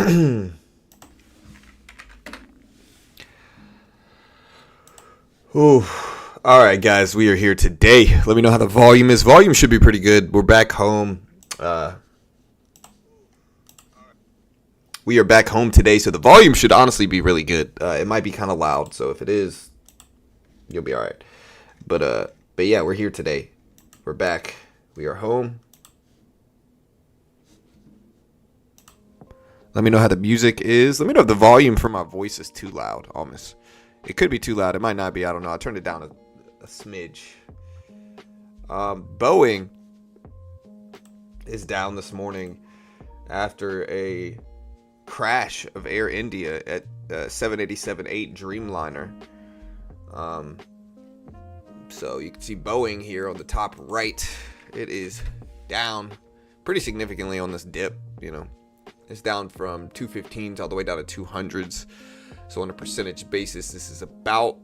Ooh. All right, guys, we are here today. Let me know how the volume is. Volume should be pretty good. We're back home. We are back home today, so the volume should honestly be really good. It might be kind of loud, so if it is, you'll be all right. But yeah, we're here today. We're back. We are home. Let me know how the music is. Let me know if the volume for my voice is too loud. Almost. It could be too loud. It might not be. I don't know. I turned it down a smidge. Boeing is down this morning after a crash of Air India at 787-8 Dreamliner. So you can see Boeing here on the top right. It is down pretty significantly on this dip. You know, it's down from 215s all the way down to 200s. So on a percentage basis, this is about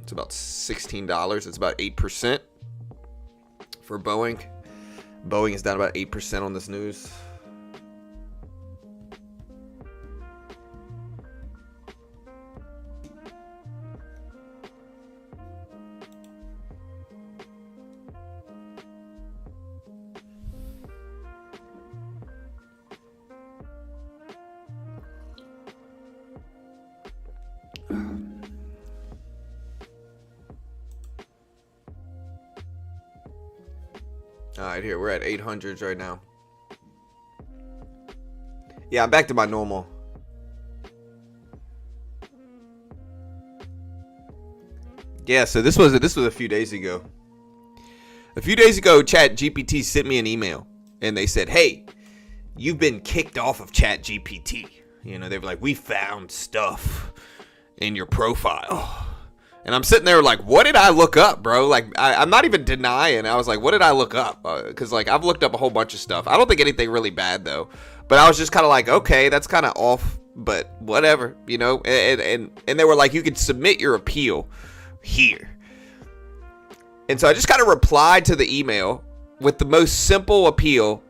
$16. It's about 8% for Boeing. Boeing is down about 8% on this news. All right, here we're at 800s right now. Yeah, I'm back to my normal. Yeah, so this was a few days ago. A few days ago, ChatGPT sent me an email, and they said, "Hey, you've been kicked off of ChatGPT." You know, they were like, "We found stuff in your profile." And I'm sitting there like, what did I look up, bro? Like, I'm not even denying. I was like, what did I look up? Because, like, I've looked up a whole bunch of stuff. I don't think anything really bad, though. But I was just kind of like, okay, that's kind of off, but whatever, you know? And they were like, you can submit your appeal here. And so I just kind of replied to the email with the most simple appeal.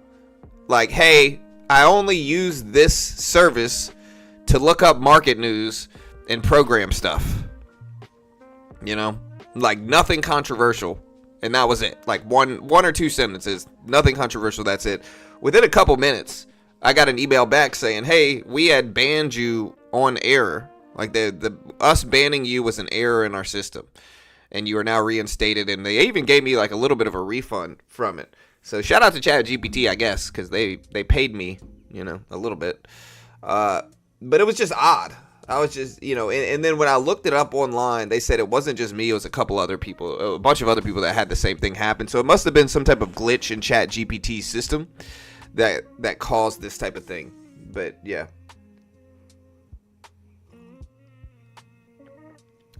Like, hey, I only use this service to look up market news and program stuff. You know, like nothing controversial. And that was it. Like one or two sentences, nothing controversial. That's it. Within a couple minutes, I got an email back saying, hey, we had banned you on error. Like us banning you was an error in our system. And you are now reinstated. And they even gave me like a little bit of a refund from it. So shout out to ChatGPT, I guess, because they paid me, you know, a little bit. But it was just odd. I was just, you know, and then when I looked it up online, they said it wasn't just me, it was a couple other people, a bunch of other people that had the same thing happen. So it must have been some type of glitch in ChatGPT's system that caused this type of thing. But yeah.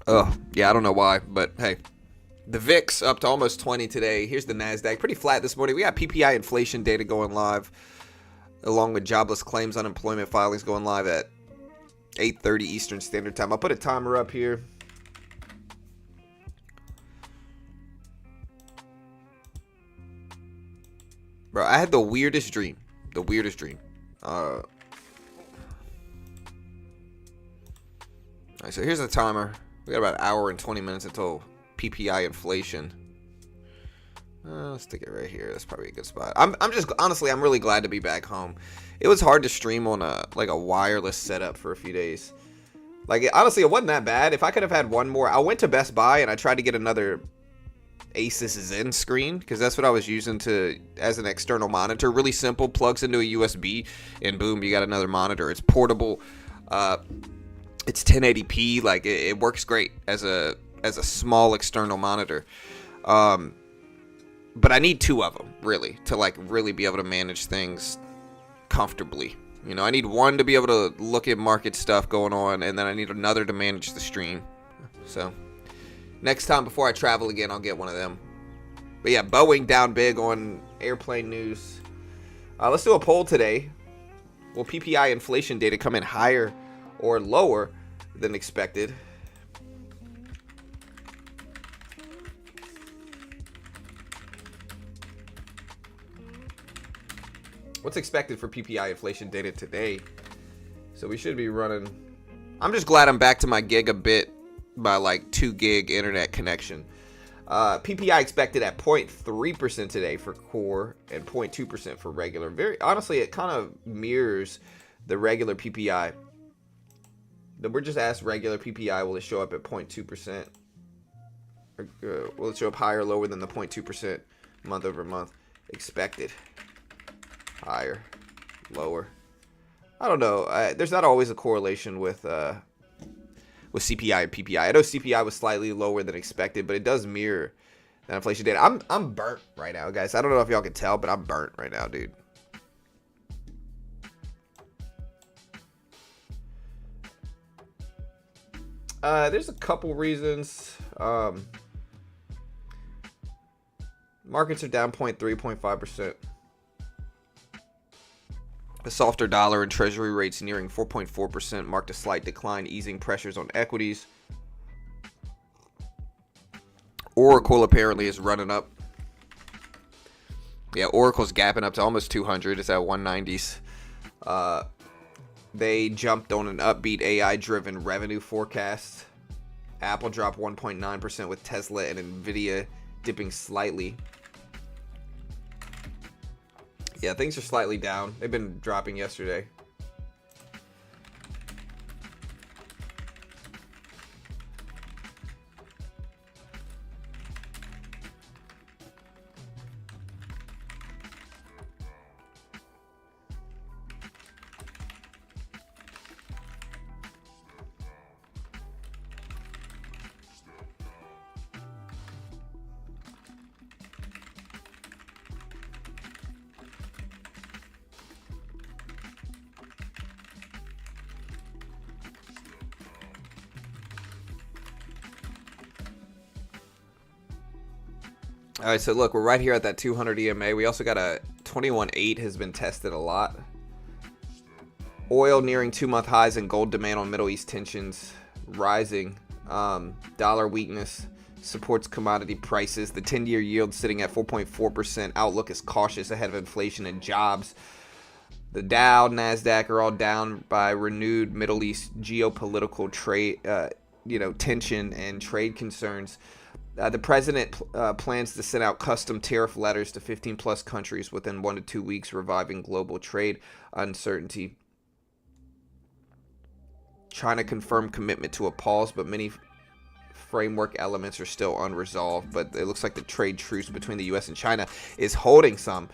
Oh, yeah, I don't know why, but hey. The VIX up to almost 20 today. Here's the NASDAQ. Pretty flat this morning. We got PPI inflation data going live, along with jobless claims unemployment filings going live at 8:30 Eastern Standard Time. I'll put a timer up here. Bro, I had the weirdest dream. The weirdest dream. Alright, so here's the timer. We got about an hour and 20 minutes until PPI inflation. Let's stick it right here. That's probably a good spot. I'm just honestly, I'm really glad to be back home. It was hard to stream on a wireless setup for a few days. Like, honestly, it wasn't that bad. If I could have had one more, I went to Best Buy and I tried to get another Asus Zen screen because that's what I was using as an external monitor. Really simple, plugs into a USB, and boom, you got another monitor. It's portable. It's 1080p. Like, it works great as a small external monitor. But I need two of them, really, to like really be able to manage things comfortably. You know, I need one to be able to look at market stuff going on, and then I need another to manage the stream. So next time before I travel again, I'll get one of them. But yeah, Boeing down big on airplane news. Let's do a poll today. Will PPI inflation data come in higher or lower than expected? What's expected for PPI inflation data today? So we should be running. I'm just glad I'm back to my gigabit by like 2 gig internet connection. PPI expected at 0.3% today for core and 0.2% for regular. Very honestly, it kind of mirrors the regular PPI. We're just asked regular PPI, will it show up at 0.2%? Will it show up higher or lower than the 0.2% month over month? Expected. Higher. Lower. I don't know. There's not always a correlation with CPI and PPI. I know CPI was slightly lower than expected, but it does mirror that inflation data. I'm burnt right now, guys. I don't know if y'all can tell, but I'm burnt right now, dude. There's a couple reasons. Markets are down 0.3, 0.5%. A softer dollar and treasury rates nearing 4.4% marked a slight decline, easing pressures on equities. Oracle apparently is running up. Yeah, Oracle's gapping up to almost 200. It's at 190s. They jumped on an upbeat AI-driven revenue forecast. Apple dropped 1.9% with Tesla and NVIDIA dipping slightly. Yeah, things are slightly down. They've been dropping yesterday. All right, so look, we're right here at that 200 EMA. We also got a 21.8 has been tested a lot. Oil nearing 2-month highs and gold demand on Middle East tensions rising. Dollar weakness supports commodity prices. The 10-year yield sitting at 4.4%. Outlook is cautious ahead of inflation and jobs. The Dow, NASDAQ are all down by renewed Middle East geopolitical trade, tension and trade concerns. The president plans to send out custom tariff letters to 15-plus countries within 1 to 2 weeks, reviving global trade uncertainty. China confirmed commitment to a pause, but many framework elements are still unresolved. But it looks like the trade truce between the U.S. and China is holding some.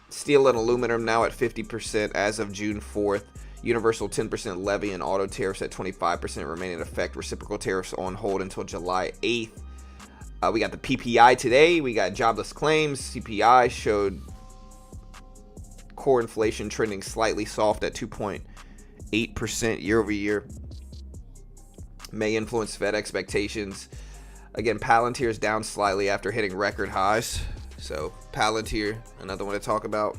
Steel and aluminum now at 50% as of June 4th. Universal 10% levy and auto tariffs at 25% remain in effect. Reciprocal tariffs on hold until July 8th. We got the PPI today. We got jobless claims. CPI showed core inflation trending slightly soft at 2.8% year over year. May influence Fed expectations. Again, Palantir is down slightly after hitting record highs. So Palantir, another one to talk about.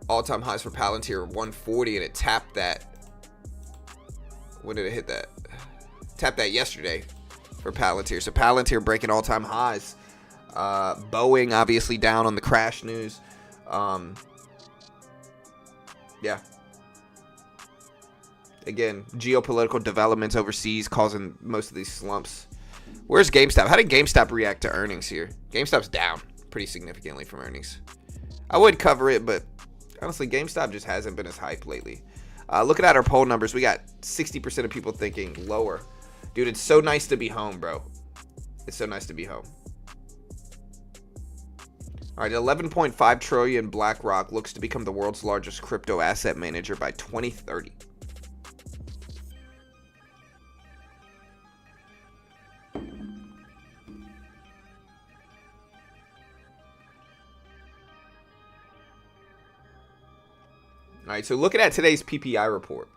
All-time highs for Palantir 140, and it tapped that. When did it hit that? Tapped that yesterday for Palantir. So Palantir breaking all-time highs. Boeing obviously down on the crash news. Yeah. Again, geopolitical developments overseas causing most of these slumps. Where's GameStop? How did GameStop react to earnings here? GameStop's down pretty significantly from earnings. I would cover it, but honestly, GameStop just hasn't been as hyped lately. Looking at our poll numbers, we got 60% of people thinking lower. Dude, it's so nice to be home, bro. It's so nice to be home. All right, 11.5 trillion BlackRock looks to become the world's largest crypto asset manager by 2030. All right, so looking at today's PPI report.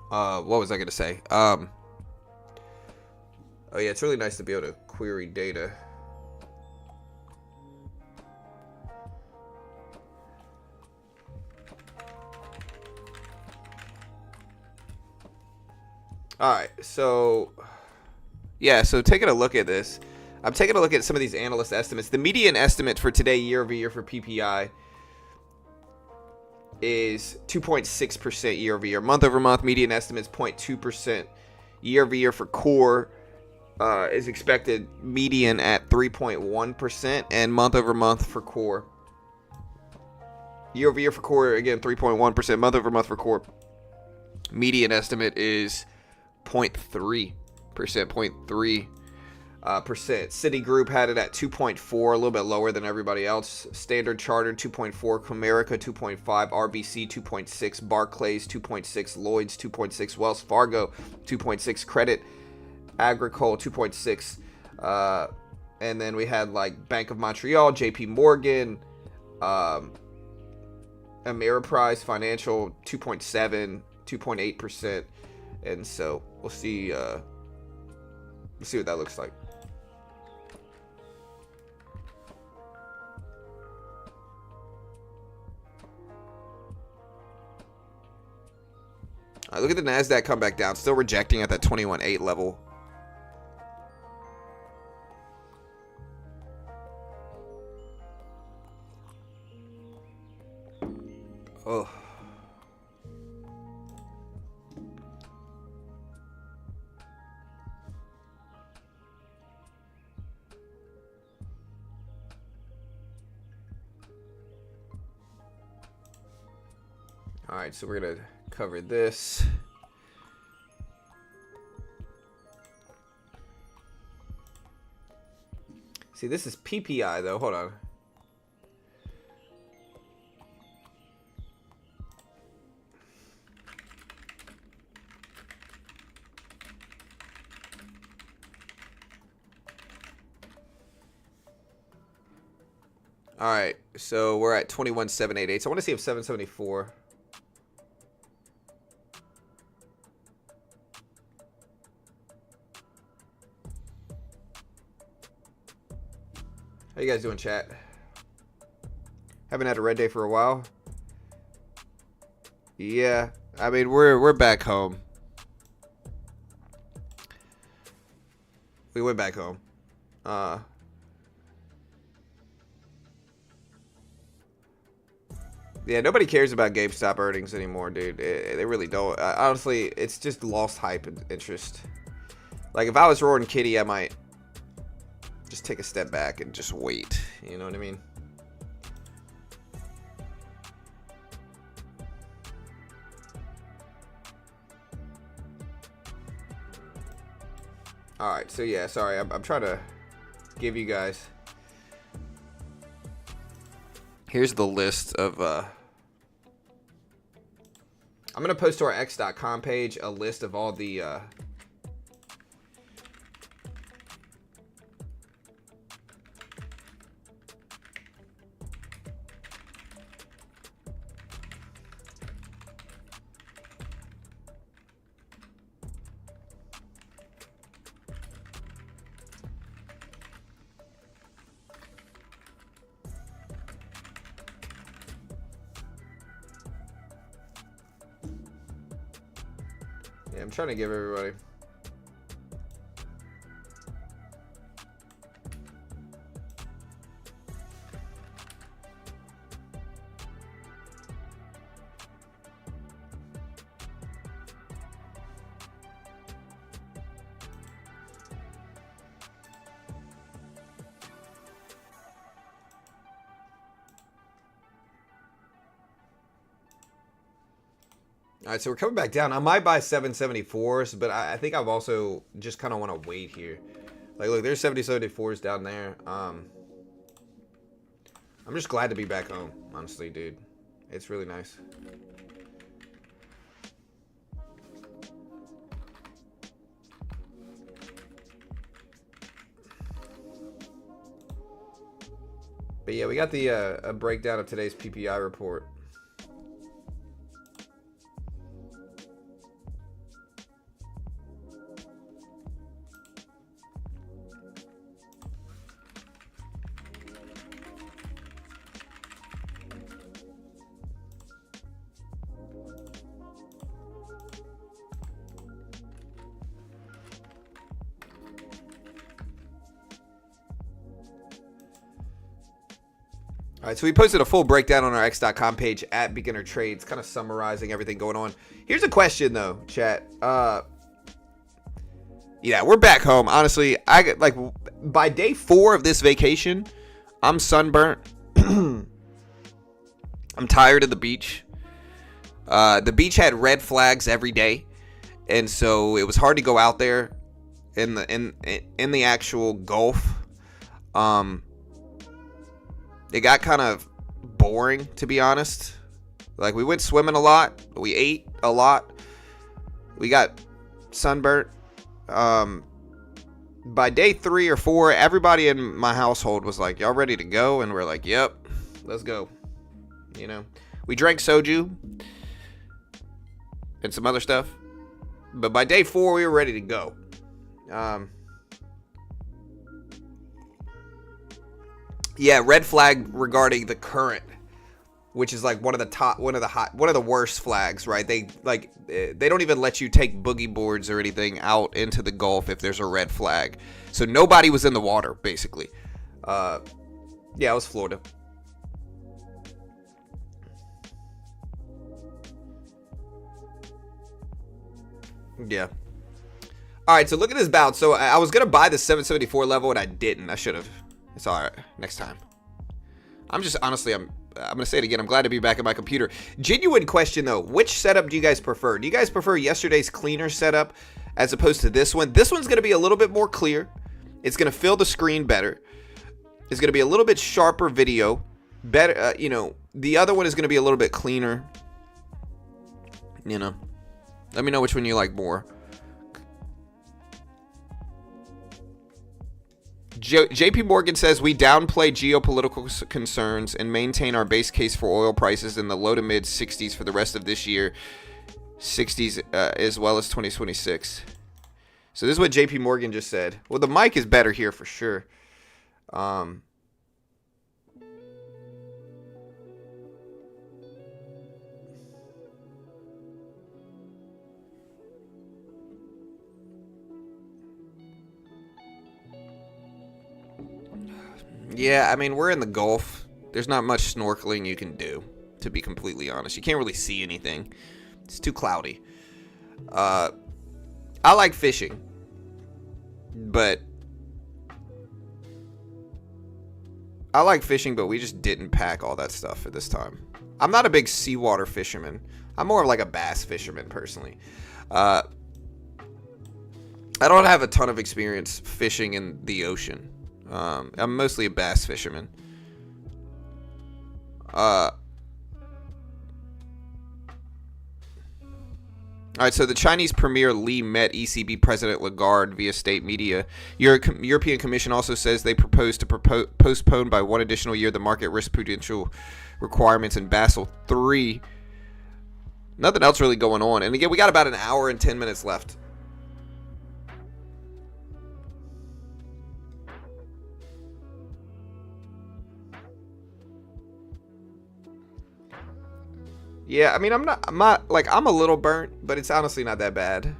What was I gonna say? Oh yeah, it's really nice to be able to query data. All right, so yeah, so taking a look at this, I'm taking a look at some of these analyst estimates. The median estimate for today, year over year for PPI, is 2.6% year over year. Month over month, median estimate is 0.2%. Year over year for core is expected median at 3.1%, and month over month for core. Year over year for core, again, 3.1%. Month over month for core, median estimate is 0.3%. 0.3%. Citigroup had it at 2.4, a little bit lower than everybody else. Standard Chartered 2.4, Comerica 2.5, RBC 2.6, Barclays 2.6, Lloyd's 2.6, Wells Fargo 2.6, Credit Agricole 2.6, and then we had like Bank of Montreal, JP Morgan, Ameriprise Financial 2.7, 2.8%, and so we'll see what that looks like. All right, look at the NASDAQ come back down, still rejecting at that 21.8 level. Oh. All right, so we're going to cover this. See, this is PPI, though. Hold on. All right, so we're at 21,788. So I want to see if 774. How you guys doing, chat? Haven't had a red day for a while. Yeah, I mean we're back home. We went back home. Yeah, nobody cares about GameStop earnings anymore, dude. They really don't. Honestly, it's just lost hype and interest. Like, if I was Roaring Kitty, I might just take a step back and just wait. You know what I mean? All right, so yeah, sorry. I'm trying to give you guys... Here's the list of... I'm going to post to our x.com page a list of all the... How Yeah, I'm trying to give everybody. All right, so we're coming back down. I might buy 774s, but I think I've also just kind of want to wait here. Like, look, there's 7074s down there. I'm just glad to be back home, honestly, dude. It's really nice. But yeah, we got the a breakdown of today's PPI report. All right, so we posted a full breakdown on our x.com page at Beginner Trades, kind of summarizing everything going on. Here's a question though, chat. Yeah, we're back home. Honestly, I get like by day 4 of this vacation, I'm sunburnt. I'm tired of the beach. The beach had red flags every day, and so it was hard to go out there in the actual Gulf. It got kind of boring, to be honest. Like, we went swimming a lot, we ate a lot, we got sunburnt. By day 3 or 4, everybody in my household was like, y'all ready to go? And we're like, yep, let's go. You know, we drank soju and some other stuff, but by day 4 we were ready to go. Yeah, red flag regarding the current, which is like one of the worst flags, right? They don't even let you take boogie boards or anything out into the Gulf if there's a red flag. So nobody was in the water, basically. Yeah, it was Florida. Yeah. All right, so look at this bounce. So I was gonna buy the 774 level and I didn't. I should have. It's all right. Next time. I'm gonna say it again. I'm glad to be back at my computer. Genuine question though. Which setup do you guys prefer? Do you guys prefer yesterday's cleaner setup as opposed to this one? This one's gonna be a little bit more clear. It's gonna fill the screen better. It's gonna be a little bit sharper video. Better, the other one is gonna be a little bit cleaner. Let me know which one you like more. JP Morgan says we downplay geopolitical concerns and maintain our base case for oil prices in the low to mid 60s for the rest of this year, 60s as well as 2026. So this is what JP Morgan just said. Well, the mic is better here for sure. Yeah, I mean, we're in the Gulf. There's not much snorkeling you can do, to be completely honest. You can't really see anything. It's too cloudy. I like fishing, but we just didn't pack all that stuff for this time. I'm not a big seawater fisherman. I'm more of like a bass fisherman, personally. I don't have a ton of experience fishing in the ocean. I'm mostly a bass fisherman. Alright, so the Chinese Premier Li met ECB President Lagarde via state media. European Commission also says they propose to postpone by 1 additional year the market risk prudential requirements in Basel III. Nothing else really going on. And again, we got about an hour and 10 minutes left. Yeah, I mean, I'm a little burnt, but it's honestly not that bad.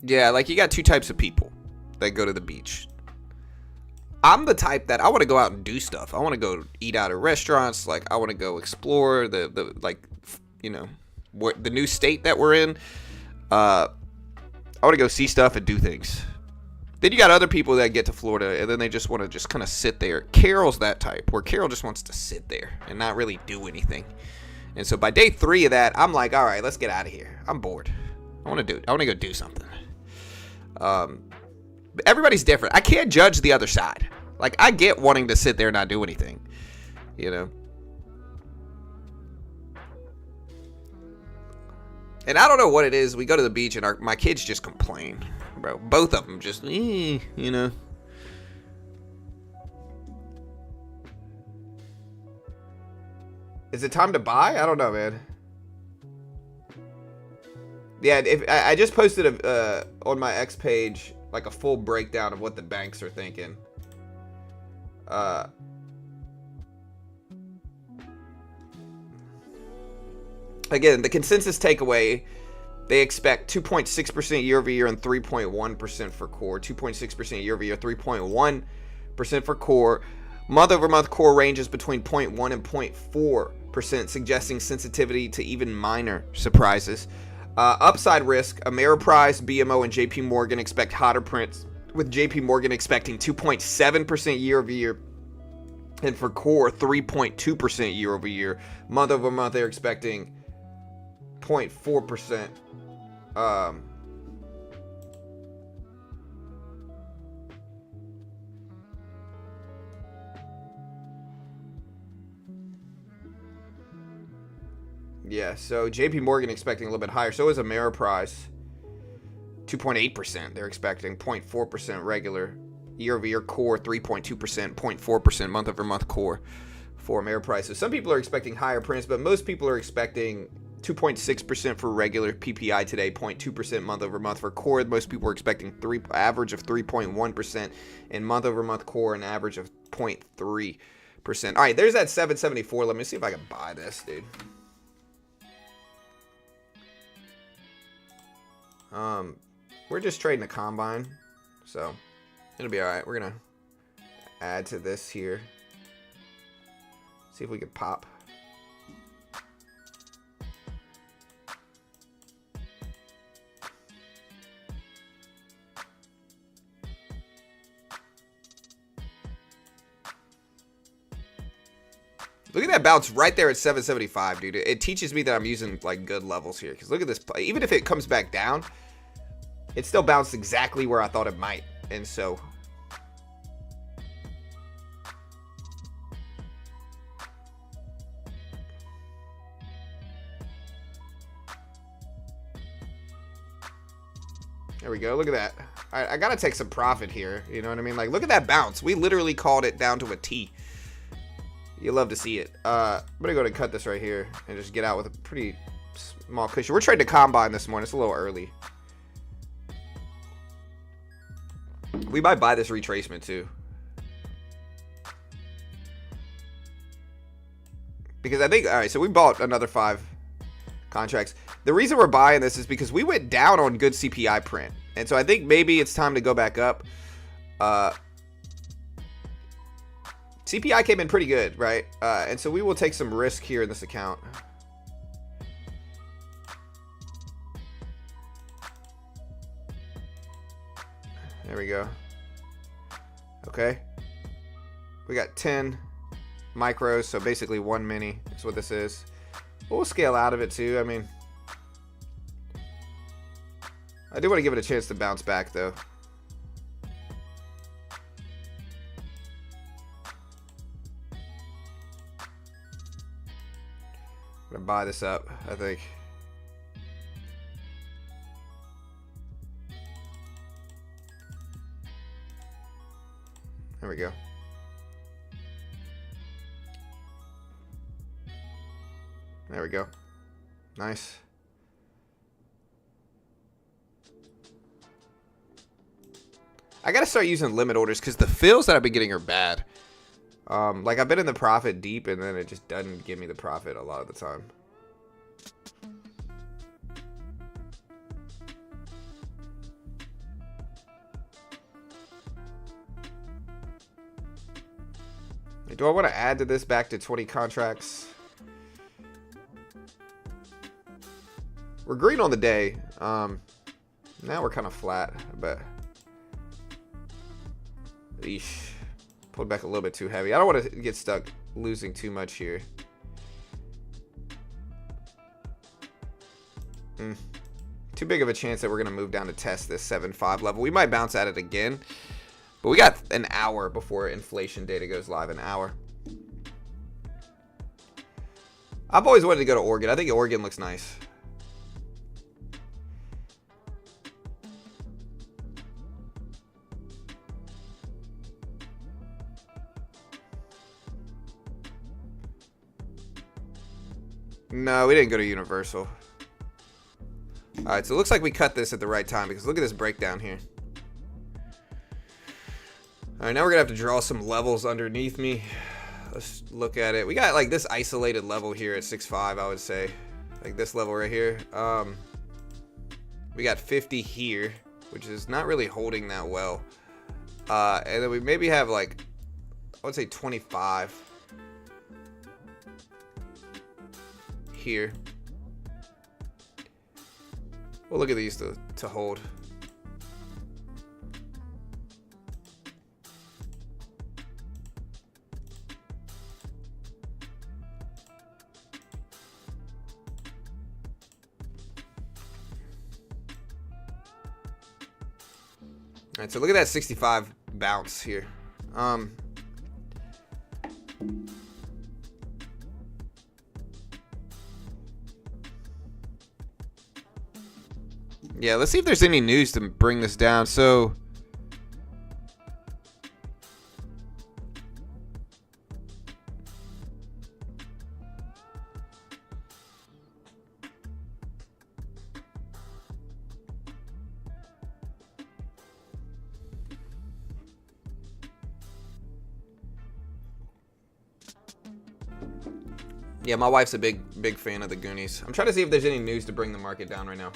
Yeah, like, you got two types of people that go to the beach. I'm the type that I want to go out and do stuff. I want to go eat out at restaurants. Like, I want to go explore the new state that we're in. I want to go see stuff and do things. Then you got other people that get to Florida and then they just want to just kind of sit there. Carol's that type, where Carol just wants to sit there and not really do anything. And so by day 3 of that, I'm like, all right, let's get out of here. I'm bored. I want to go do something. But everybody's different. I can't judge the other side. Like, I get wanting to sit there and not do anything, And I don't know what it is. We go to the beach and my kids just complain, bro. Both of them just, Is it time to buy? I don't know, man. Yeah, if I just posted on my X page like a full breakdown of what the banks are thinking. Again, the consensus takeaway, they expect 2.6% year over year and 3.1% for core. 2.6% year over year, 3.1% for core. Month over month core ranges between 0.1 and 0.4%, suggesting sensitivity to even minor surprises. Upside risk, Ameriprise, BMO, and JP Morgan expect hotter prints, with JP Morgan expecting 2.7% year over year, and for core, 3.2% year over year. Month over month, they're expecting 0.4%. Yeah, so JP Morgan expecting a little bit higher. So is Ameriprise. 2.8%. They're expecting 0.4% regular. Year over year core, 3.2%, 0.4% month over month core for Ameriprise. So some people are expecting higher prints, but most people are expecting 2.6% for regular PPI today, 0.2% month over month for core. Most people are expecting average of 3.1%, and month over month core an average of 0.3%. All right, there's that 774. Let me see if I can buy this, dude. We're just trading a combine, so it'll be all right. We're gonna add to this here. See if we can pop. Look at that bounce right there at 775, dude. It teaches me that I'm using like good levels here. Because look at this play. Even if it comes back down, it still bounced exactly where I thought it might. And so there we go. Look at that. All right, I got to take some profit here. You know what I mean? Like, look at that bounce. We literally called it down to a T. You love to see it. I'm going to go ahead and cut this right here and just get out with a pretty small cushion. We're trading a combine this morning. It's a little early. We might buy this retracement too. Because I think, all right, so we bought another 5 contracts. The reason we're buying this is because we went down on good CPI print. And so I think maybe it's time to go back up. CPI came in pretty good, right? And so we will take some risk here in this account. There we go. Okay. We got 10 micros, so basically 1 mini. That's what this is. We'll scale out of it too. I mean, I do want to give it a chance to bounce back though. I'm gonna buy this up, I think. There we go. There we go. Nice. I gotta start using limit orders because the fills that I've been getting are bad. Like I've been in the profit deep and then it just doesn't give me the profit a lot of the time. Do I want to add to this back to 20 contracts? We're green on the day. Now we're kind of flat, but eesh. Pulled back a little bit too heavy. I don't want to get stuck losing too much here. Too big of a chance that we're going to move down to test this 7.5 level. We might bounce at it again. But we got an hour before inflation data goes live. An hour. I've always wanted to go to Oregon. I think Oregon looks nice. No, we didn't go to Universal. All right, so it looks like we cut this at the right time because look at this breakdown here. All right, now we're gonna have to draw some levels underneath me. Let's look at it. We got like this isolated level here at 6.5, I would say. Like this level right here. We got 50 here, which is not really holding that well. And then we maybe have like, I would say 25 here. We'll look at these to hold. All right, so look at that 65 bounce here. Yeah, let's see if there's any news to bring this down. So yeah, my wife's a big fan of the Goonies. I'm trying to see if there's any news to bring the market down right now.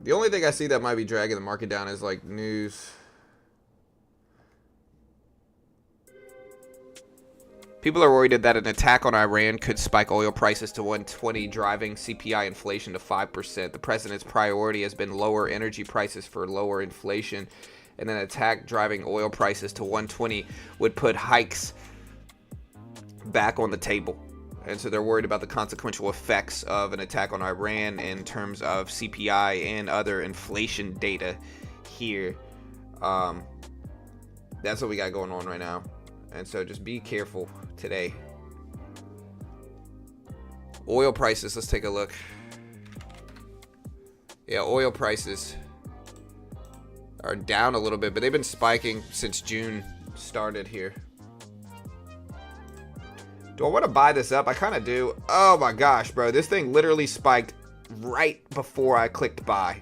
The only thing I see that might be dragging the market down is like news. People are worried that an attack on Iran could spike oil prices to 120, driving CPI inflation to 5%. The president's priority has been lower energy prices for lower inflation, and an attack driving oil prices to 120 would put hikes back on the table. And so they're worried about the consequential effects of an attack on Iran in terms of CPI and other inflation data here. That's what we got going on right now. And so just be careful today. Oil prices, let's take a look. Yeah, oil prices are down a little bit, but they've been spiking since June started here. Do I want to buy this up? I kind of do. Oh my gosh, bro. This thing literally spiked right before I clicked buy.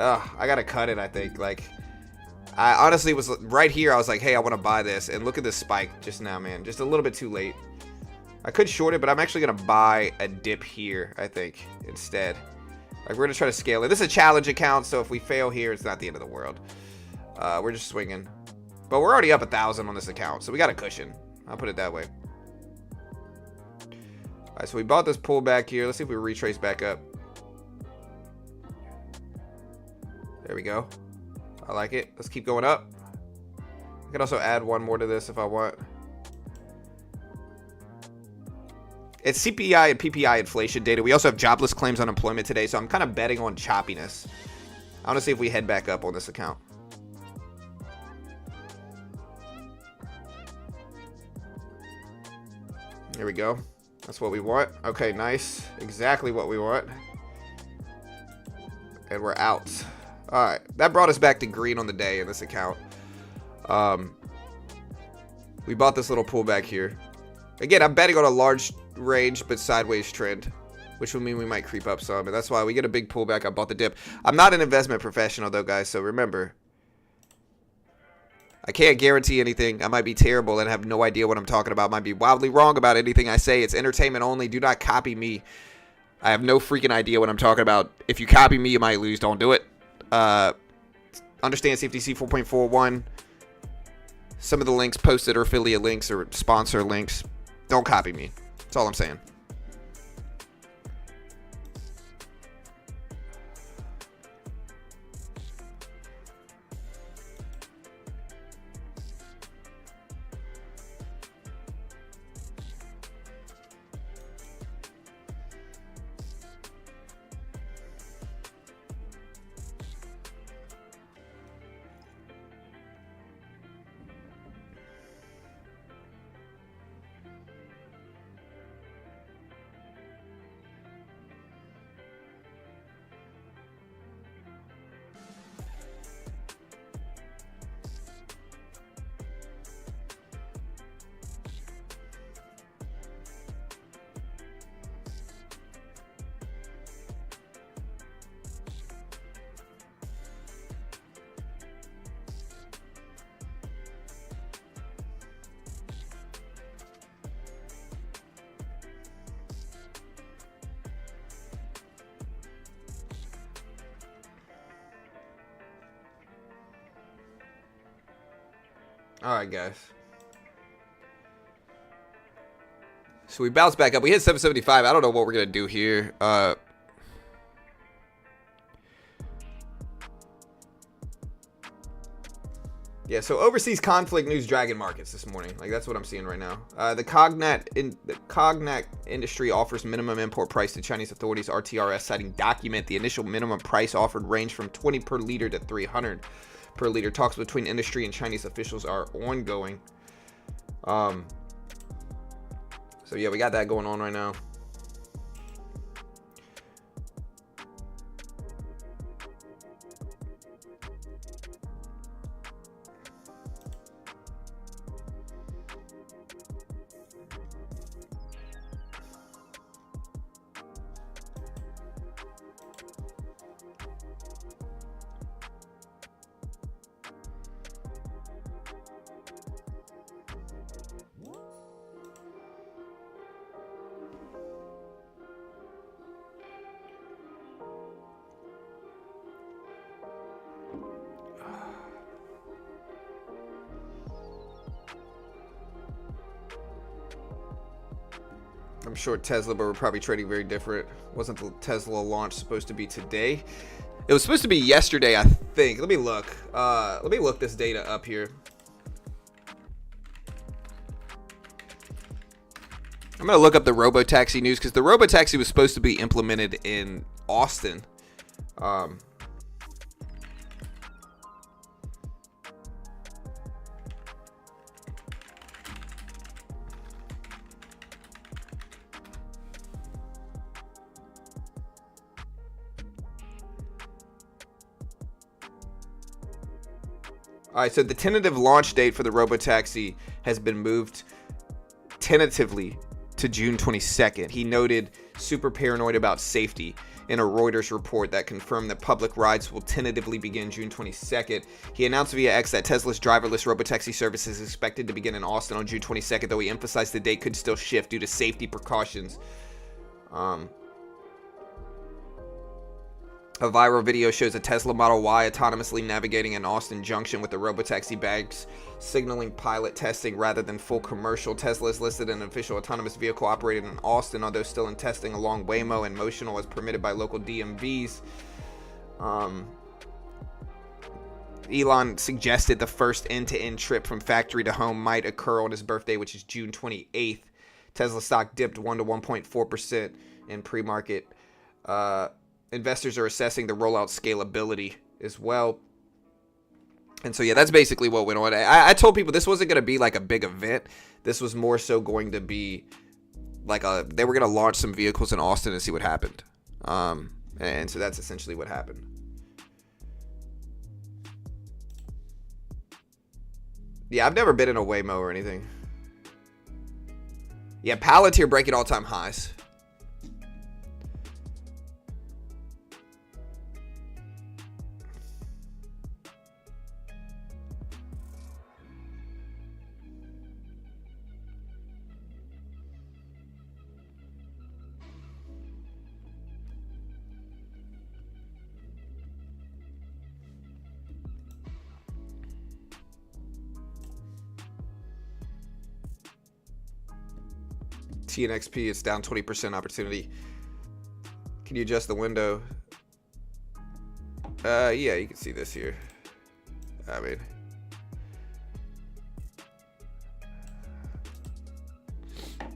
Ugh, I got to cut it, I think. Like, I honestly was right here. I was like, hey, I want to buy this. And look at this spike just now, man. Just a little bit too late. I could short it, but I'm actually going to buy a dip here, I think, instead. Like, we're going to try to scale it. This is a challenge account, so if we fail here, it's not the end of the world. We're just swinging. But we're already up 1,000 on this account, so we got a cushion. I'll put it that way. All right, so we bought this pullback here. Let's see if we retrace back up. There we go. I like it. Let's keep going up. I can also add one more to this if I want. It's CPI and PPI inflation data. We also have jobless claims unemployment today, so I'm kind of betting on choppiness. I want to see if we head back up on this account. There we go. That's what we want. Okay, nice. Exactly what we want. And we're out. All right. That brought us back to green on the day in this account. We bought this little pullback here. Again, I'm betting on a large range but sideways trend, which will mean we might creep up some. And that's why we get a big pullback. I bought the dip. I'm not an investment professional, though, guys. So remember, I can't guarantee anything. I might be terrible and have no idea what I'm talking about. Might be wildly wrong about anything I say. It's entertainment only. Do not copy me. I have no freaking idea what I'm talking about. If you copy me, you might lose. Don't do it. Understand CFTC 4.41. Some of the links posted are affiliate links or sponsor links. Don't copy me. That's all I'm saying. All right, guys. So we bounced back up. We hit 775. I don't know what we're going to do here. Yeah, so overseas conflict news dragging markets this morning. Like, that's what I'm seeing right now. The cognac industry offers minimum import price to Chinese authorities, RTRS citing document. The initial minimum price offered ranged from 20 per liter to 300 per liter. Talks between industry and Chinese officials are ongoing. So yeah, we got that going on right now. I'm sure Tesla, but we're probably trading very different. Wasn't the Tesla launch supposed to be today? It was supposed to be yesterday, I think. Let me look. Let me look this data up here. I'm going to look up the robotaxi news because the robotaxi was supposed to be implemented in Austin. All right, so the tentative launch date for the robotaxi has been moved tentatively to June 22nd. He noted super paranoid about safety in a Reuters report that confirmed that public rides will tentatively begin June 22nd. He announced via X that Tesla's driverless robotaxi service is expected to begin in Austin on June 22nd, though he emphasized the date could still shift due to safety precautions. A viral video shows a Tesla Model Y autonomously navigating an Austin junction with the robotaxi bags signaling pilot testing rather than full commercial. Tesla is listed an official autonomous vehicle operated in Austin, although still in testing along Waymo and Motional as permitted by local DMVs. Elon suggested the first end-to-end trip from factory to home might occur on his birthday, which is June 28th. Tesla stock dipped 1 to 1.4% in pre-market. Investors are assessing the rollout scalability as well. And so, yeah, that's basically what went on. I told people this wasn't going to be like a big event. This was more so going to be like they were going to launch some vehicles in Austin and see what happened. And so that's essentially what happened. Yeah, I've never been in a Waymo or anything. Yeah, Palantir breaking all-time highs. TNXP, it's down 20% opportunity. Can you adjust the window? Yeah, you can see this here. I mean,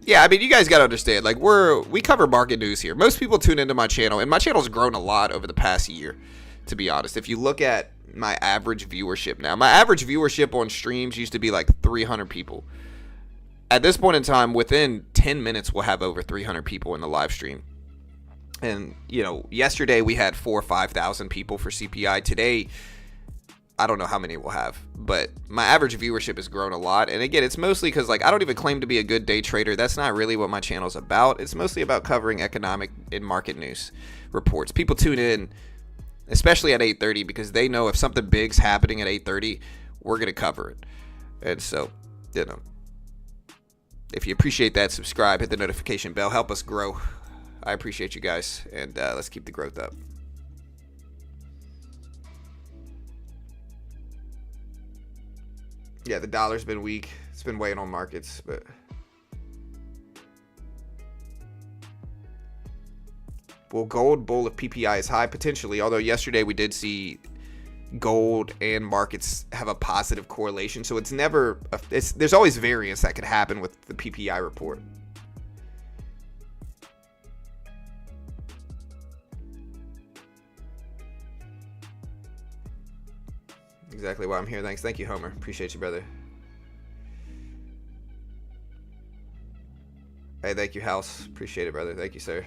yeah, I mean, you guys got to understand, like, we cover market news here. Most people tune into my channel, and my channel's grown a lot over the past year, to be honest. If you look at my average viewership now, my average viewership on streams used to be like 300 people. At this point in time, within 10 minutes, we'll have over 300 people in the live stream. And, you know, yesterday we had 4,000 or 5,000 people for CPI. Today, I don't know how many we'll have, but my average viewership has grown a lot. And again, it's mostly because, like, I don't even claim to be a good day trader. That's not really what my channel's about. It's mostly about covering economic and market news reports. People tune in, especially at 8:30, because they know if something big's happening at 8:30, we're going to cover it. And so, you know, if you appreciate that, subscribe, hit the notification bell, help us grow. I appreciate you guys, and let's keep the growth up. Yeah, the dollar's been weak. It's been weighing on markets, but will gold bull if PPI is high? Potentially, although yesterday we did see gold and markets have a positive correlation, so it's never there's always variance that could happen with the PPI report. Exactly why I'm here. Thank you, Homer. Appreciate you, brother. Hey, thank you, House. Appreciate it, brother. Thank you, sir.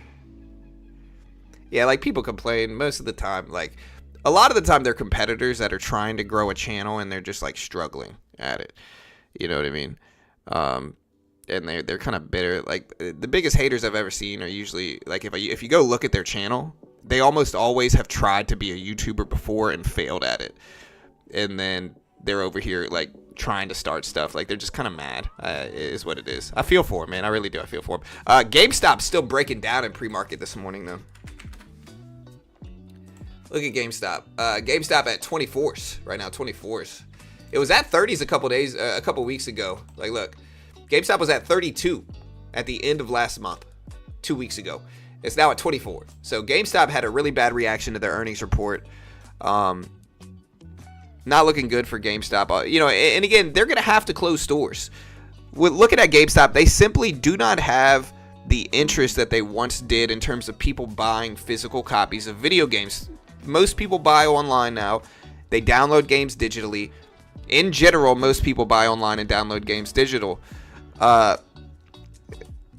Yeah, like people complain most of the time. Like a lot of the time, they're competitors that are trying to grow a channel and they're just like struggling at it. You know what I mean? And they're kind of bitter. Like the biggest haters I've ever seen are usually like if you go look at their channel, they almost always have tried to be a YouTuber before and failed at it, and then they're over here like trying to start stuff. Like they're just kind of mad. Is what it is. I feel for them, man. I really do. I feel for them. GameStop's still breaking down in pre-market this morning though. Look at GameStop. GameStop at 24s right now. 24s. It was at 30s a couple weeks ago. Like, look, GameStop was at 32 at the end of last month, 2 weeks ago. It's now at 24. So GameStop had a really bad reaction to their earnings report. Not looking good for GameStop. You know, and again, they're going to have to close stores. Looking at GameStop, they simply do not have the interest that they once did in terms of people buying physical copies of video games. Most people buy online now. They download games digitally. In general, most people buy online and download games digital. And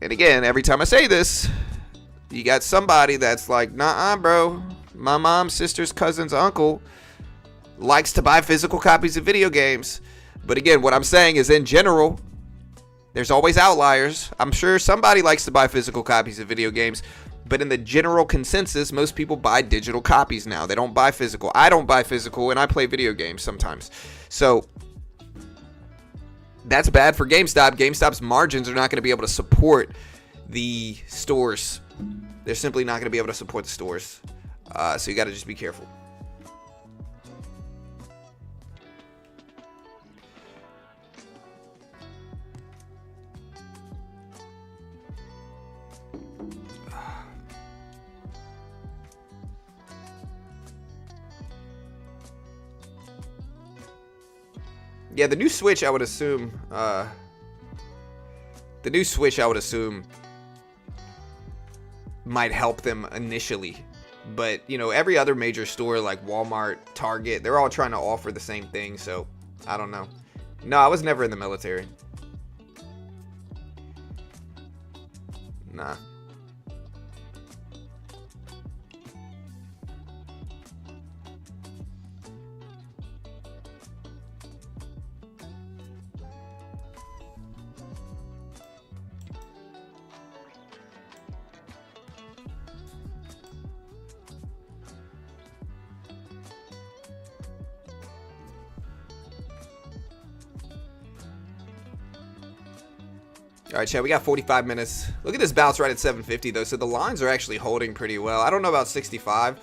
again, every time I say this, you got somebody that's like, nah, bro. My mom, sister's cousin's uncle likes to buy physical copies of video games. But again, what I'm saying is in general, there's always outliers. I'm sure somebody likes to buy physical copies of video games. But in the general consensus, most people buy digital copies now. They don't buy physical. I don't buy physical, and I play video games sometimes. So that's bad for GameStop. GameStop's margins are not going to be able to support the stores. They're simply not going to be able to support the stores. So you got to just be careful. Yeah, the new Switch, I would assume. Might help them initially, but you know, every other major store like Walmart, Target, they're all trying to offer the same thing. So I don't know. No, I was never in the military. Nah. All right, Chad, we got 45 minutes. Look at this bounce right at 750, though. So the lines are actually holding pretty well. I don't know about 65,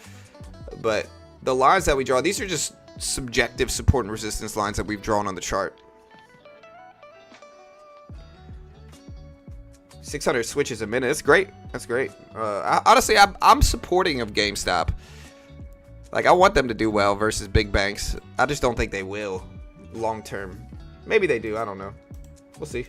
but the lines that we draw, these are just subjective support and resistance lines that we've drawn on the chart. 600 switches a minute. That's great. That's great. Honestly, I'm supporting of GameStop. Like, I want them to do well versus big banks. I just don't think they will long term. Maybe they do. I don't know. We'll see.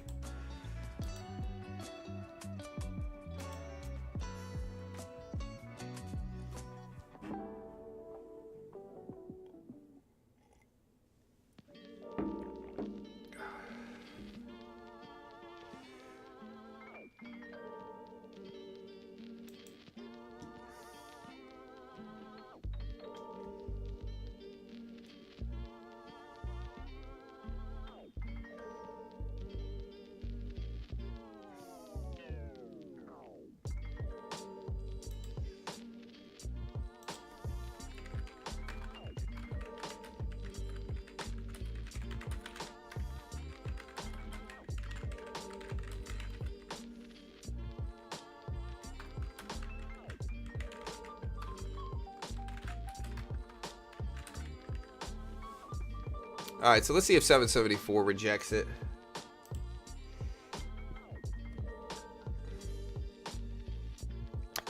All right, so let's see if 774 rejects it.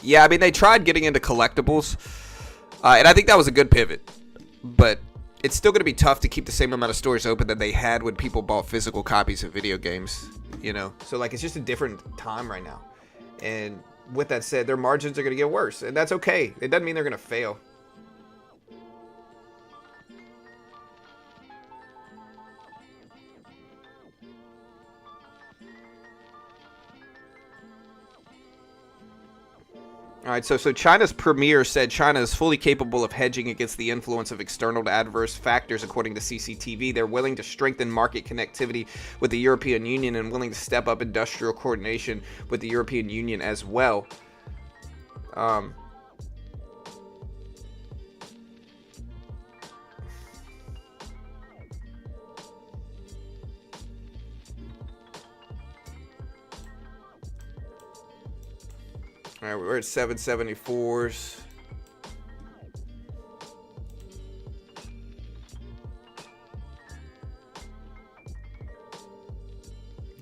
Yeah, I mean, they tried getting into collectibles, and I think that was a good pivot. But it's still going to be tough to keep the same amount of stores open that they had when people bought physical copies of video games, you know? So, like, it's just a different time right now. And with that said, their margins are going to get worse, and that's okay. It doesn't mean they're going to fail. All right, so China's premier said China is fully capable of hedging against the influence of external adverse factors, according to CCTV. They're willing to strengthen market connectivity with the European Union and willing to step up industrial coordination with the European Union as well. All right, we're at 774s.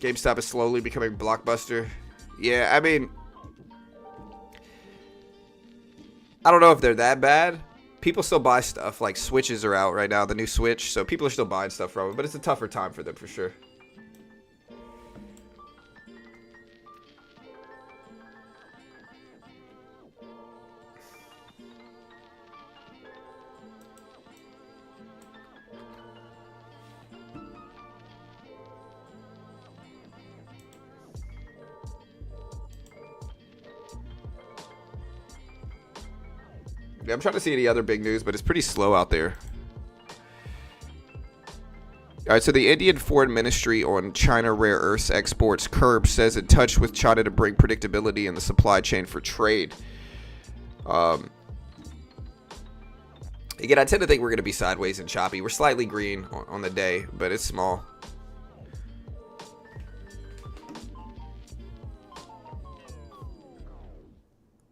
GameStop is slowly becoming blockbuster. Yeah, I mean, I don't know if they're that bad. People still buy stuff. Like, Switches are out right now, the new Switch. So people are still buying stuff from it. But it's a tougher time for them for sure. Yeah, I'm trying to see any other big news, but it's pretty slow out there. All right, so the Indian Foreign Ministry on China rare earths exports, CURB, says in touch with China to bring predictability in the supply chain for trade. Again, I tend to think we're going to be sideways and choppy. We're slightly green on the day, but it's small.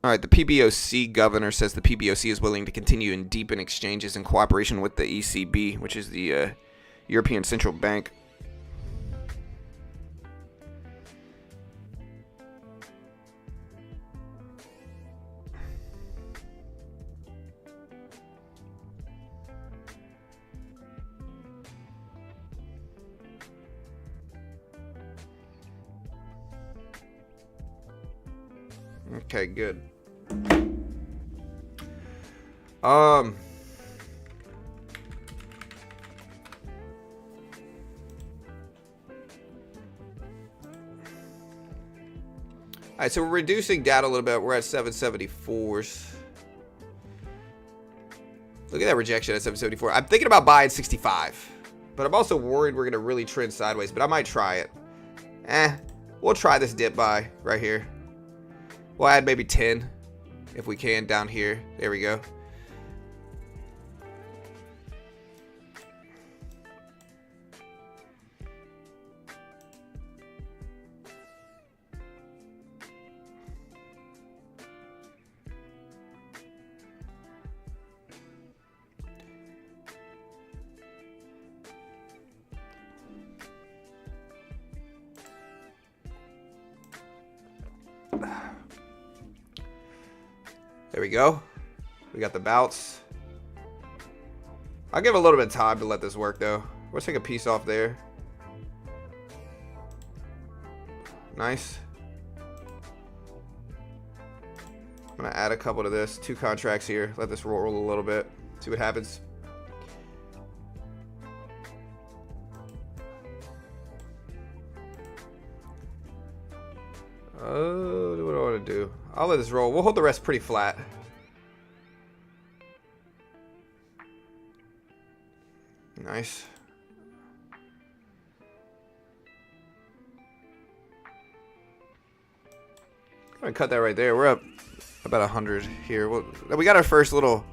All right, the PBOC governor says the PBOC is willing to continue and deepen exchanges in cooperation with the ECB, which is the European Central Bank. Okay, good. All right, so we're reducing down a little bit. We're at 774s. Look at that rejection at 774. I'm thinking about buying 65, but I'm also worried we're going to really trend sideways, but I might try it. We'll try this dip buy right here. We'll add maybe 10 if we can down here. There we go. There we go. We got the bounce. I'll give a little bit of time to let this work, though. Let's take a piece off there. Nice. I'm going to add a couple to this. 2 contracts here. Let this roll a little bit. See what happens. Oh, what do I want to do? I'll let this roll. We'll hold the rest pretty flat. Nice. I'm gonna cut that right there. We're up about 100 here. We got our first little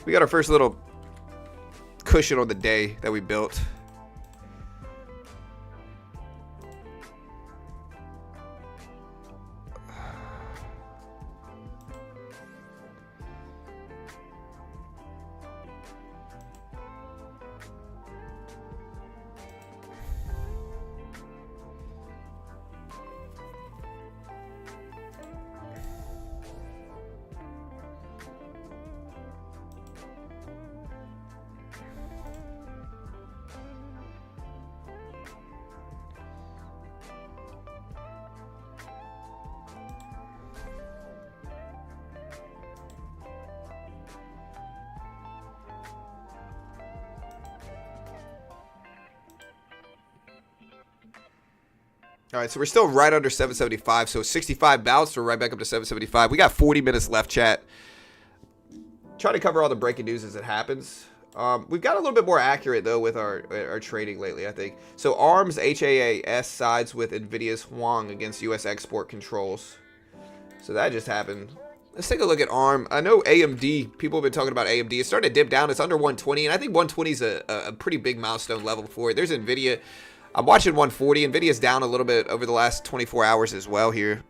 we got our first little cushion on the day that we built. All right, so we're still right under 775. So 65 bounced. We're right back up to 775. We got 40 minutes left, chat. Try to cover all the breaking news as it happens. We've got a little bit more accurate, though, with our trading lately, I think. So ARMS HAAS sides with NVIDIA's Huang against U.S. export controls. So that just happened. Let's take a look at ARM. I know AMD, people have been talking about AMD. It's starting to dip down. It's under 120, and I think 120 is a pretty big milestone level for it. There's NVIDIA. I'm watching 140. NVIDIA's down a little bit over the last 24 hours as well here.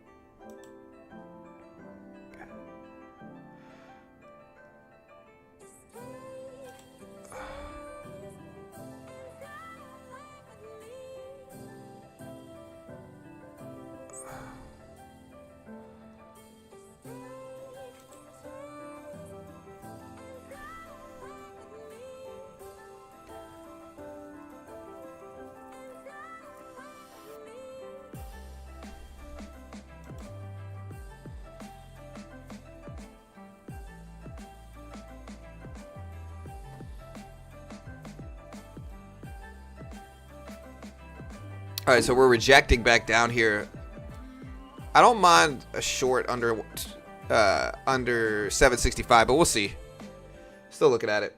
All right, so we're rejecting back down here. I don't mind a short under 765, but we'll see. Still looking at it.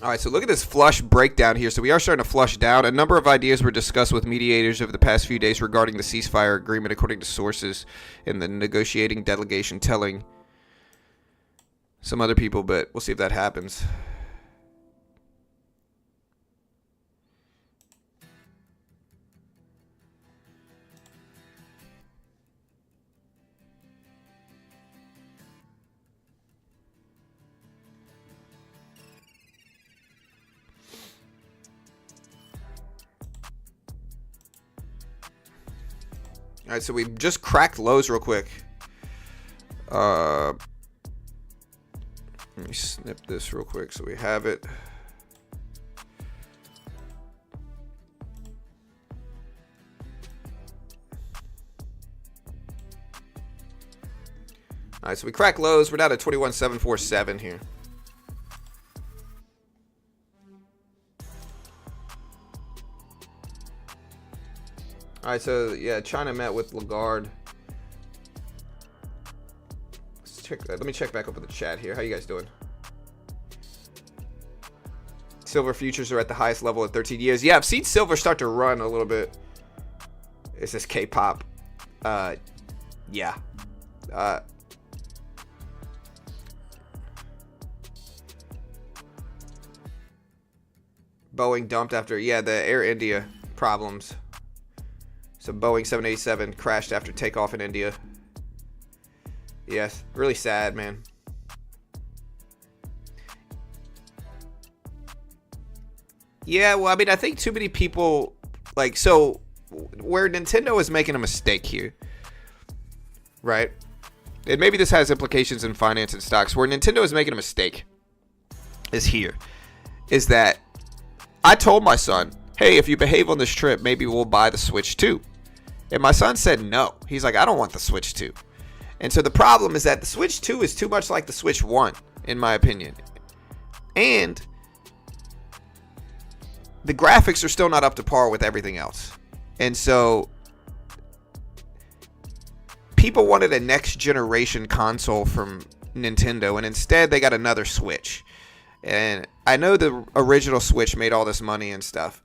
All right, so look at this flush breakdown here. So we are starting to flush down. A number of ideas were discussed with mediators over the past few days regarding the ceasefire agreement, according to sources in the negotiating delegation telling some other people, but we'll see if that happens. All right, so we just cracked lows real quick. Let me snip this real quick so we have it. All right, so we cracked lows. We're down to 21,747 here. All right, so yeah, China met with Lagarde. Let's check. Let me check back up with the chat here. How you guys doing? Silver futures are at the highest level in 13 years. Yeah, I've seen silver start to run a little bit. Is this K-pop? Yeah. Boeing dumped after, the Air India problems. So Boeing 787 crashed after takeoff in India. Yes, really sad, man. Yeah, well, I mean, I think too many people, so where Nintendo is making a mistake here, right? And maybe this has implications in finance and stocks. Where Nintendo is making a mistake is that I told my son, hey, if you behave on this trip, maybe we'll buy the Switch 2. And my son said no. He's like, I don't want the Switch 2. And so the problem is that the Switch 2 is too much like the Switch 1, in my opinion. And the graphics are still not up to par with everything else. And so people wanted a next generation console from Nintendo, and instead they got another Switch. And I know the original Switch made all this money and stuff,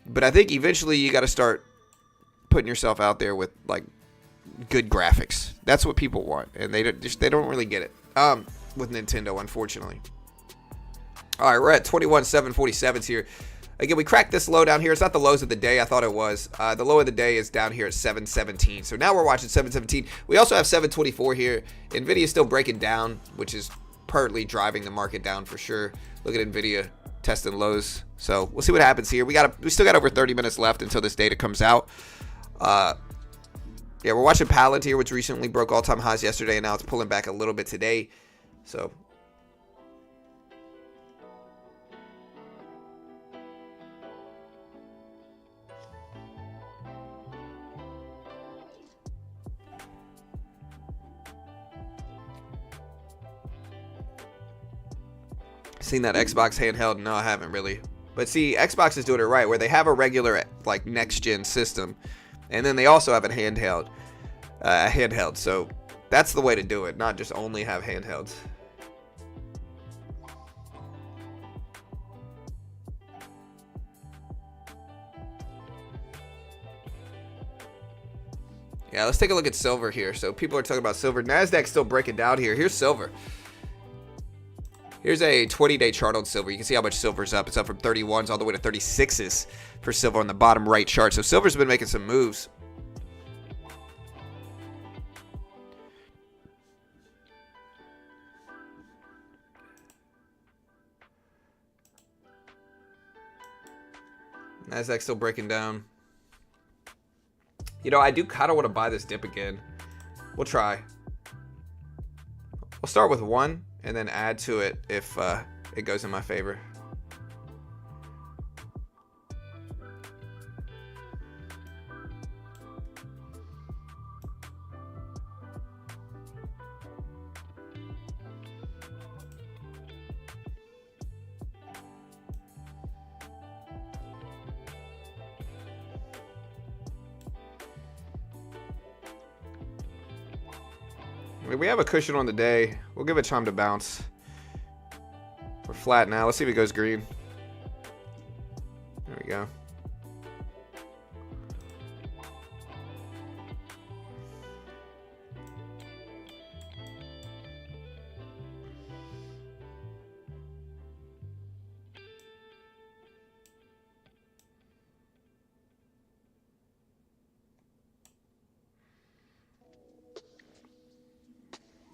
but I think eventually you got to start putting yourself out there with like good graphics. That's what people want, and they don't really get it with Nintendo, unfortunately. All right, we're at 21,747s here. Again, we cracked this low down here. It's not the lows of the day I thought it was. The low of the day is down here at 717. So now we're watching 717. We also have 724 here. NVIDIA is still breaking down, which is partly driving the market down for sure. Look at NVIDIA testing lows. So we'll see what happens here. We still got over 30 minutes left until this data comes out. Yeah, we're watching Palantir, which recently broke all-time highs yesterday, and now it's pulling back a little bit today. So seen that Xbox handheld? No, I haven't really. But see, Xbox is doing it right, where they have a regular like next-gen system, and then they also have a handheld. So that's the way to do it, not just only have handhelds. Yeah, let's take a look at silver here. So people are talking about silver. Nasdaq's still breaking down here. Here's silver. Here's a 20-day chart on silver. You can see how much silver's up. It's up from 31s all the way to 36s for silver on the bottom right chart. So silver's been making some moves. Nasdaq's still breaking down. You know, I do kind of want to buy this dip again. We'll try. We'll start with 1 and then add to it if it goes in my favor. We have a cushion on the day. We'll give it time to bounce. We're flat now. Let's see if it goes green. There we go.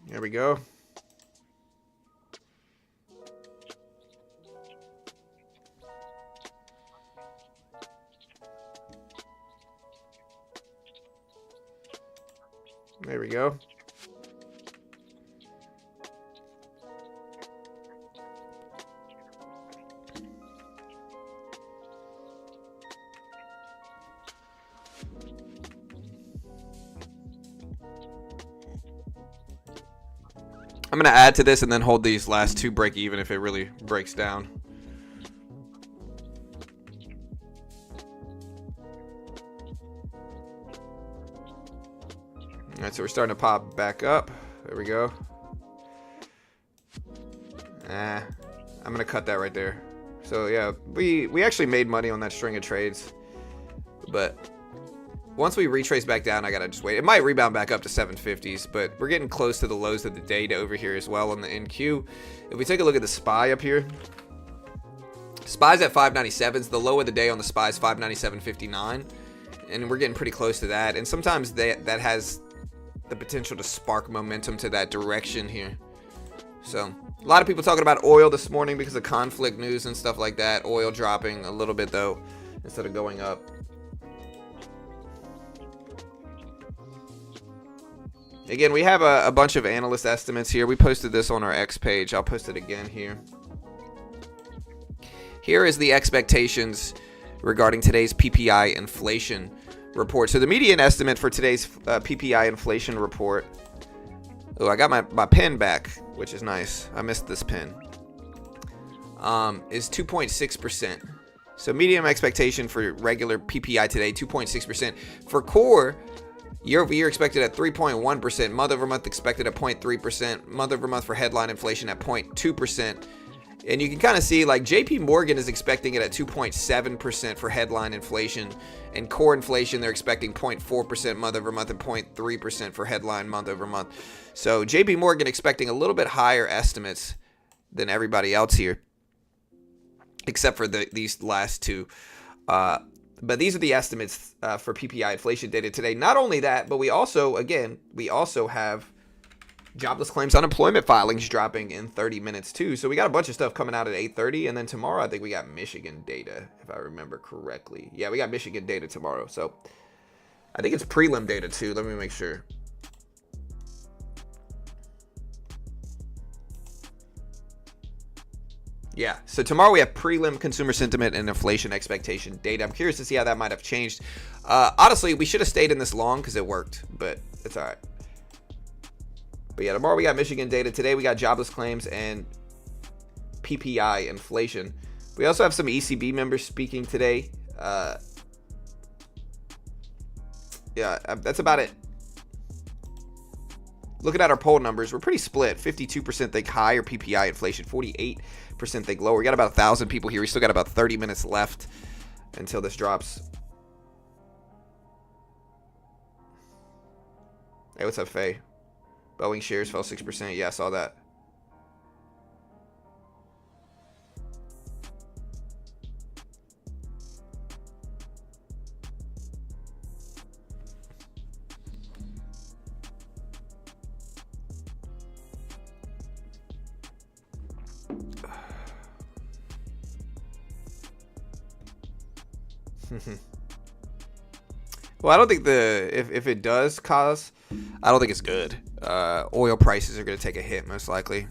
There we go. There we go. I'm going to add to this and then hold these last 2 break even if it really breaks down. All right, so we're starting to pop back up. There we go. I'm going to cut that right there. So yeah, we actually made money on that string of trades. But once we retrace back down, I gotta just wait. It might rebound back up to 750s, but we're getting close to the lows of the day over here as well on the NQ. If we take a look at the SPY up here, SPY's at 597s. The low of the day on the SPY is 597.59, and we're getting pretty close to that. And sometimes that has the potential to spark momentum to that direction here. So a lot of people talking about oil this morning because of conflict news and stuff like that. Oil dropping a little bit though instead of going up. Again, we have a bunch of analyst estimates here. We posted this on our X page. I'll post it again here. Here is the expectations regarding today's PPI inflation report. So the median estimate for today's PPI inflation report. Oh, I got my pen back, which is nice. I missed this pen. Is 2.6%. So median expectation for regular PPI today, 2.6%. For core, year over year expected at 3.1%. Month over month expected at 0.3%. Month over month for headline inflation at 0.2%. And you can kind of see like JP Morgan is expecting it at 2.7% for headline inflation, and core inflation they're expecting 0.4% month over month and 0.3% for headline month over month. So JP Morgan expecting a little bit higher estimates than everybody else here, except for these last two. But these are the estimates for PPI inflation data today. Not only that, but we also have jobless claims unemployment filings dropping in 30 minutes too. So we got a bunch of stuff coming out at 8:30, and then tomorrow I think we got Michigan data, if I remember correctly. Yeah, we got Michigan data tomorrow. So I think it's prelim data too. Let me make sure. Yeah, so tomorrow we have prelim consumer sentiment and inflation expectation data. I'm curious to see how that might have changed. Honestly, we should have stayed in this long because it worked, but it's all right. But yeah, tomorrow we got Michigan data. Today we got jobless claims and PPI inflation. We also have some ECB members speaking today. Yeah, that's about it. Looking at our poll numbers, we're pretty split. 52% think higher PPI inflation, 48% think lower. We got about 1,000 people here. We still got about 30 minutes left until this drops. Hey, what's up, Faye? Boeing shares fell 6%. Yeah, I saw that. Well, I don't think if it does cause, I don't think it's good. Oil prices are going to take a hit most likely.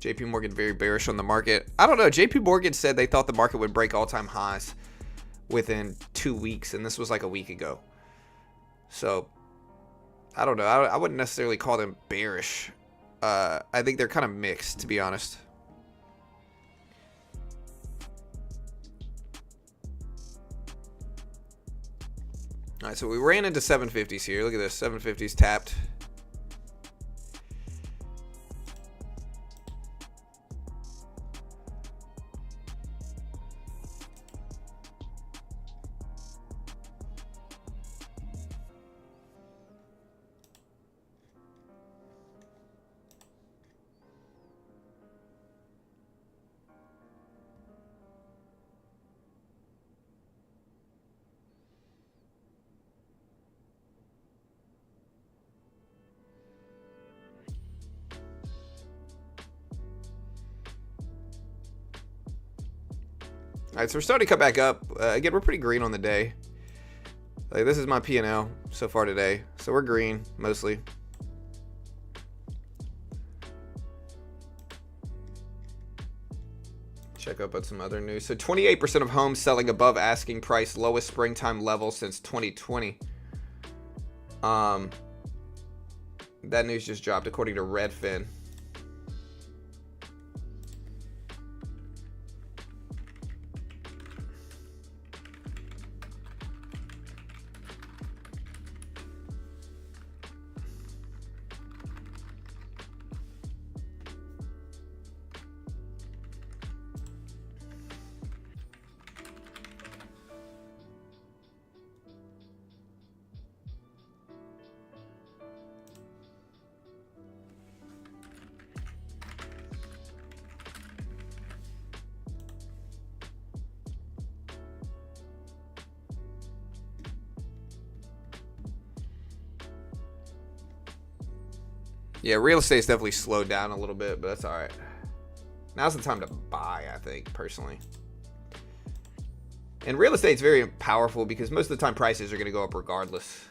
JP Morgan very bearish on the market. I don't know. JP Morgan said they thought the market would break all-time highs within 2 weeks, and this was like a week ago. So I don't know. I wouldn't necessarily call them bearish. I think they're kind of mixed, to be honest. All right, so we ran into 750s here. Look at this, 750s tapped. All right, so we're starting to come back up. Again, we're pretty green on the day. Like, this is my P&L so far today. So we're green, mostly. Check up on some other news. So 28% of homes selling above asking price, lowest springtime level since 2020. That news just dropped according to Redfin. Yeah, real estate's definitely slowed down a little bit, but that's all right. Now's the time to buy, I think, personally. And real estate's very powerful because most of the time prices are going to go up regardless.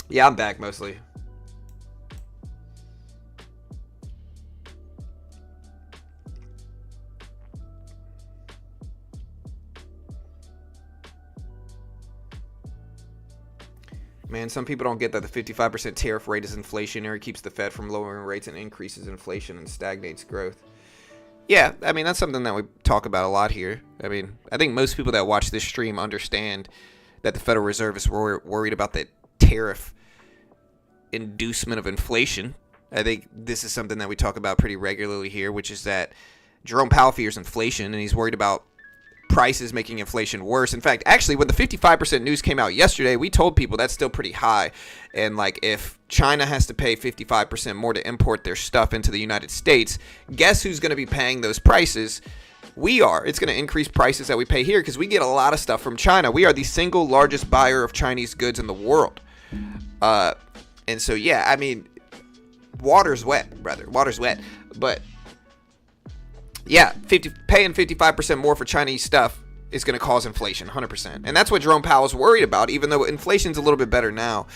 Yeah, I'm back mostly. Man, some people don't get that the 55% tariff rate is inflationary, keeps the Fed from lowering rates and increases inflation and stagnates growth. Yeah, I mean, that's something that we talk about a lot here. I mean, I think most people that watch this stream understand that the Federal Reserve is worried about the tariff inducement of inflation. I think this is something that we talk about pretty regularly here, which is that Jerome Powell fears inflation, and he's worried about prices making inflation worse. In fact, actually, when the 55% news came out yesterday, we told people that's still pretty high. And like, if China has to pay 55% more to import their stuff into the United States, guess who's going to be paying those prices? We are. It's going to increase prices that we pay here because we get a lot of stuff from China. We are the single largest buyer of Chinese goods in the world. And so, yeah, I mean, water's wet, brother. Water's wet. But yeah, paying 55% more for Chinese stuff is going to cause inflation, 100%. And that's what Jerome Powell is worried about, even though inflation's a little bit better now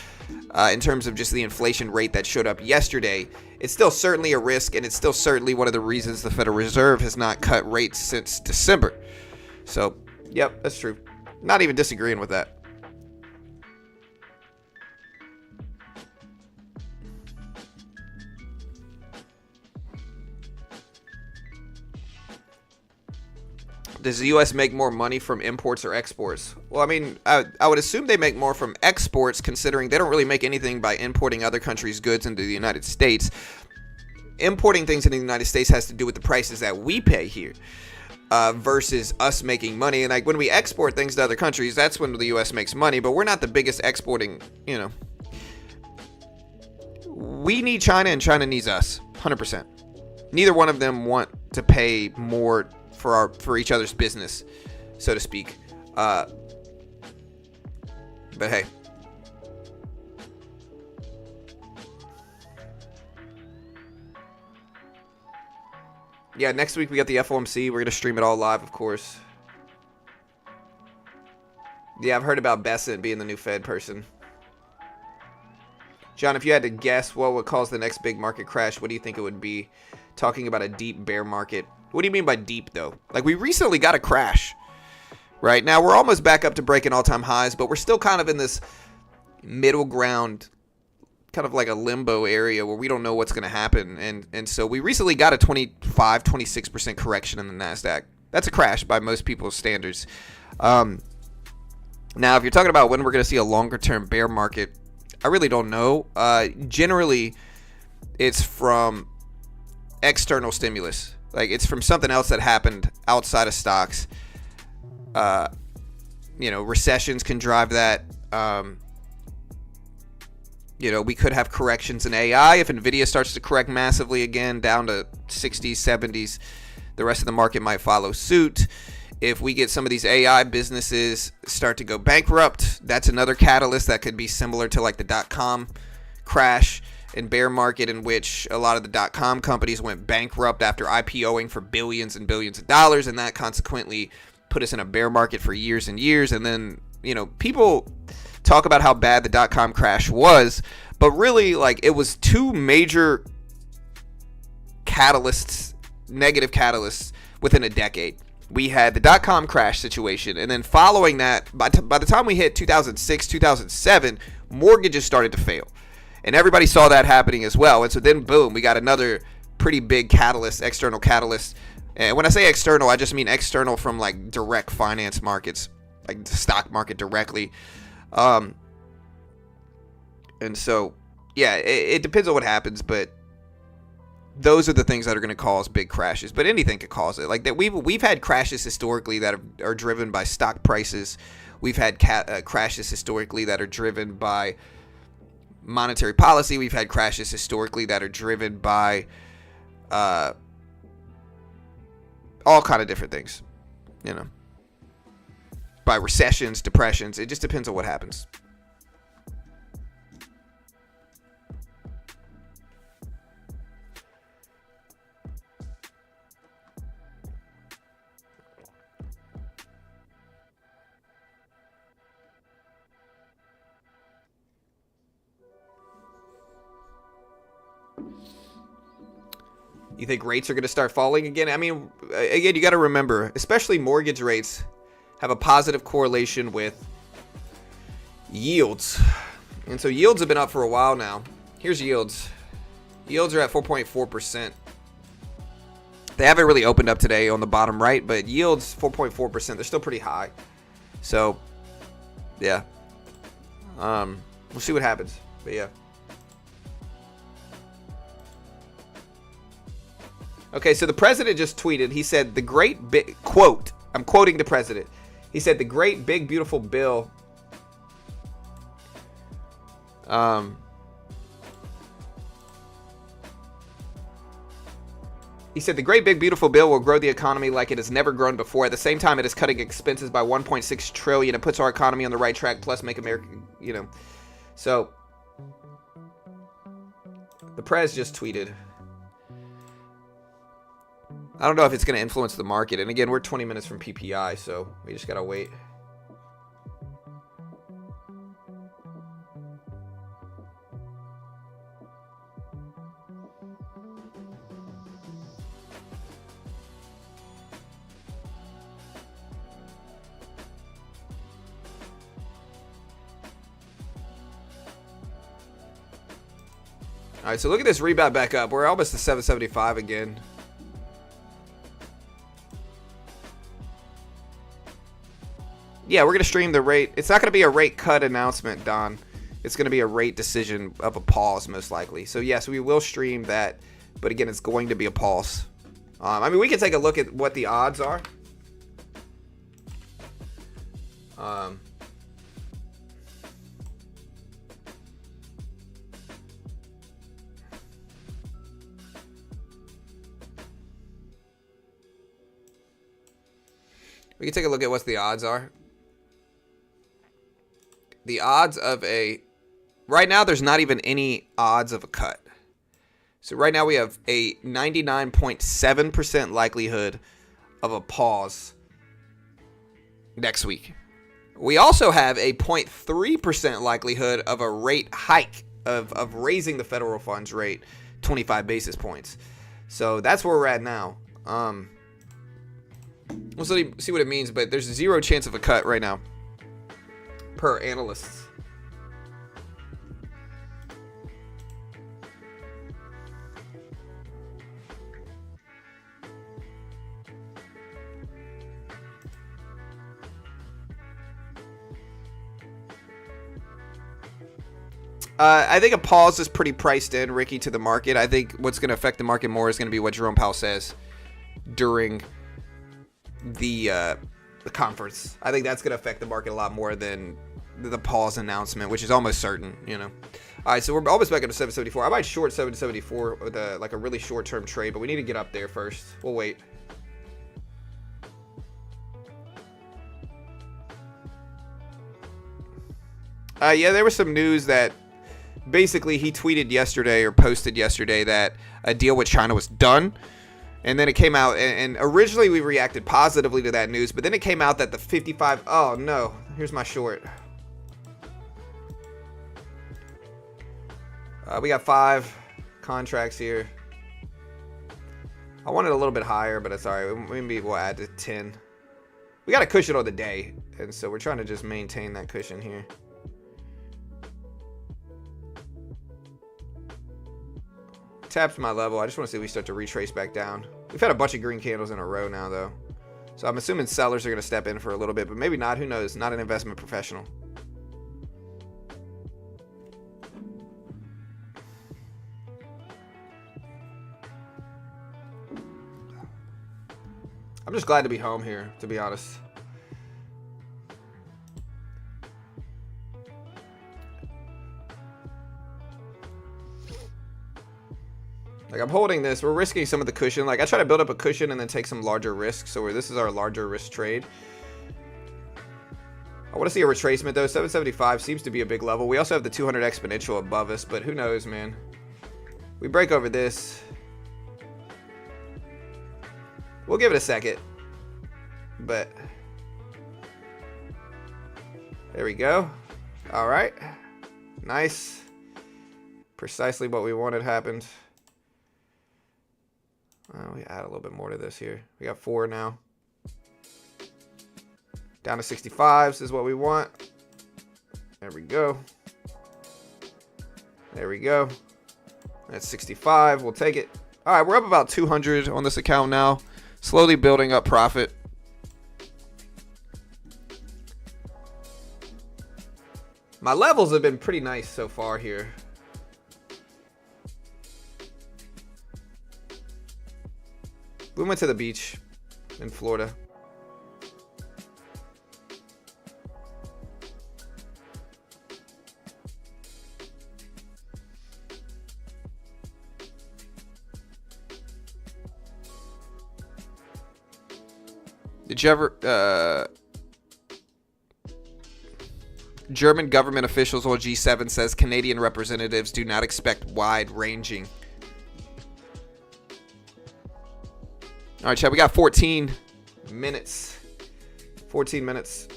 in terms of just the inflation rate that showed up yesterday. It's still certainly a risk, and it's still certainly one of the reasons the Federal Reserve has not cut rates since December. So, yep, that's true. Not even disagreeing with that. Does the U.S. make more money from imports or exports? Well, I mean, I would assume they make more from exports, considering they don't really make anything by importing other countries' goods into the United States. Importing things into the United States has to do with the prices that we pay here versus us making money. And like when we export things to other countries, that's when the U.S. makes money. But we're not the biggest exporting, you know. We need China and China needs us, 100%. Neither one of them want to pay more for each other's business, so to speak. But hey. Yeah, next week we got the FOMC. We're going to stream it all live, of course. Yeah, I've heard about Bessent being the new Fed person. John, if you had to guess what would cause the next big market crash, what do you think it would be? Talking about a deep bear market. What do you mean by deep, though? Like, we recently got a crash. Right now, we're almost back up to breaking all-time highs, but we're still kind of in this middle ground, kind of like a limbo area where we don't know what's going to happen. And so we recently got a 26% correction in the NASDAQ. That's a crash by most people's standards. Now, if you're talking about when we're going to see a longer-term bear market, I really don't know. Generally, it's from external stimulus. Like, it's from something else that happened outside of stocks. Recessions can drive that. We could have corrections in AI. If NVIDIA starts to correct massively again down to 60s, 70s, the rest of the market might follow suit. If we get some of these AI businesses start to go bankrupt, that's another catalyst that could be similar to like the dot-com crash and bear market, in which a lot of the dot-com companies went bankrupt after IPOing for billions and billions of dollars, and that consequently put us in a bear market for years and years. And then, people talk about how bad the dot-com crash was, but really, like, it was two major catalysts, negative catalysts within a decade. We had the dot-com crash situation, and then following that, by the time we hit 2006, 2007, mortgages started to fail. And everybody saw that happening as well. And so then, boom, we got another pretty big catalyst, external catalyst. And when I say external, I just mean external from like direct finance markets, like the stock market directly. And so, yeah, it depends on what happens, but those are the things that are going to cause big crashes. But anything could cause it. Like that, we've had crashes historically that are driven by stock prices. We've had crashes historically that are driven by monetary policy. We've had crashes historically that are driven by all kind of different things, by recessions, depressions. It just depends on what happens. You think rates are going to start falling again? I mean, again, you got to remember, especially mortgage rates have a positive correlation with yields. And so yields have been up for a while now. Here's yields. Yields are at 4.4%. They haven't really opened up today on the bottom right, but yields 4.4%. They're still pretty high. So, yeah. We'll see what happens. But yeah. Okay, so the president just tweeted. He said the great big quote. I'm quoting the president. He said the great big beautiful bill. He said the great big beautiful bill will grow the economy like it has never grown before. At the same time, it is cutting expenses by 1.6 trillion. It puts our economy on the right track. Plus, make America, you know. So the prez just tweeted. I don't know if it's going to influence the market. And again, we're 20 minutes from PPI, so we just got to wait. All right, so look at this rebound back up. We're almost to 775 again. Yeah, we're going to stream the rate. It's not going to be a rate cut announcement, Don. It's going to be a rate decision of a pause, most likely. So, yes, we will stream that. But, again, it's going to be a pause. I mean, we can take a look at what the odds are. We can take a look at what the odds are. The odds of a... Right now, there's not even any odds of a cut. So right now we have a 99.7% likelihood of a pause next week. We also have a 0.3% likelihood of a rate hike, of raising the federal funds rate 25 basis points. So that's where we're at now. We'll see what it means, but there's zero chance of a cut right now, per analysts. I think a pause is pretty priced in, Ricky, to the market. I think what's going to affect the market more is going to be what Jerome Powell says during the conference. I think that's going to affect the market a lot more than the pause announcement, which is almost certain, you know. All right, so we're almost back up to 774. I might short 774 with like a really short-term trade, but we need to get up there first. We'll wait. Yeah, there was some news that basically he tweeted yesterday or posted yesterday that a deal with China was done. And then it came out, and originally we reacted positively to that news, but then it came out that the 55, oh no, here's my short. We got 5 contracts here. I wanted a little bit higher, but it's all right. Maybe we'll add to 10. We got a cushion on the day, and so we're trying to just maintain that cushion here. Taps my level. I just want to see if we start to retrace back down. We've had a bunch of green candles in a row now, though. So I'm assuming sellers are going to step in for a little bit, but maybe not. Who knows? Not an investment professional. I'm just glad to be home here, to be honest. Like, I'm holding this. We're risking some of the cushion. Like, I try to build up a cushion and then take some larger risks. So this is our larger risk trade. I want to see a retracement, though. 775 seems to be a big level. We also have the 200 exponential above us, but who knows, man. We break over this. We'll give it a second. But there we go. All right. Nice. Precisely what we wanted happened. We add a little bit more to this here. We got 4 now. Down to 65s is what we want. There we go. There we go. That's 65. We'll take it. All right, we're up about 200 on this account now. Slowly building up profit. My levels have been pretty nice so far here. We went to the beach in Florida. Did you ever... German government officials on G7 says Canadian representatives do not expect wide-ranging. All right, chat, we got 14 minutes. 14 minutes.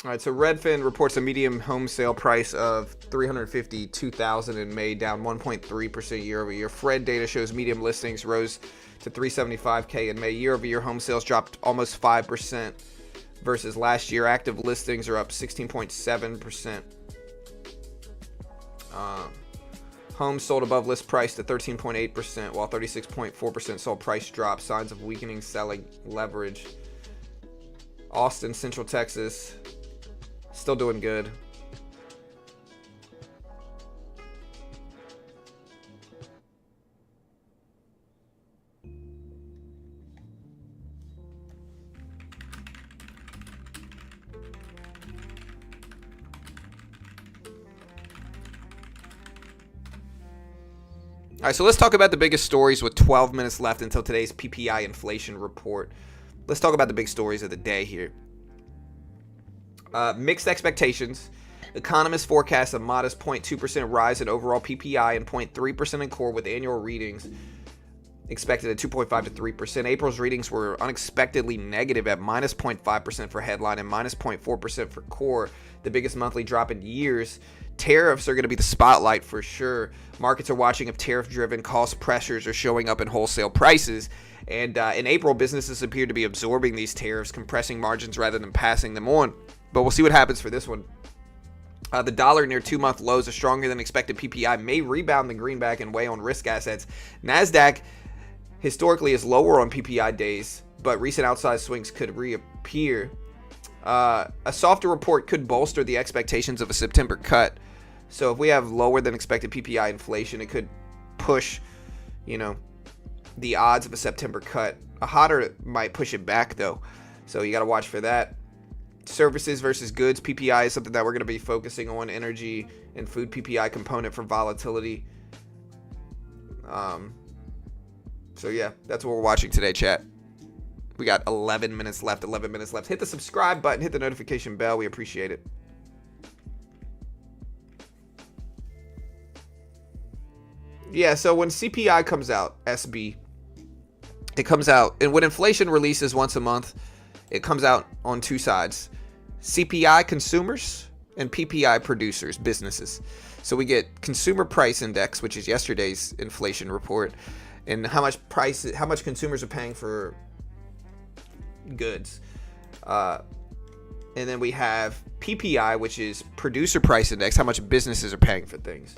All right, so Redfin reports a median home sale price of $352,000 in May, down 1.3% year over year. Fred data shows median listings rose to $375K in May. Year over year, home sales dropped almost 5% versus last year. Active listings are up 16.7%. Homes sold above list price to 13.8%, while 36.4% sold price drop. Signs of weakening selling leverage. Austin, Central Texas, still doing good. All right, so let's talk about the biggest stories with 12 minutes left until today's PPI inflation report. Let's talk about the big stories of the day here. Mixed expectations. Economists forecast a modest 0.2% rise in overall PPI and 0.3% in core, with annual readings expected at 2.5 to 3%. April's readings were unexpectedly negative at minus 0.5% for headline and minus 0.4% for core, the biggest monthly drop in years. Tariffs are going to be the spotlight for sure. Markets are watching if tariff-driven cost pressures are showing up in wholesale prices. And in April, businesses appear to be absorbing these tariffs, compressing margins rather than passing them on. But we'll see what happens for this one. The dollar near 2-month lows. A stronger than expected PPI may rebound the greenback and weigh on risk assets. NASDAQ historically is lower on PPI days, but recent outsized swings could reappear. A softer report could bolster the expectations of a September cut. So if we have lower than expected PPI inflation, it could push, the odds of a September cut. A hotter might push it back, though. So you got to watch for that. Services versus goods PPI is something that we're going to be focusing on. Energy and food PPI component for volatility. So yeah, that's what we're watching today, chat. We got 11 minutes left. Hit the subscribe button. Hit the notification bell. We appreciate it. Yeah, so when CPI comes out, SB, it comes out, and when inflation releases once a month, it comes out on two sides. CPI consumers and PPI producers, businesses. So we get consumer price index, which is yesterday's inflation report, and how much consumers are paying for goods. And then we have PPI, which is producer price index, how much businesses are paying for things.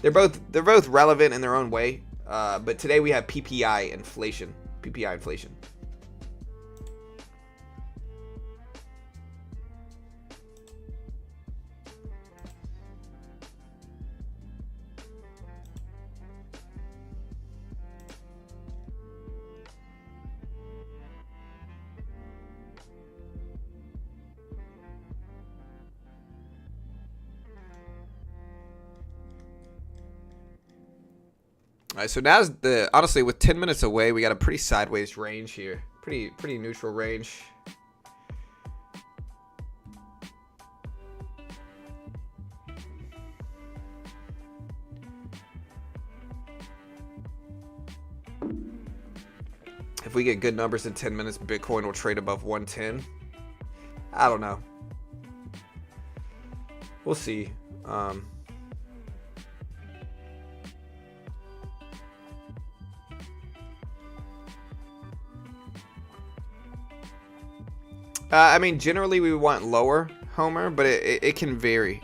They're both relevant in their own way, but today we have PPI inflation. All right, so now's honestly, with 10 minutes away, we got a pretty sideways range here. Pretty neutral range. If we get good numbers in 10 minutes, Bitcoin will trade above 110. I don't know. We'll see. I mean, generally we want lower, Homer, but it can vary.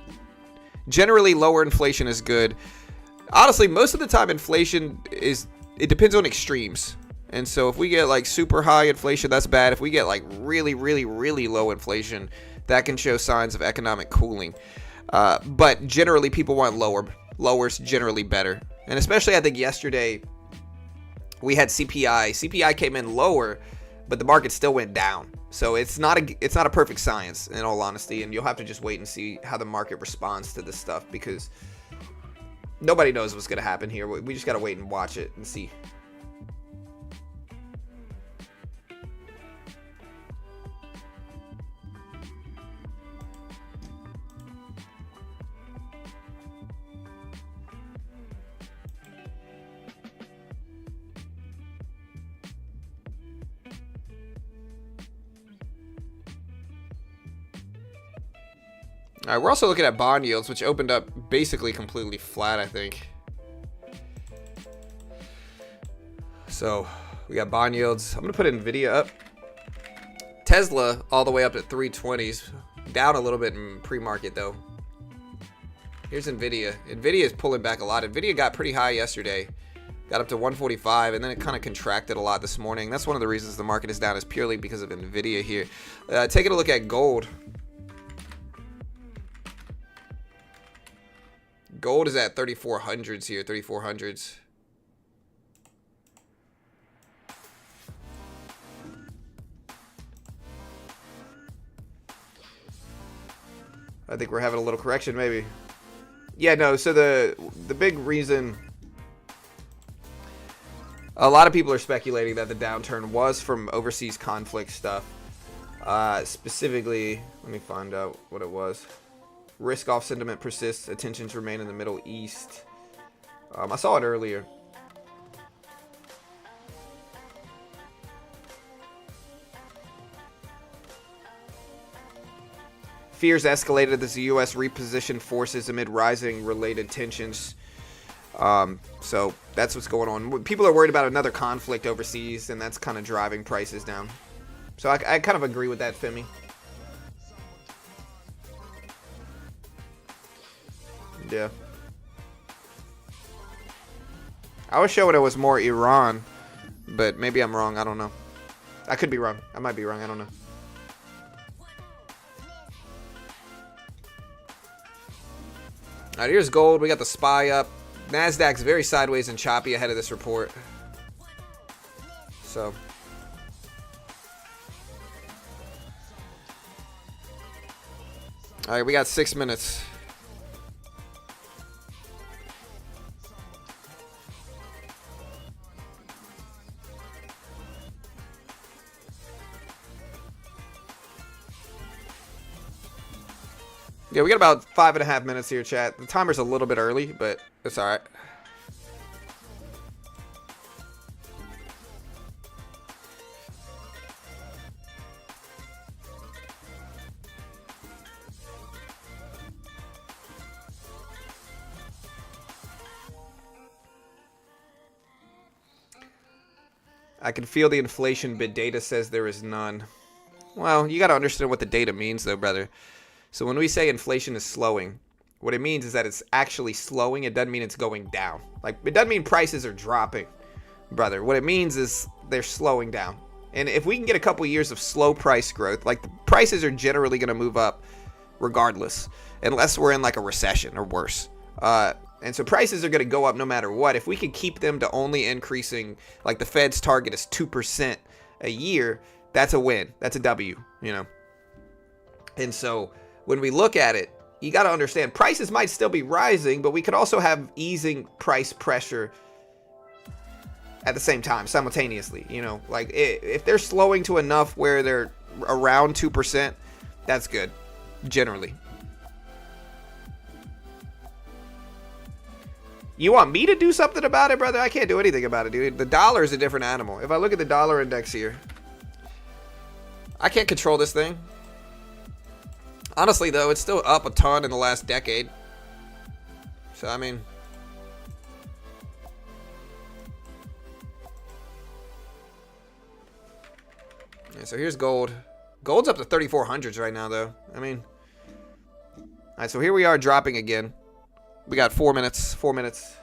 Generally, lower inflation is good. Honestly, most of the time inflation it depends on extremes. And so if we get like super high inflation, that's bad. If we get like really, really, really low inflation, that can show signs of economic cooling. But generally, people want lower. Lower's generally better. And especially, I think yesterday, we had CPI. CPI came in lower, but the market still went down. So it's not a perfect science, in all honesty. And you'll have to just wait and see how the market responds to this stuff, because nobody knows what's going to happen here. We just got to wait and watch it and see. All right, we're also looking at bond yields, which opened up basically completely flat, I think. So we got bond yields. I'm going to put NVIDIA up. Tesla all the way up at 320s. Down a little bit in pre-market, though. Here's NVIDIA. NVIDIA is pulling back a lot. NVIDIA got pretty high yesterday. Got up to 145, and then it kind of contracted a lot this morning. That's one of the reasons the market is down, is purely because of NVIDIA here. Taking a look at gold. Gold is at 3400s here, 3400s. I think we're having a little correction, maybe. Yeah, no, so the big reason a lot of people are speculating that the downturn was from overseas conflict stuff. Specifically, let me find out what it was. Risk-off sentiment persists. Attentions remain in the Middle East. I saw it earlier. Fears escalated as the U.S. repositioned forces amid rising related tensions. So that's what's going on. People are worried about another conflict overseas, and that's kind of driving prices down. So I kind of agree with that, Femi. Yeah. I was showing it was more Iran, but maybe I'm wrong. I don't know. I could be wrong. I might be wrong. I don't know. All right, here's gold. We got the SPY up. NASDAQ's very sideways and choppy ahead of this report. So. All right, we got 6 minutes. Yeah, we got about 5.5 minutes here, chat. The timer's a little bit early, but it's all right. I can feel the inflation, but data says there is none. Well, you got to understand what the data means, though, brother. So when we say inflation is slowing, what it means is that it's actually slowing. It doesn't mean it's going down. Like, it doesn't mean prices are dropping, brother. What it means is they're slowing down. And if we can get a couple years of slow price growth, like, the prices are generally going to move up regardless, unless we're in like a recession or worse. And so prices are going to go up no matter what. If we can keep them to only increasing, like the Fed's target is 2% a year, that's a win. That's a W, you know. And so when we look at it, you got to understand prices might still be rising, but we could also have easing price pressure at the same time, simultaneously. You know, like if they're slowing to enough where they're around 2%, that's good, generally. You want me to do something about it, brother? I can't do anything about it, dude. The dollar is a different animal. If I look at the dollar index here, I can't control this thing. Honestly, though, it's still up a ton in the last decade. So, I mean, yeah, so here's gold. Gold's up to 3,400s right now, though. I mean, all right, so here we are dropping again. We got 4 minutes. 4 minutes.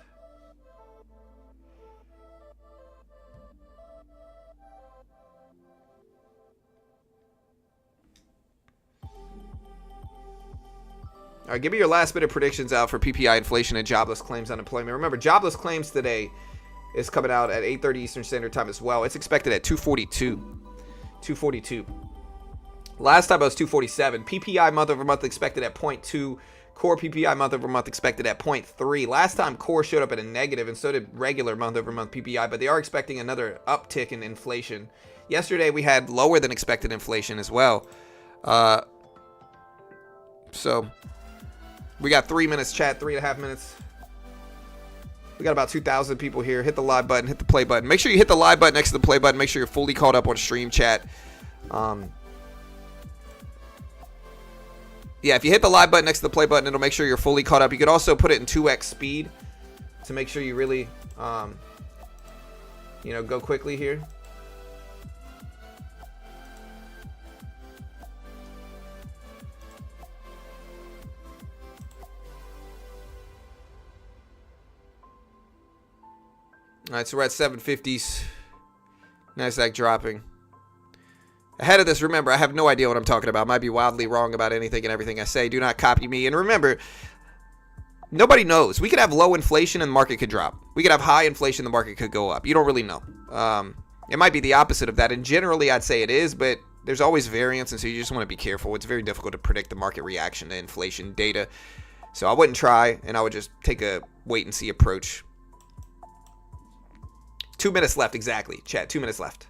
All right, give me your last minute predictions out for PPI inflation and jobless claims unemployment. Remember, jobless claims today is coming out at 8:30 Eastern Standard Time as well. It's expected at 242. 242. Last time it was 247. PPI month over month expected at 0.2. Core PPI month over month expected at 0.3. Last time core showed up at a negative, and so did regular month over month PPI, but they are expecting another uptick in inflation. Yesterday we had lower than expected inflation as well. So we got 3 minutes, chat, 3.5 minutes. We got about 2,000 people here. Hit the live button, hit the play button. Make sure you hit the live button next to the play button. Make sure you're fully caught up on stream, chat. Yeah, if you hit the live button next to the play button, it'll make sure you're fully caught up. You could also put it in 2x speed to make sure you really, go quickly here. All right, so we're at 750s. NASDAQ dropping. Ahead of this, remember, I have no idea what I'm talking about. I might be wildly wrong about anything and everything I say. Do not copy me. And remember, nobody knows. We could have low inflation and the market could drop. We could have high inflation, the market could go up. You don't really know. It might be the opposite of that. And generally, I'd say it is, but there's always variance, and so you just want to be careful. It's very difficult to predict the market reaction to inflation data. So I wouldn't try, and I would just take a wait-and-see approach. 2 minutes left, exactly. Chat, 2 minutes left.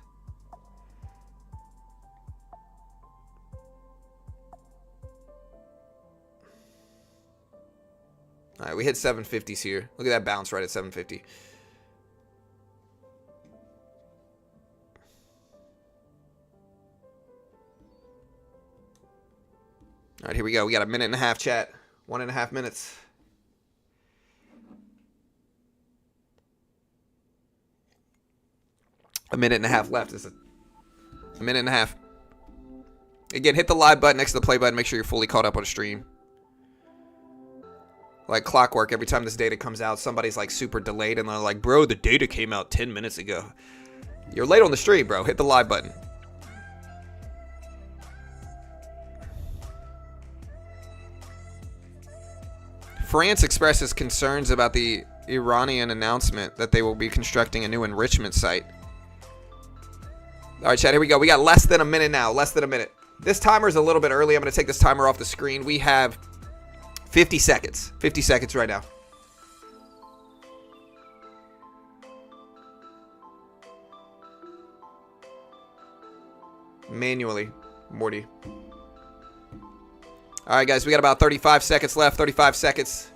All right, we hit 750s here. Look at that bounce right at 750. All right, here we go. We got a minute and a half, chat. 1.5 minutes. A minute and a half left. It's a minute and a half. Again, hit the live button next to the play button. Make sure you're fully caught up on the stream. Like clockwork, every time this data comes out, somebody's like super delayed and they're like, bro, the data came out 10 minutes ago. You're late on the stream, bro. Hit the live button. France expresses concerns about the Iranian announcement that they will be constructing a new enrichment site. All right, chat, here we go. We got less than a minute now. Less than a minute. This timer is a little bit early. I'm going to take this timer off the screen. We have 50 seconds. 50 seconds right now. Manually, Morty. All right, guys, we got about 35 seconds left. 35 seconds.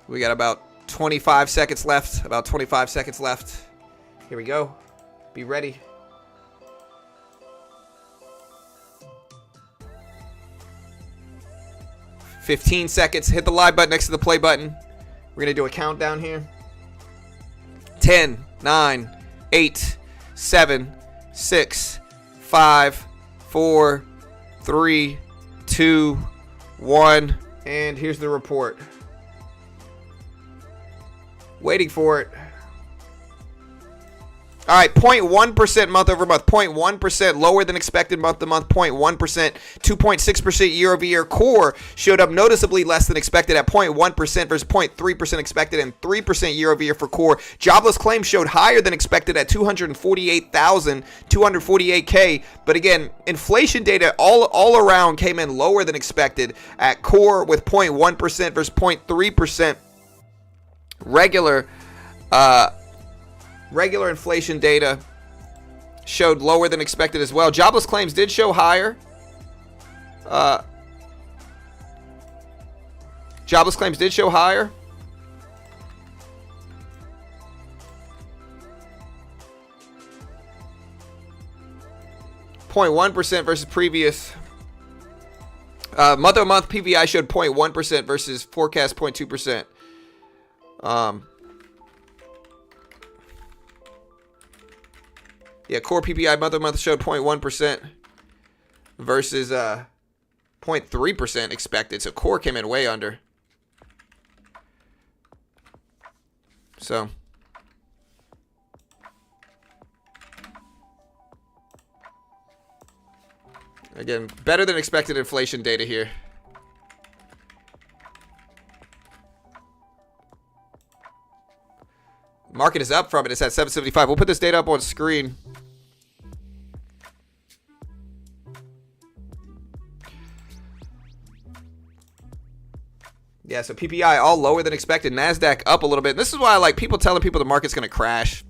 We got about 25 seconds left. About 25 seconds left. Here we go. Be ready. $15 seconds. Hit the live button next to the play button. We're going to do a countdown here. 10, 9, 8, 7, 6, 5, 4, 3, 2, 1. And here's the report. Waiting for it. All right, 0.1% month over month, 0.1% lower than expected month to month, 0.1%, 2.6% year over year. Core showed up noticeably less than expected at 0.1% versus 0.3% expected and 3% year over year for core. Jobless claims showed higher than expected at 248,000, 248K. But again, inflation data all around came in lower than expected at core with 0.1% versus 0.3%. Regular inflation data showed lower than expected as well. Jobless claims did show higher. Jobless claims did show higher. .1% versus previous. Month-over-month PPI showed 0.1% versus forecast 0.2%. Yeah, core PPI month-over-month showed 0.1% versus 0.3% expected. So core came in way under. So again, better than expected inflation data here. Market is up from it. It's at 775. We'll put this data up on screen. Yeah, so PPI all lower than expected. NASDAQ up a little bit. This is why I like people telling people the market's going to crash.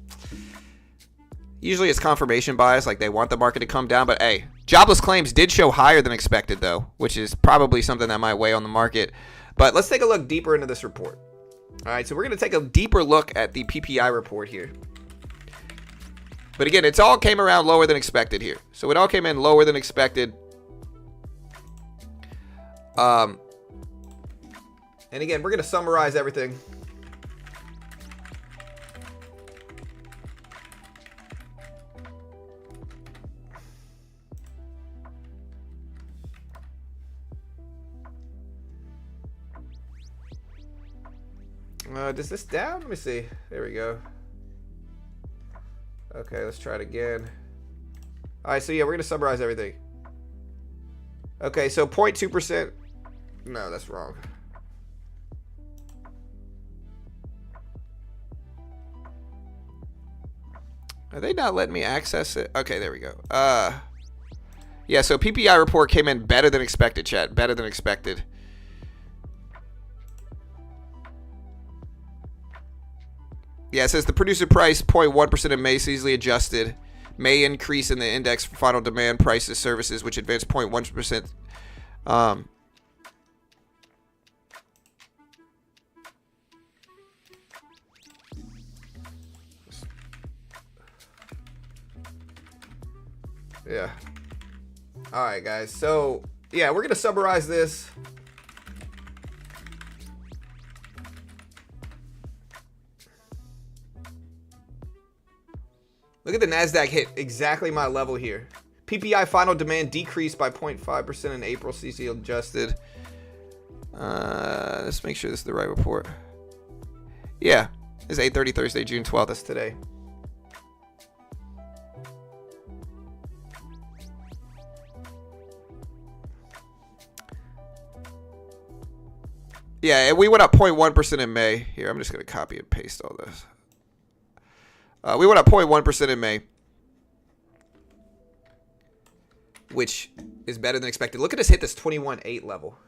Usually it's confirmation bias, like they want the market to come down. But hey, jobless claims did show higher than expected, though, which is probably something that might weigh on the market. But let's take a look deeper into this report. All right, so we're going to take a deeper look at the PPI report here. But again, it's all came around lower than expected here. So it all came in lower than expected. And again, we're going to summarize everything. Does this down? Let me see. There we go. Okay, let's try it again. All right, so yeah, we're going to summarize everything. Okay, so 0.2%. No, that's wrong. Are they not letting me access it? Okay, there we go. Yeah, so PPI report came in better than expected, chat. Better than expected. Yeah, it says the producer price 0.1% in May seasonally adjusted. May increase in the index for final demand prices services, which advanced 0.1%. Yeah. All right, guys. So, yeah, we're going to summarize this. Look at the NASDAQ hit exactly my level here. PPI final demand decreased by 0.5% in April, CC adjusted. Let's make sure this is the right report. Yeah, it's 8:30 Thursday, June 12th. That's today. Yeah, we went up 0.1% in May. Here, I'm just going to copy and paste all this. We went up 0.1% in May, which is better than expected. Look at us hit this 21.8 level.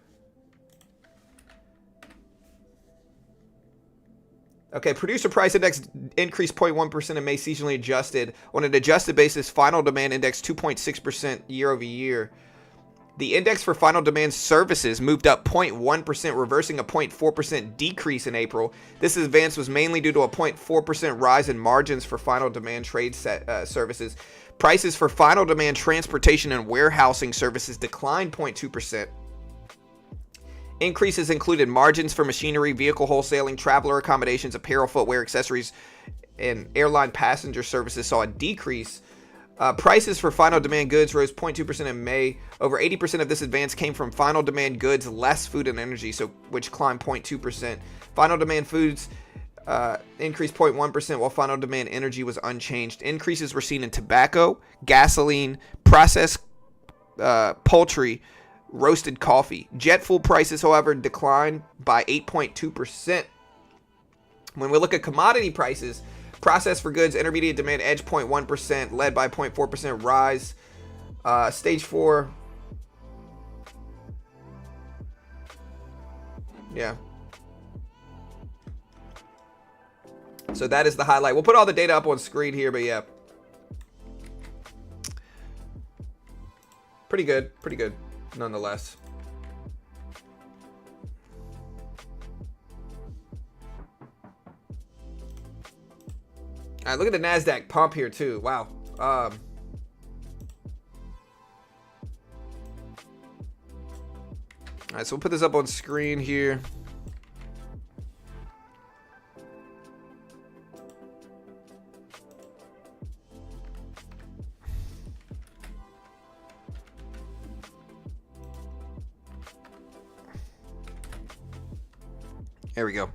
Okay, producer price index increased 0.1% in May, seasonally adjusted. On an adjusted basis, final demand index 2.6% year over year. The index for final demand services moved up 0.1%, reversing a 0.4% decrease in April. This advance was mainly due to a 0.4% rise in margins for final demand trade services. Prices for final demand transportation and warehousing services declined 0.2%. Increases included margins for machinery, vehicle wholesaling, traveler accommodations, apparel, footwear, accessories, and airline passenger services saw a decrease. Prices for final demand goods rose 0.2% in May. Over 80% of this advance came from final demand goods, less food and energy, which climbed 0.2%. Final demand foods increased 0.1%, while final demand energy was unchanged. Increases were seen in tobacco, gasoline, processed poultry, roasted coffee. Jet fuel prices, however, declined by 8.2%. When we look at commodity prices, processed for goods, intermediate demand edged 0.1%, led by 0.4% rise. Stage 4. Yeah. So that is the highlight. We'll put all the data up on screen here, but yeah. Pretty good nonetheless. All right, look at the NASDAQ pump here too. Wow. All right, so we'll put this up on screen here. There we go.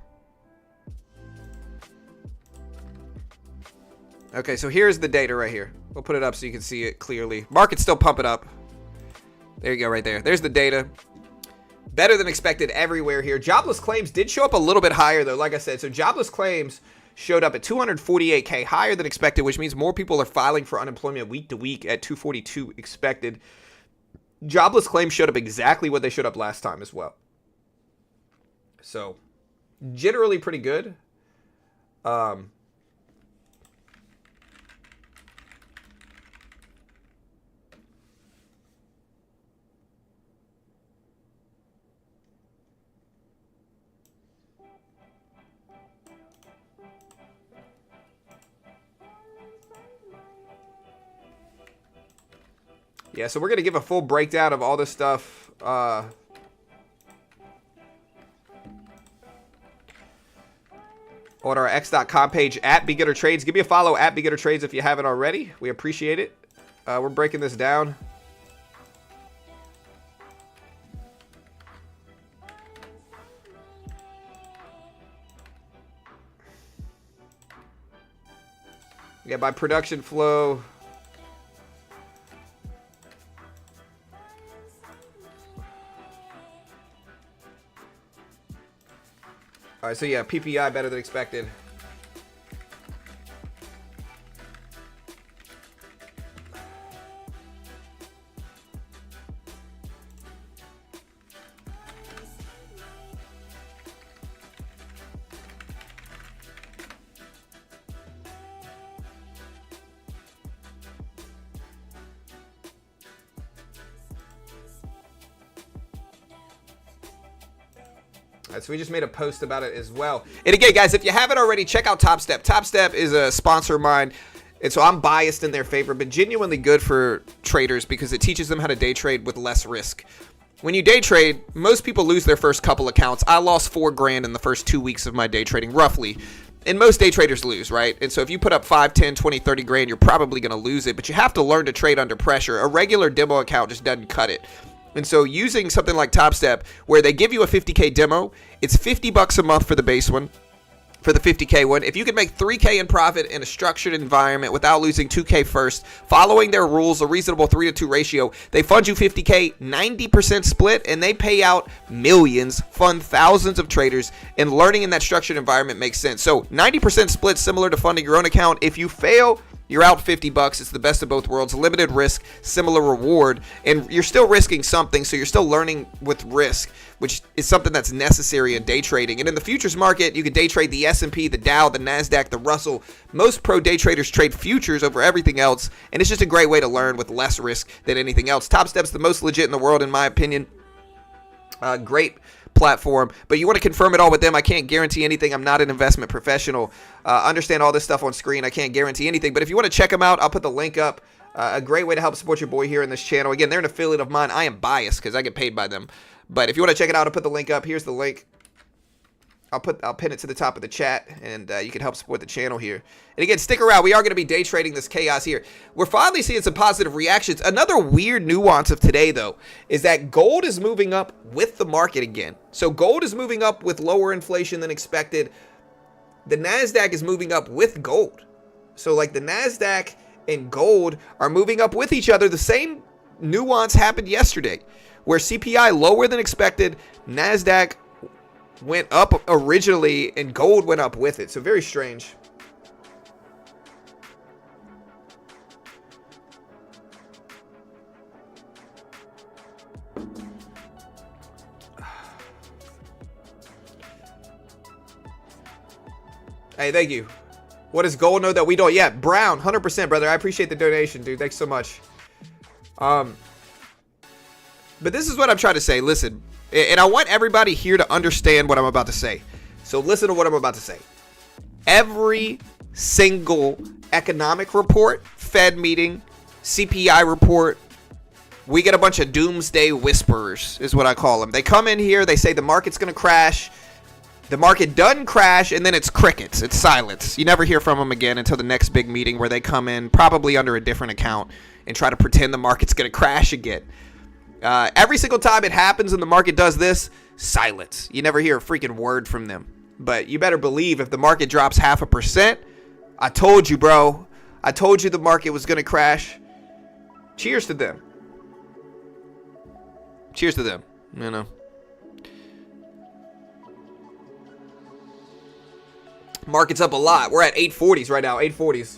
Okay, so here's the data right here. We'll put it up so you can see it clearly. Market's still pumping up. There you go, right there. There's the data. Better than expected everywhere here. Jobless claims did show up a little bit higher, though, like I said. So jobless claims showed up at 248K, higher than expected, which means more people are filing for unemployment week to week at 242 expected. Jobless claims showed up exactly what they showed up last time as well. So generally pretty good. Yeah, so we're going to give a full breakdown of all this stuff on our x.com page at Beginner Trades. Give me a follow at Beginner Trades if you haven't already. We appreciate it. We're breaking this down. Yeah, by production flow. All right, so yeah, PPI better than expected. So we just made a post about it as well. And again, guys, if you haven't already, check out Top Step. Top Step is a sponsor of mine, and so I'm biased in their favor, but genuinely good for traders because it teaches them how to day trade with less risk. When you day trade, most people lose their first couple accounts. I lost $4,000 in the first 2 weeks of my day trading, roughly. And most day traders lose, right? And so if you put up 5, 10, 20, 30 grand, you're probably going to lose it, but you have to learn to trade under pressure. A regular demo account just doesn't cut it. And so using something like Top Step, where they give you a 50K demo, it's $50 a month for the base one, for the 50K one. If you can make 3K in profit in a structured environment without losing 2K first, following their rules, a reasonable 3-to-2 ratio, they fund you 50K, 90% split, and they pay out millions, fund thousands of traders, and learning in that structured environment makes sense. So 90% split, similar to funding your own account. If you fail, you're out $50. It's the best of both worlds. Limited risk, similar reward, and you're still risking something, so you're still learning with risk, which is something that's necessary in day trading. And in the futures market, you can day trade the S&P, the Dow, the NASDAQ, the Russell. Most pro day traders trade futures over everything else, and it's just a great way to learn with less risk than anything else. Top Step's the most legit in the world, in my opinion. Great platform, but you want to confirm it all with them. I can't guarantee anything. I'm not an investment professional. Understand all this stuff on screen. I can't guarantee anything, but if you want to check them out, I'll put the link up. A great way to help support your boy here in this channel. Again, they're an affiliate of mine. I am biased because I get paid by them, but if you want to check it out, I'll put the link up. Here's the link. I'll pin it to the top of the chat, and you can help support the channel here. And again, stick around. We are going to be day trading this chaos here. We're finally seeing some positive reactions. Another weird nuance of today, though, is that gold is moving up with the market again. So gold is moving up with lower inflation than expected. the NASDAQ is moving up with gold. So like the NASDAQ and gold are moving up with each other. The same nuance happened yesterday where CPI lower than expected, NASDAQ went up originally and gold went up with it. So very strange. Hey, thank you. What does gold know that we don't? Yeah, Brown, 100%, brother. I appreciate the donation, dude. Thanks so much. But this is what I'm trying to say. Listen, and I want everybody here to understand what I'm about to say. So listen to what I'm about to say. Every single economic report, Fed meeting, CPI report, we get a bunch of doomsday whisperers, is what I call them. They come in here, they say the market's going to crash. The market doesn't crash, and then it's crickets. It's silence. You never hear from them again until the next big meeting where they come in, probably under a different account, and try to pretend the market's going to crash again. Every single time it happens and the market does this, silence. You never hear a freaking word from them. But you better believe if the market drops 0.5%, I told you, bro. I told you the market was going to crash. Cheers to them. Cheers to them, you know. Market's up a lot. We're at 840s right now. 840s.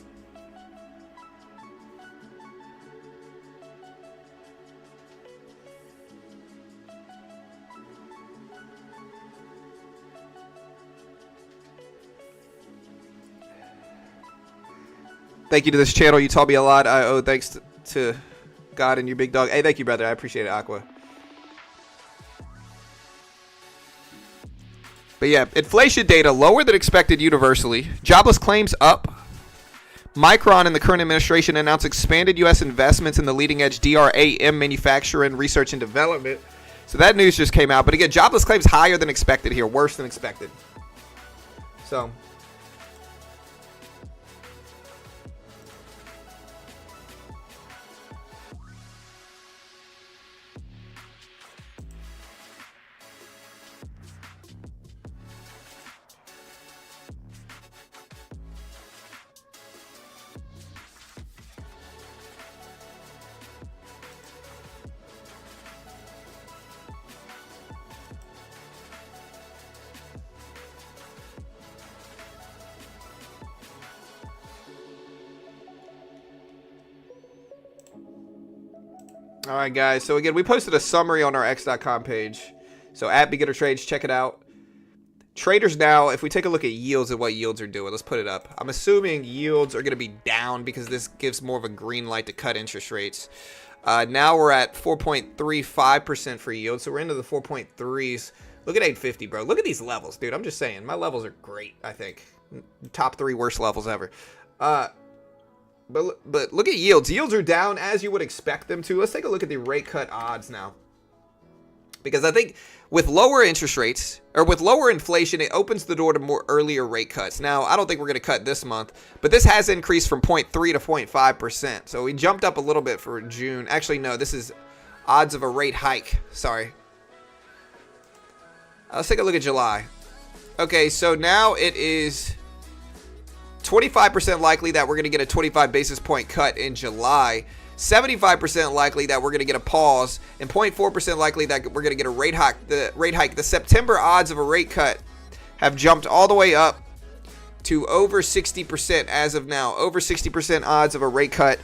Thank you to this channel. You taught me a lot. I owe thanks to God and you, big dog. Hey, thank you, brother. I appreciate it, Aqua. But yeah, inflation data lower than expected universally. Jobless claims up. Micron and the current administration announced expanded U.S. investments in the leading-edge DRAM manufacturing, research, and development. So that news just came out. But again, jobless claims higher than expected here, worse than expected. So... all right, guys. So again, we posted a summary on our x.com page. So at Beginner Trades, check it out. Traders now, if we take a look at yields and what yields are doing, let's put it up. I'm assuming yields are going to be down because this gives more of a green light to cut interest rates. Now we're at 4.35% for yield. So we're into the 4.3s. Look at 850, bro. Look at these levels, dude. I'm just saying. My levels are great, I think. Top 3 worst levels ever. But look at yields. Yields are down as you would expect them to. Let's take a look at the rate cut odds now. Because I think with lower interest rates, or with lower inflation, it opens the door to more earlier rate cuts. Now, I don't think we're going to cut this month, but this has increased from 0.3 to 0.5%. So we jumped up a little bit for June. Actually, no, this is odds of a rate hike. Sorry. Let's take a look at July. Okay, so now it is 25% likely that we're going to get a 25 basis point cut in July, 75% likely that we're going to get a pause, and 0.4% likely that we're going to get a rate hike. The September odds of a rate cut have jumped all the way up to over 60% as of now. Over 60% odds of a rate cut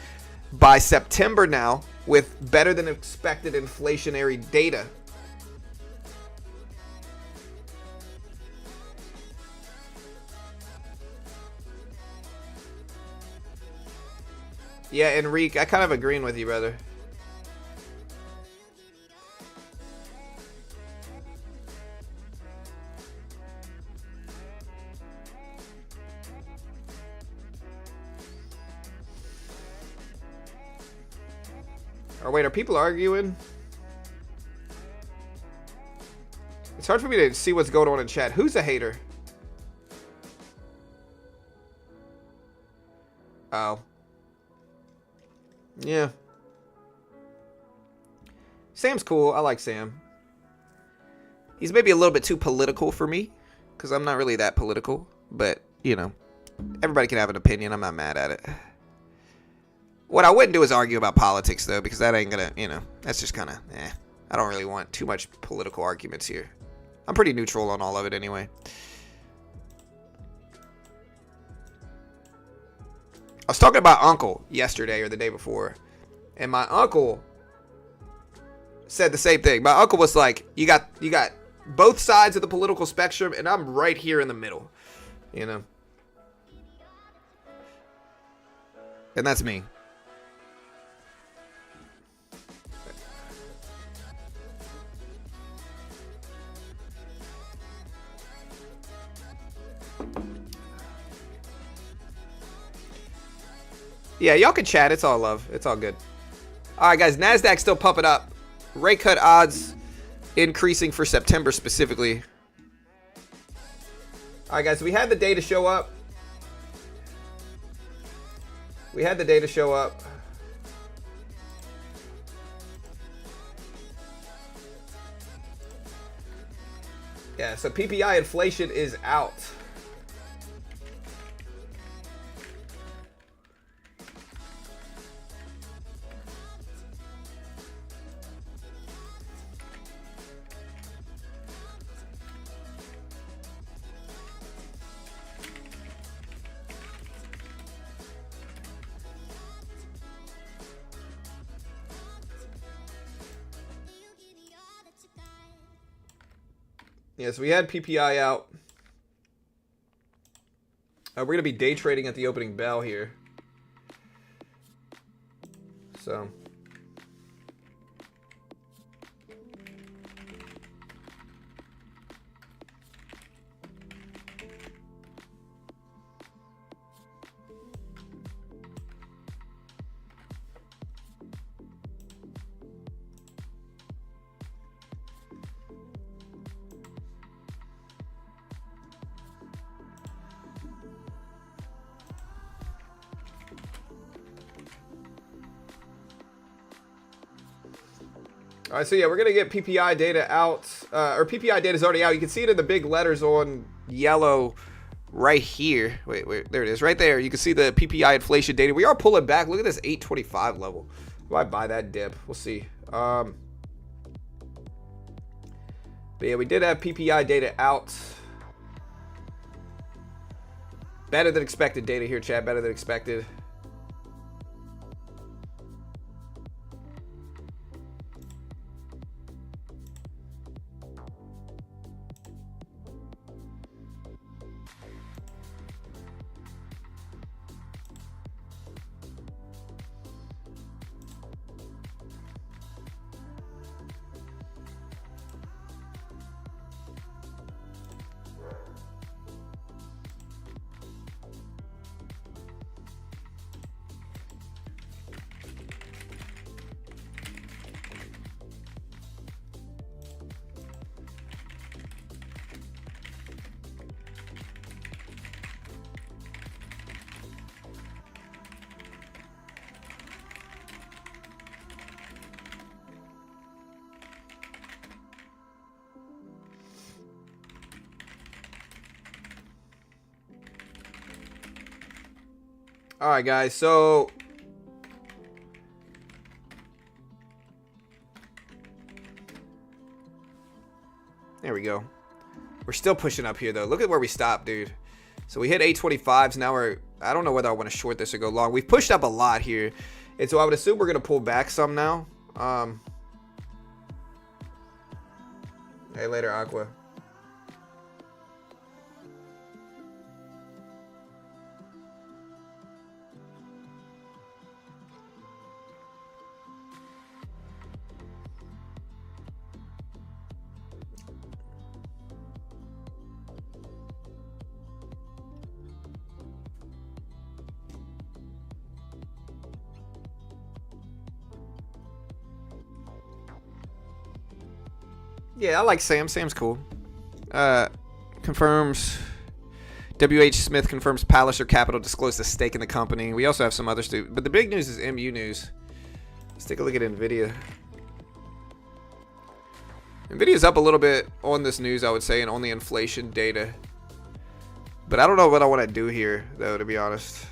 by September now, with better than expected inflationary data. Yeah, Enrique, I kind of agreeing with you, brother. Or wait, are people arguing? It's hard for me to see what's going on in chat. Who's a hater? Oh. Yeah. Sam's cool. I like Sam. He's maybe a little bit too political for me, because I'm not really that political. But you know, everybody can have an opinion. I'm not mad at it. What I wouldn't do is argue about politics, though, because that ain't gonna, that's just kind of, I don't really want too much political arguments here. I'm pretty neutral on all of it anyway. I was talking about Uncle yesterday or the day before, and my uncle said the same thing. My uncle was like, you got both sides of the political spectrum, and I'm right here in the middle, And that's me. Yeah, y'all can chat. It's all love. It's all good. All right, guys. NASDAQ still pumping up. Rate cut odds increasing for September specifically. All right, guys. We had the data show up. Yeah, so PPI inflation is out. Yeah, so we had PPI out. We're going to be day trading at the opening bell here. So. All right, so yeah, we're going to get PPI data out, or PPI data is already out. You can see it in the big letters on yellow right here. Wait, there it is, right there. You can see the PPI inflation data. We are pulling back. Look at this 825 level. I might buy that dip. We'll see. But yeah, we did have PPI data out. Better than expected data here, chat. Better than expected. All right, guys, so there we go. We're still pushing up here, though. Look at where we stopped, dude. So we hit 825s. Now I don't know whether I want to short this or go long. We've pushed up a lot here. And so I would assume we're going to pull back some now. Hey, later, Aqua. Yeah, I like Sam. Sam's cool. Confirms. W.H. Smith confirms Palliser Capital disclosed a stake in the company. We also have some other stuff. But the big news is MU news. Let's take a look at NVIDIA. NVIDIA's up a little bit on this news, I would say, and on the inflation data. But I don't know what I want to do here, though, to be honest.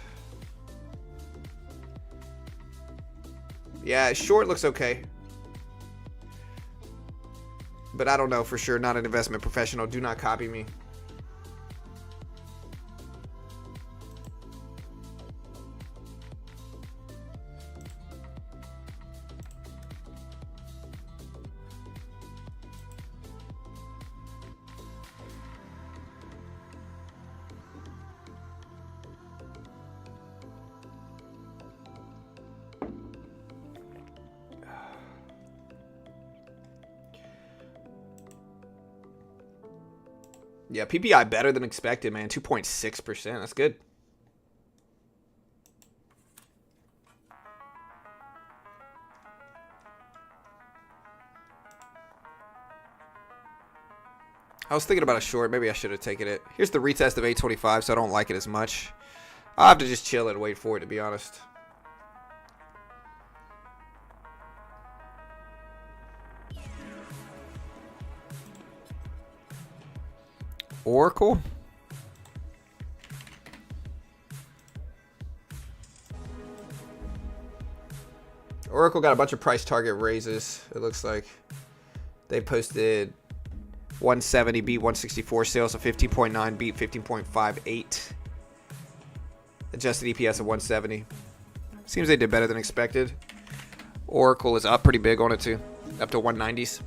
Yeah, short looks okay. But I don't know for sure. Not an investment professional. Do not copy me. Yeah, PPI better than expected, man. 2.6%. That's good. I was thinking about a short. Maybe I should have taken it. Here's the retest of 825, so I don't like it as much. I'll have to just chill and wait for it, to be honest. Oracle? Oracle got a bunch of price target raises, it looks like. They posted 170, beat 164, sales of 15.9, beat 15.58. Adjusted EPS of 170. Seems they did better than expected. Oracle is up pretty big on it too, up to 190s.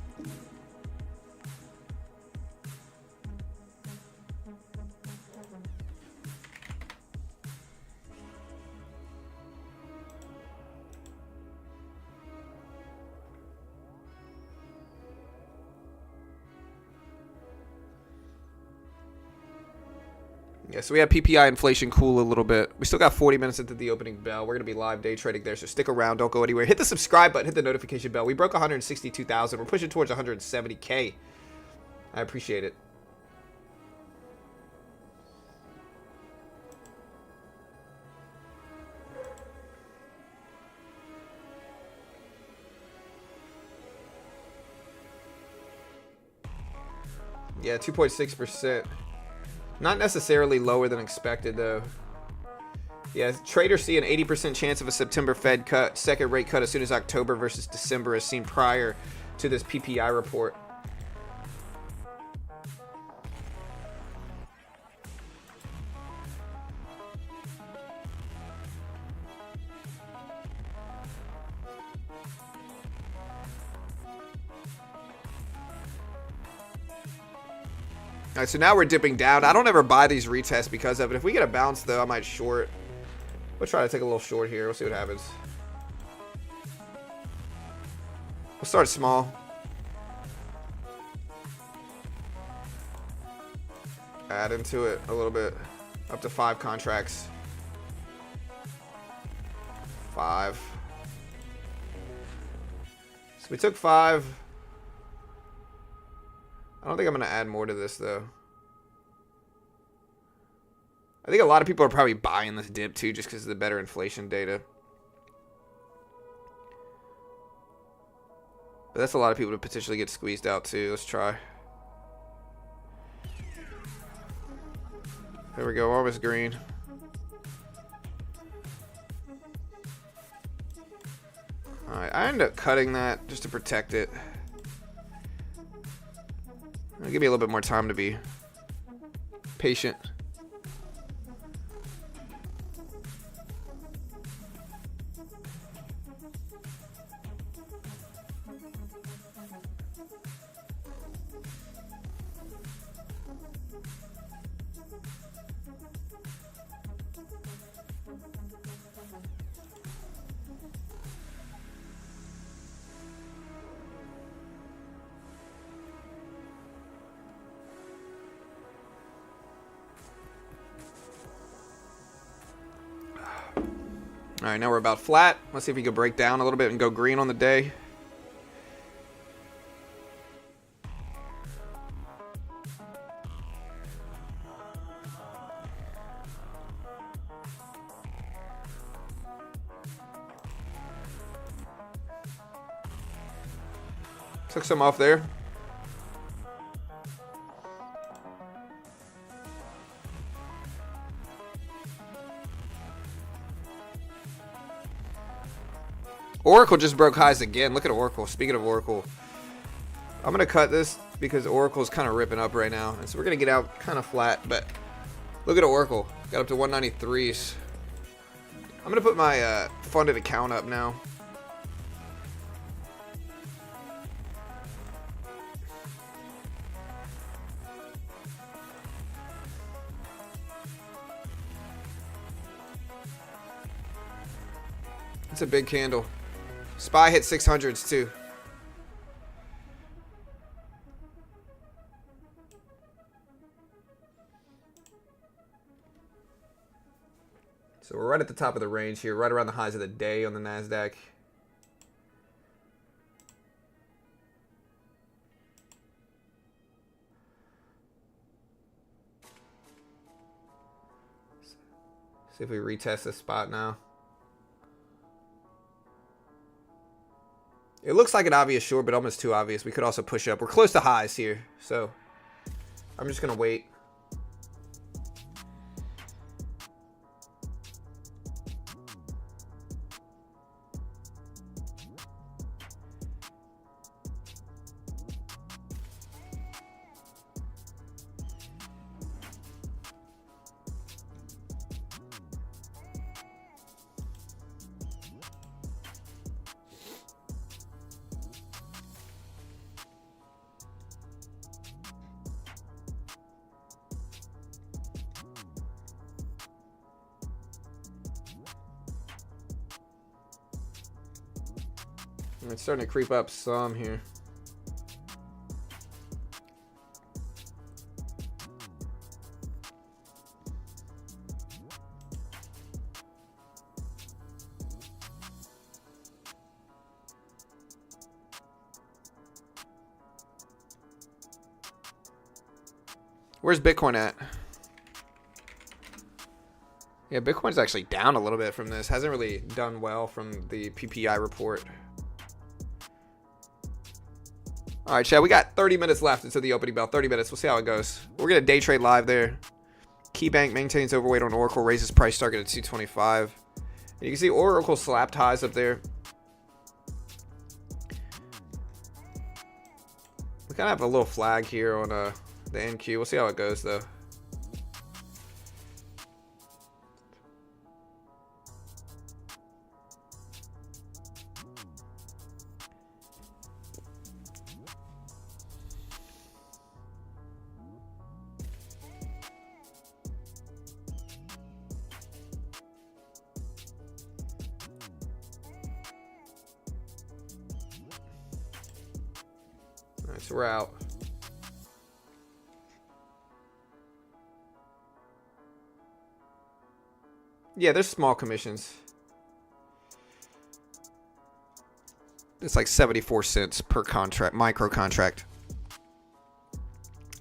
Yeah, so we have PPI inflation cool a little bit. We still got 40 minutes into the opening bell. We're going to be live day trading there, so stick around. Don't go anywhere. Hit the subscribe button. Hit the notification bell. We broke 162,000. We're pushing towards 170K. I appreciate it. Yeah, 2.6%. Not necessarily lower than expected, though. Yeah, traders see an 80% chance of a September Fed cut, second rate cut as soon as October versus December, as seen prior to this PPI report. All right, so now we're dipping down. I don't ever buy these retests because of it. If we get a bounce, though, I might short. We'll try to take a little short here. We'll see what happens. We'll start small. Add into it a little bit. Up to 5 contracts. 5. So we took 5. I don't think I'm going to add more to this, though. I think a lot of people are probably buying this dip, too, just because of the better inflation data. But that's a lot of people to potentially get squeezed out, too. Let's try. There we go. Almost green. Alright, I ended up cutting that just to protect it. Give me a little bit more time to be patient. All right, now we're about flat. Let's see if we can break down a little bit and go green on the day. Took some off there. Oracle just broke highs again. Look at Oracle. Speaking of Oracle, I'm going to cut this because Oracle's kind of ripping up right now. And so we're going to get out kind of flat. But look at Oracle. Got up to 193s. I'm going to put my funded account up now. It's a big candle. SPY hit 600s too. So we're right at the top of the range here, right around the highs of the day on the NASDAQ. See if we retest this spot now. It looks like an obvious short, but almost too obvious. We could also push up. We're close to highs here, so I'm just going to wait. It's starting to creep up some here. Where's Bitcoin at? Yeah, Bitcoin's actually down a little bit from this. Hasn't really done well from the PPI report. All right, Chad, we got 30 minutes left until the opening bell. 30 minutes. We'll see how it goes. We're going to day trade live there. KeyBank maintains overweight on Oracle, raises price target at 225. And you can see Oracle slapped highs up there. We kind of have a little flag here on the NQ. We'll see how it goes, though. Alright, so we're out. Yeah, there's small commissions. It's like 74 cents per contract, micro contract.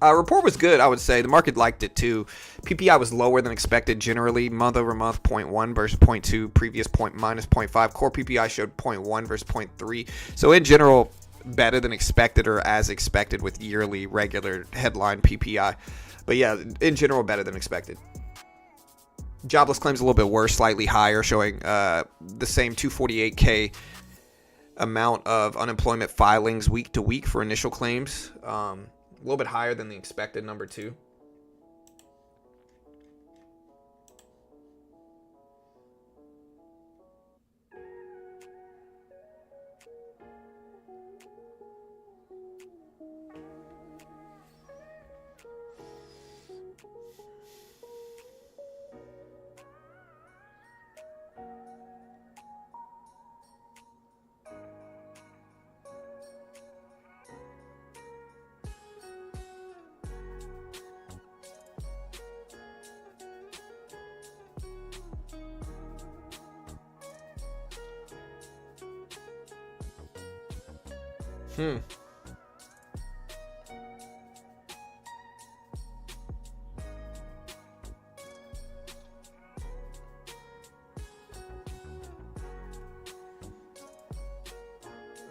Report was good, I would say. The market liked it too. PPI was lower than expected generally. Month over month, 0.1 versus 0.2. Previous point minus 0.5. Core PPI showed 0.1 versus 0.3. So in general, better than expected or as expected with yearly regular headline PPI. But yeah, in general, better than expected. Jobless claims a little bit worse, slightly higher, showing the same 248K amount of unemployment filings week to week for initial claims. A little bit higher than the expected number 2.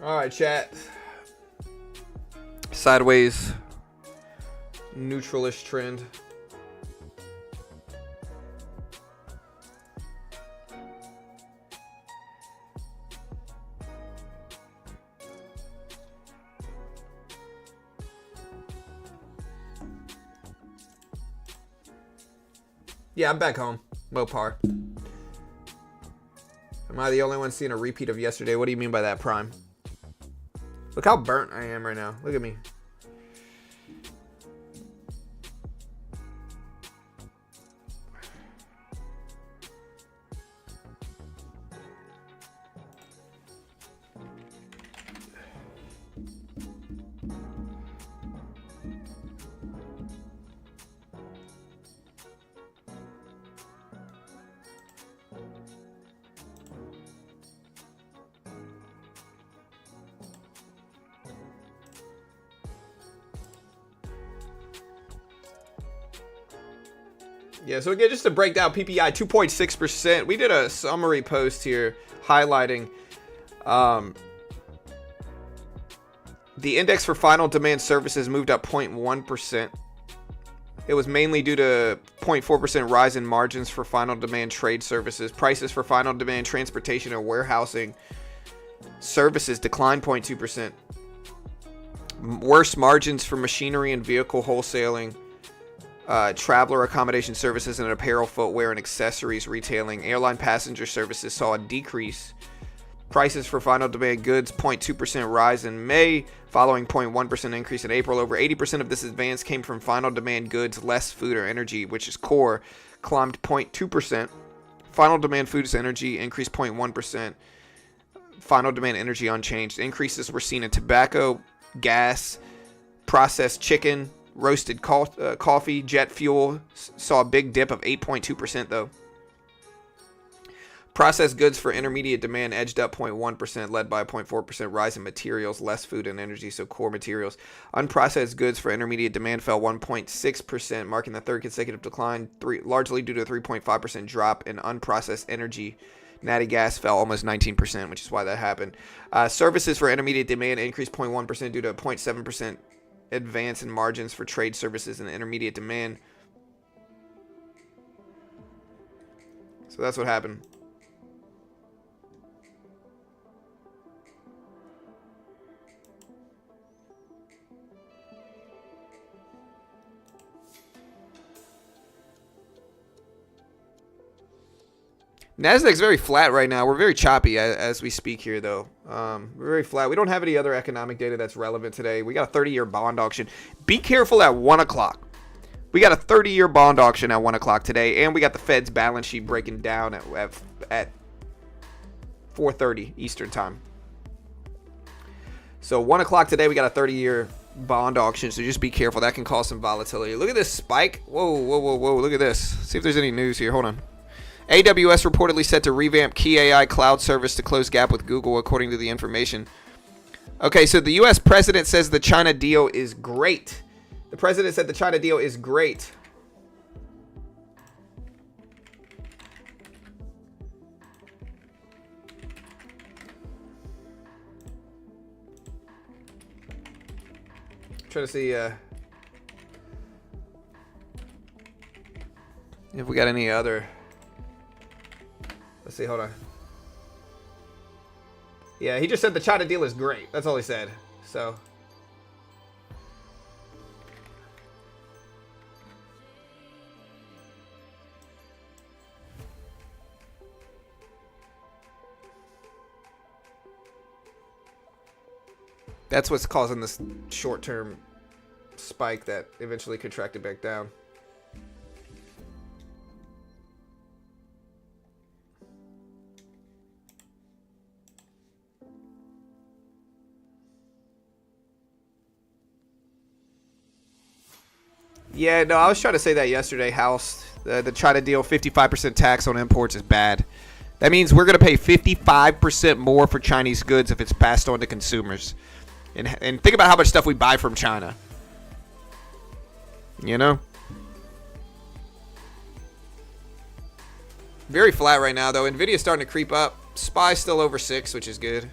All right, chat. Sideways, neutralish trend. Yeah, I'm back home. Mopar. Am I the only one seeing a repeat of yesterday? What do you mean by that, Prime? Look how burnt I am right now. Look at me. Yeah, so again, just to break down PPI, 2.6%. We did a summary post here highlighting the index for final demand services moved up 0.1%. It was mainly due to 0.4% rise in margins for final demand trade services. Prices for final demand transportation and warehousing services declined 0.2%. Worse margins for machinery and vehicle wholesaling. Traveler accommodation services and apparel, footwear, and accessories retailing. Airline passenger services saw a decrease. Prices for final demand goods, 0.2% rise in May, following 0.1% increase in April. Over 80% of this advance came from final demand goods, less food or energy, which is core, climbed 0.2%. Final demand foods and energy increased 0.1%. Final demand energy unchanged. Increases were seen in tobacco, gas, processed chicken, roasted coffee, jet fuel. Saw a big dip of 8.2% though. Processed goods for intermediate demand edged up 0.1%, led by a 0.4% rise in materials, less food and energy, so core materials. Unprocessed goods for intermediate demand fell 1.6%, marking the third consecutive decline, largely due to a 3.5% drop in unprocessed energy. Natty gas fell almost 19%, which is why that happened. Services for intermediate demand increased 0.1% due to a 0.7% advance in margins for trade services and intermediate demand. So that's what happened. Nasdaq's very flat right now. We're very choppy as we speak here, though. We're very flat. We don't have any other economic data that's relevant today. We got a 30-year bond auction. Be careful at 1 o'clock. We got a 30-year bond auction at 1 o'clock today, and we got the Fed's balance sheet breaking down at 4:30 Eastern time. So 1 o'clock today, we got a 30-year bond auction, so just be careful. That can cause some volatility. Look at this spike. Whoa, whoa, whoa, whoa. Look at this. See if there's any news here. Hold on. AWS reportedly set to revamp key AI cloud service to close gap with Google, according to the information. Okay, so the U.S. president says the China deal is great. The president said the China deal is great. Trying to see if we got any other. Let's see, hold on. Yeah, he just said the China deal is great. That's all he said. So. That's what's causing this short-term spike that eventually contracted back down. Yeah, no, I was trying to say that yesterday, House. The China deal, 55% tax on imports is bad. That means we're going to pay 55% more for Chinese goods if it's passed on to consumers. And think about how much stuff we buy from China. You know? Very flat right now, though. NVIDIA's starting to creep up. SPY's still over 6, which is good.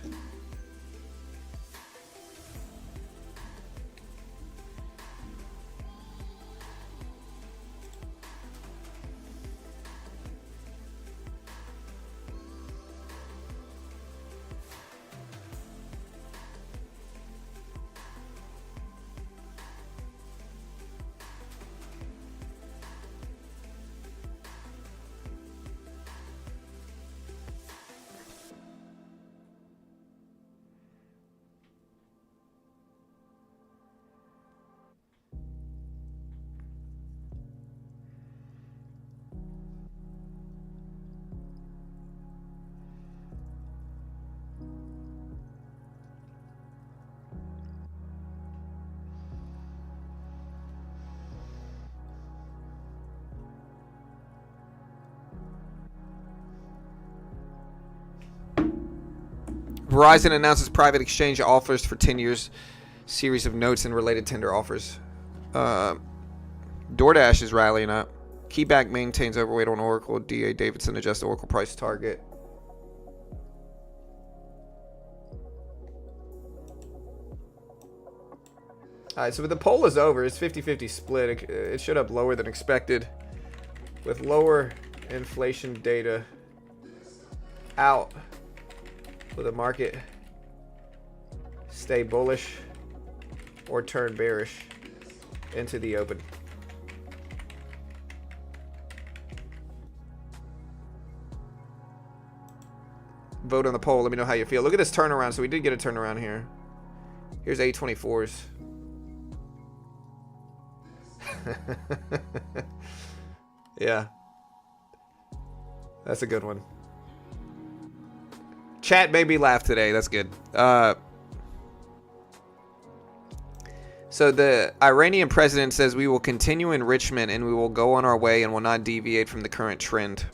Verizon announces private exchange offers for 10 years series of notes and related tender offers. DoorDash is rallying up. KeyBank maintains overweight on Oracle. D.A. Davidson adjusts Oracle price target. All right, so the poll is over. It's 50-50 split. It showed up lower than expected with lower inflation data out. Will the market stay bullish or turn bearish into the open? Vote on the poll. Let me know how you feel. Look at this turnaround. So we did get a turnaround here. Here's A24s. Yeah. That's a good one. Chat made me laugh today. That's good. So the Iranian president says we will continue enrichment and we will go on our way and will not deviate from the current trend.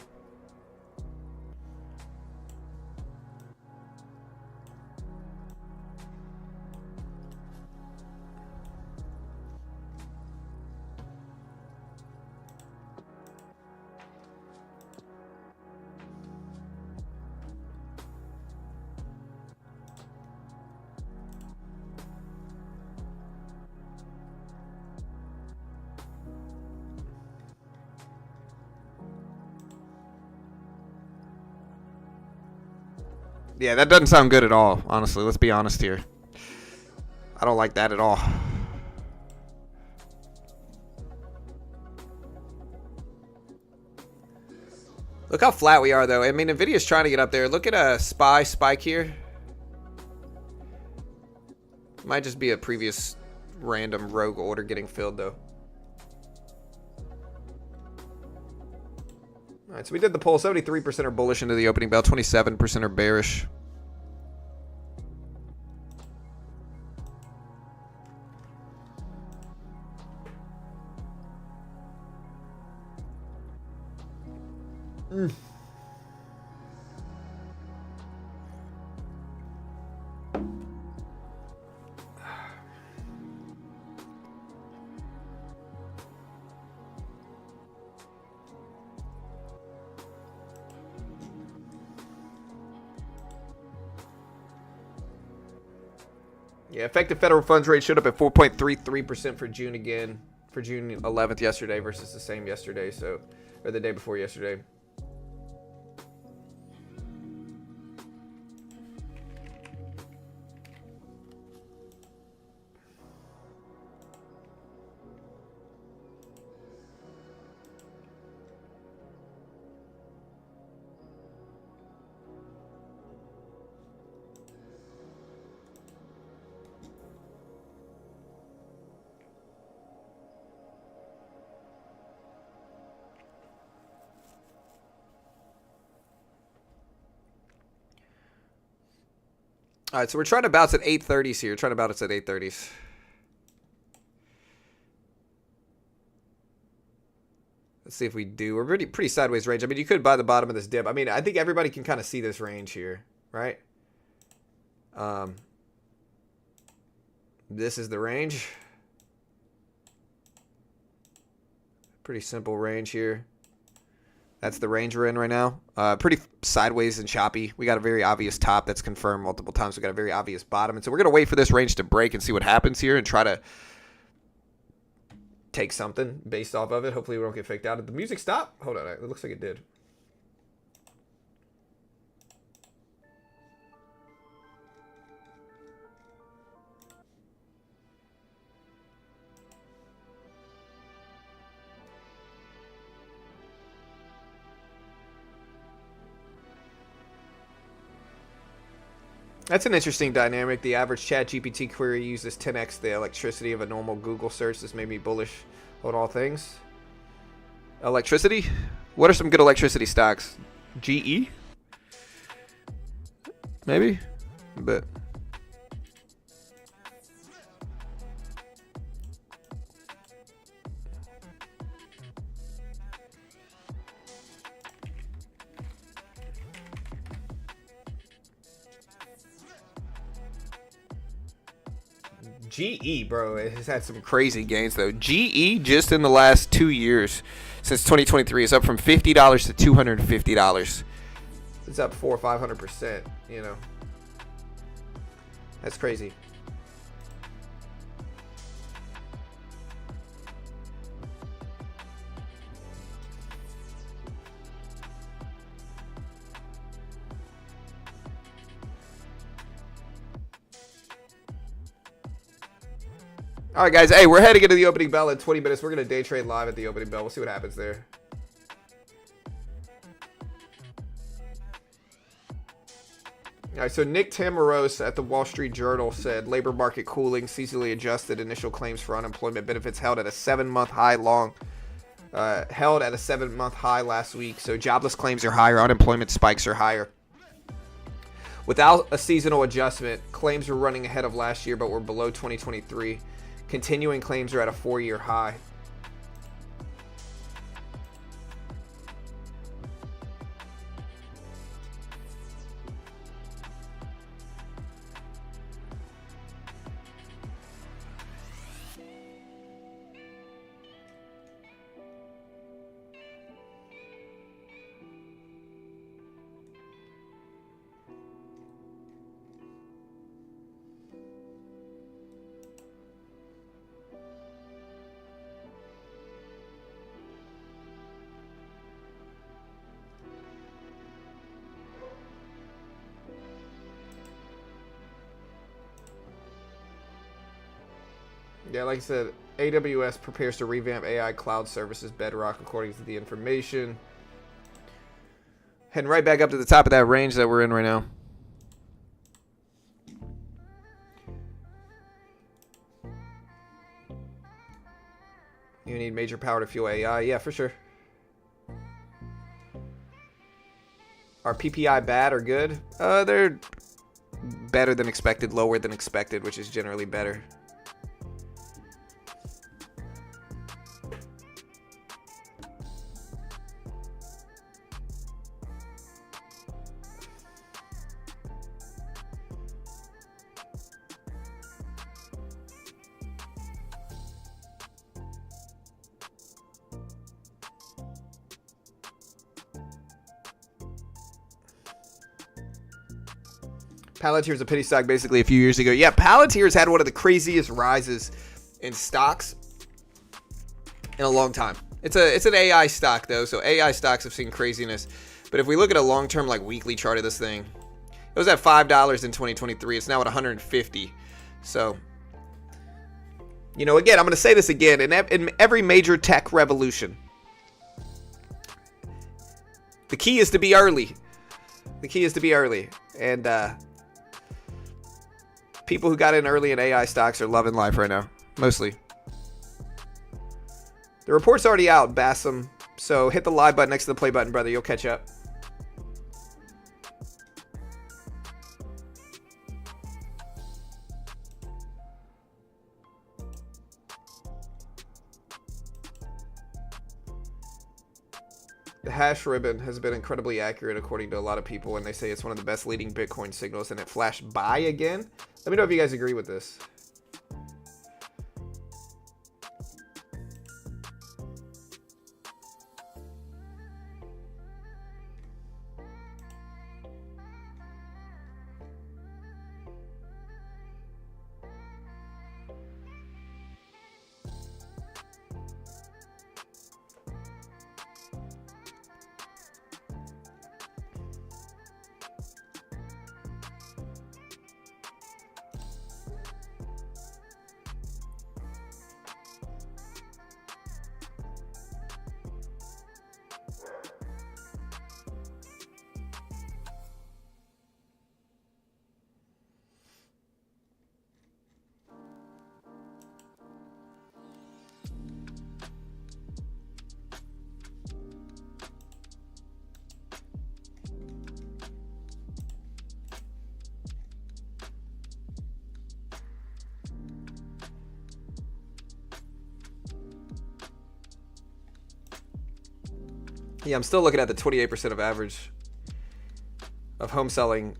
Yeah, that doesn't sound good at all, honestly. Let's be honest here. I don't like that at all. Look how flat we are, though. I mean, NVIDIA's trying to get up there. Look at a SPY spike here. Might just be a previous random rogue order getting filled, though. All right, so we did the poll. 73% are bullish into the opening bell. 27% are bearish. Yeah, effective federal funds rate showed up at 4.33% for June again, for June 11th yesterday versus the same yesterday, so, or the day before yesterday. All right, so we're trying to bounce at 830s here. Trying to bounce at 830s. Let's see if we do. We're pretty sideways range. I mean, you could buy the bottom of this dip. I mean, I think everybody can kind of see this range here, right? This is the range. Pretty simple range here. That's the range we're in right now. Pretty sideways and choppy. We got a very obvious top that's confirmed multiple times. We got a very obvious bottom. And so we're going to wait for this range to break and see what happens here and try to take something based off of it. Hopefully we don't get faked out. Did the music stop? Hold on. It looks like it did. That's an interesting dynamic. The average ChatGPT query uses 10x the electricity of a normal Google search. This made me bullish on all things. Electricity? What are some good electricity stocks? GE? Maybe? But GE, bro, it has had some crazy gains, though. GE, just in the last 2 years, since 2023, is up from $50 to $250. It's up 400 or 500%, you know. That's crazy. All right, guys. Hey, we're heading into the opening bell in 20 minutes. We're going to day trade live at the opening bell. We'll see what happens there. All right, so Nick Tamaros at the Wall Street Journal said labor market cooling, seasonally adjusted initial claims for unemployment benefits held at a 7-month high held at a 7-month high last week. So jobless claims are higher, unemployment spikes are higher. Without a seasonal adjustment, claims were running ahead of last year, but were below 2023. Continuing claims are at a 4-year high. Yeah, like I said, AWS prepares to revamp AI cloud services Bedrock, according to the information. Heading right back up to the top of that range that we're in right now. You need major power to fuel AI. Yeah, for sure. Are PPI bad or good? They're better than expected, lower than expected, which is generally better. Palantir's a penny stock basically a few years ago. Yeah, Palantir's had one of the craziest rises in stocks in a long time. It's an AI stock though, so AI stocks have seen craziness. But if we look at a long-term like weekly chart of this thing, it was at $5 in 2023. It's now at $150. So, you know, again, I'm going to say this again. In every major tech revolution, the key is to be early. The key is to be early. And people who got in early in AI stocks are loving life right now, mostly. The report's already out, Bassam. So hit the live button next to the play button, brother. You'll catch up. The hash ribbon has been incredibly accurate according to a lot of people, and they say it's one of the best leading Bitcoin signals, and it flashed buy again. Let me know if you guys agree with this. Yeah, I'm still looking at the 28% of average of home selling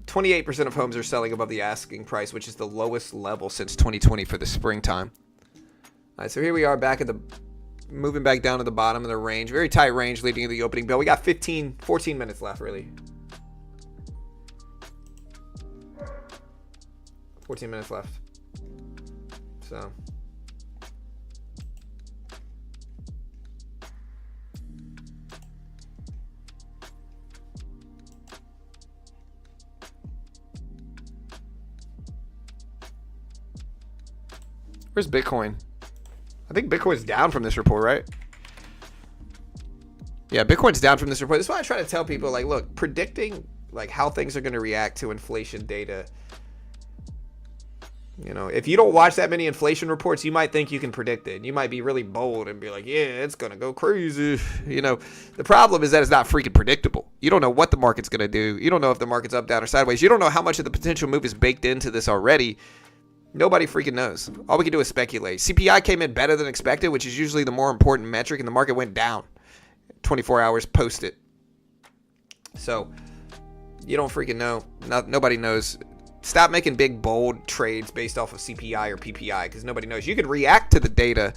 28% of homes are selling above the asking price, which is the lowest level since 2020 for the springtime. All right, so here we are back at the, moving back down to the bottom of the range. Very tight range leading to the opening bell. We got 14 minutes left, really. 14 minutes left. So. Where's Bitcoin? I think Bitcoin's down from this report, right? Yeah, Bitcoin's down from this report. This is why I try to tell people, like, look, predicting like how things are going to react to inflation data. You know, if you don't watch that many inflation reports, you might think you can predict it. You might be really bold and be like, yeah, it's going to go crazy. You know, the problem is that it's not freaking predictable. You don't know what the market's going to do. You don't know if the market's up, down, or sideways. You don't know how much of the potential move is baked into this already. Nobody freaking knows. All we can do is speculate. CPI came in better than expected, which is usually the more important metric, and the market went down 24 hours post it. So you don't freaking know. Nobody knows. Stop making big, bold trades based off of CPI or PPI, because nobody knows. You can react to the data,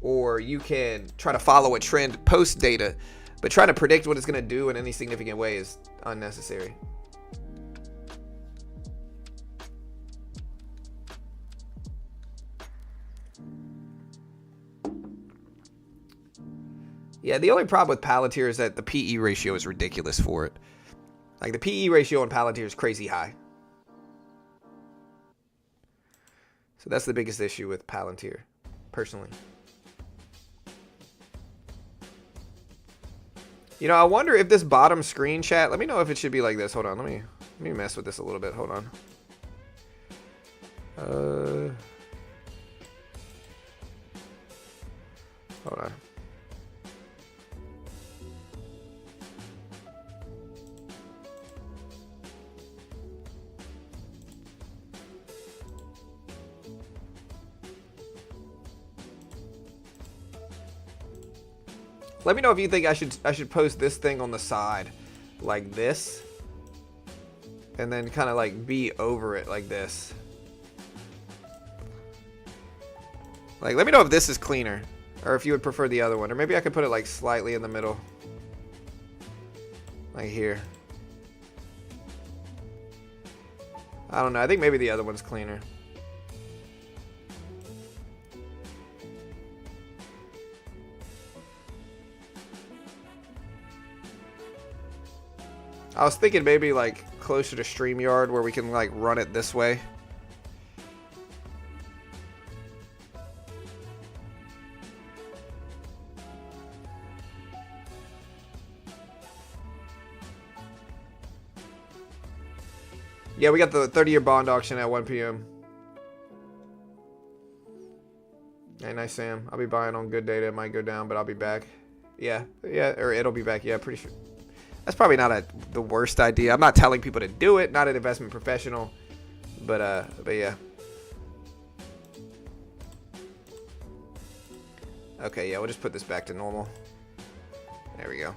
or you can try to follow a trend post data, but trying to predict what it's going to do in any significant way is unnecessary. Yeah, the only problem with Palantir is that the PE ratio is ridiculous for it. Like, the PE ratio on Palantir is crazy high. So that's the biggest issue with Palantir, personally. You know, I wonder if this bottom screen chat, let me know if it should be like this. Hold on, let me mess with this a little bit. Hold on. Hold on. Let me know if you think I should post this thing on the side like this, and then kind of like be over it like this. Like, let me know if this is cleaner, or if you would prefer the other one, or maybe I could put it like slightly in the middle, like here. I don't know. I think maybe the other one's cleaner. I was thinking maybe like closer to StreamYard, where we can like run it this way. Yeah, we got the 30-year bond auction at 1 p.m. Hey, nice, Sam. I'll be buying on good data. It might go down, but I'll be back. Yeah, or it'll be back. Yeah, pretty sure. That's probably not the worst idea. I'm not telling people to do it. Not an investment professional, but yeah. Okay, yeah, we'll just put this back to normal. There we go.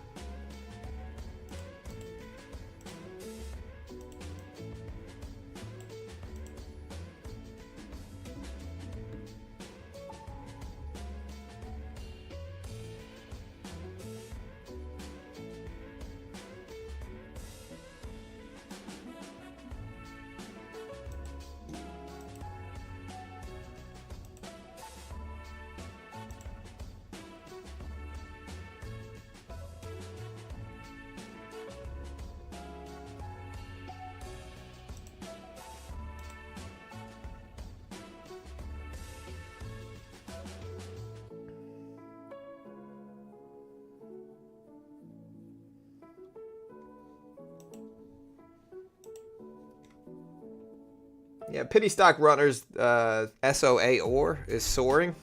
Yeah, Penny Stock Runners SOA OR is soaring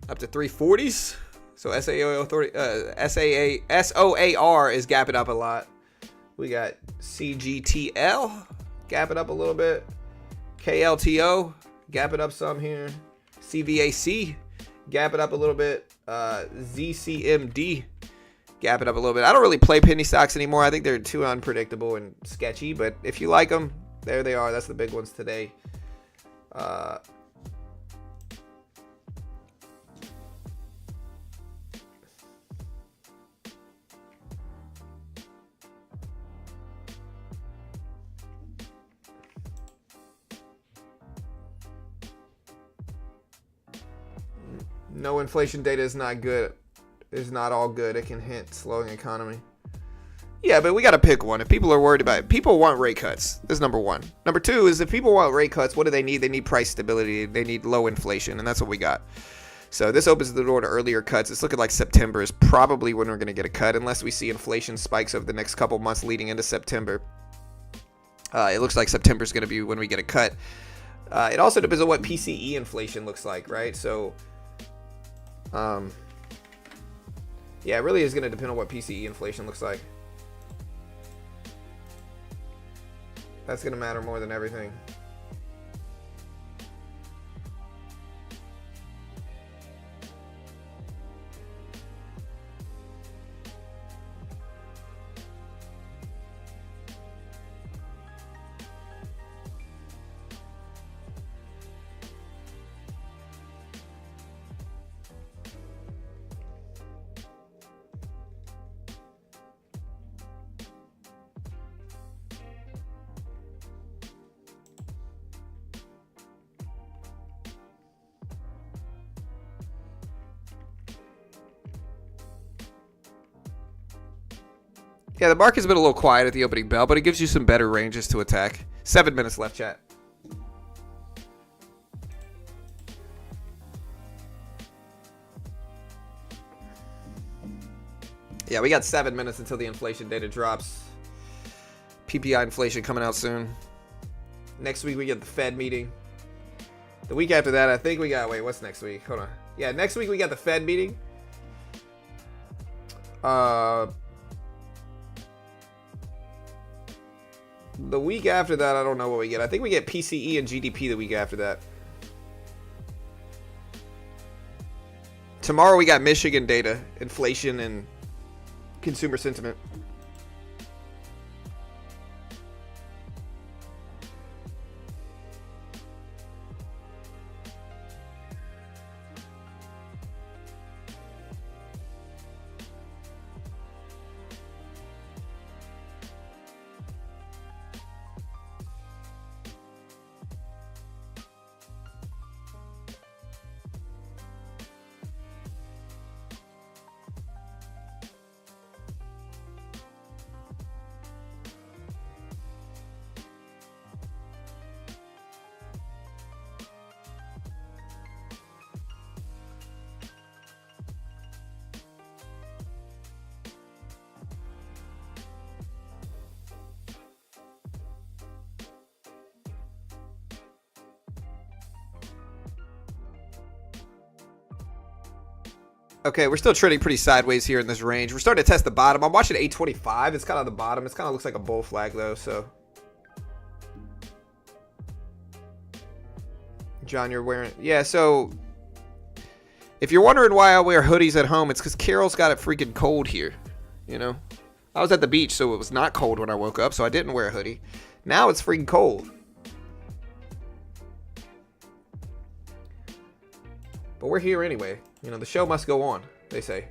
up to 340s. So SOAR is gapping up a lot. We got CGTL gapping up a little bit. KLTO gapping up some here. CVAC gapping up a little bit. ZCMD Gap it up a little bit. I don't really play penny stocks anymore. I think they're too unpredictable and sketchy. But if you like them, there they are. That's the big ones today. No, inflation data is not good. It's not all good. It can hint slowing economy. Yeah, but we got to pick one. If people are worried about it, people want rate cuts. This is number one. Number two is if people want rate cuts, what do they need? They need price stability. They need low inflation, and that's what we got. So this opens the door to earlier cuts. It's looking like September is probably when we're going to get a cut, unless we see inflation spikes over the next couple months leading into September. It looks like September is going to be when we get a cut. It also depends on what PCE inflation looks like, right? So, yeah, it really is going to depend on what PCE inflation looks like. That's going to matter more than everything. Yeah, the market's been a little quiet at the opening bell, but it gives you some better ranges to attack. 7 minutes left, chat. Yeah, we got 7 minutes until the inflation data drops. PPI inflation coming out soon. Next week we get the Fed meeting. The week after that, I think we got... Wait, what's next week? Hold on. Yeah, next week we got the Fed meeting. The week after that, I don't know what we get. I think we get PCE and GDP the week after that. Tomorrow we got Michigan data, inflation and consumer sentiment. Okay, we're still trading pretty sideways here in this range. We're starting to test the bottom. I'm watching 825. It's kind of the bottom. It kind of looks like a bull flag, though, so. John, you're wearing... Yeah, so... If you're wondering why I wear hoodies at home, it's because Carol's got it freaking cold here, you know? I was at the beach, so it was not cold when I woke up, so I didn't wear a hoodie. Now it's freaking cold. But we're here anyway. You know, the show must go on, they say.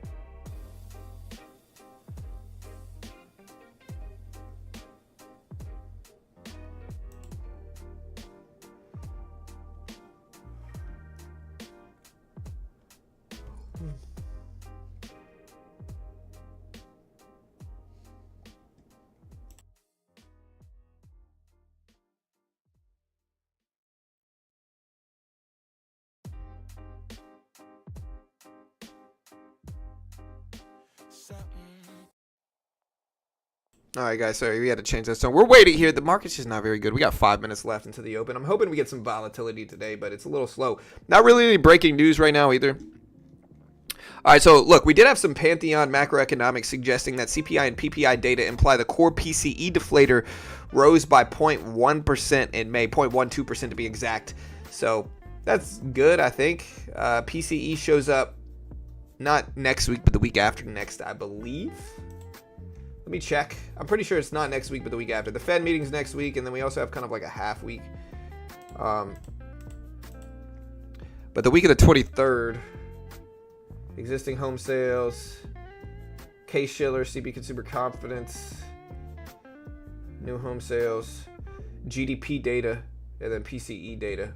All right, guys, sorry, we had to change that. So we're waiting here. The market's just not very good. We got 5 minutes left into the open. I'm hoping we get some volatility today, but it's a little slow. Not really any breaking news right now either. All right, so look, we did have some Pantheon macroeconomics suggesting that CPI and PPI data imply the core PCE deflator rose by 0.1% in May, 0.12% to be exact. So that's good, I think. PCE shows up not next week, but the week after next, I believe. Let me check. I'm pretty sure it's not next week, but the week after. The Fed meeting's next week, and then we also have kind of like a half week. But the week of the 23rd, existing home sales, Case-Shiller, CB consumer confidence, new home sales, GDP data, and then PCE data.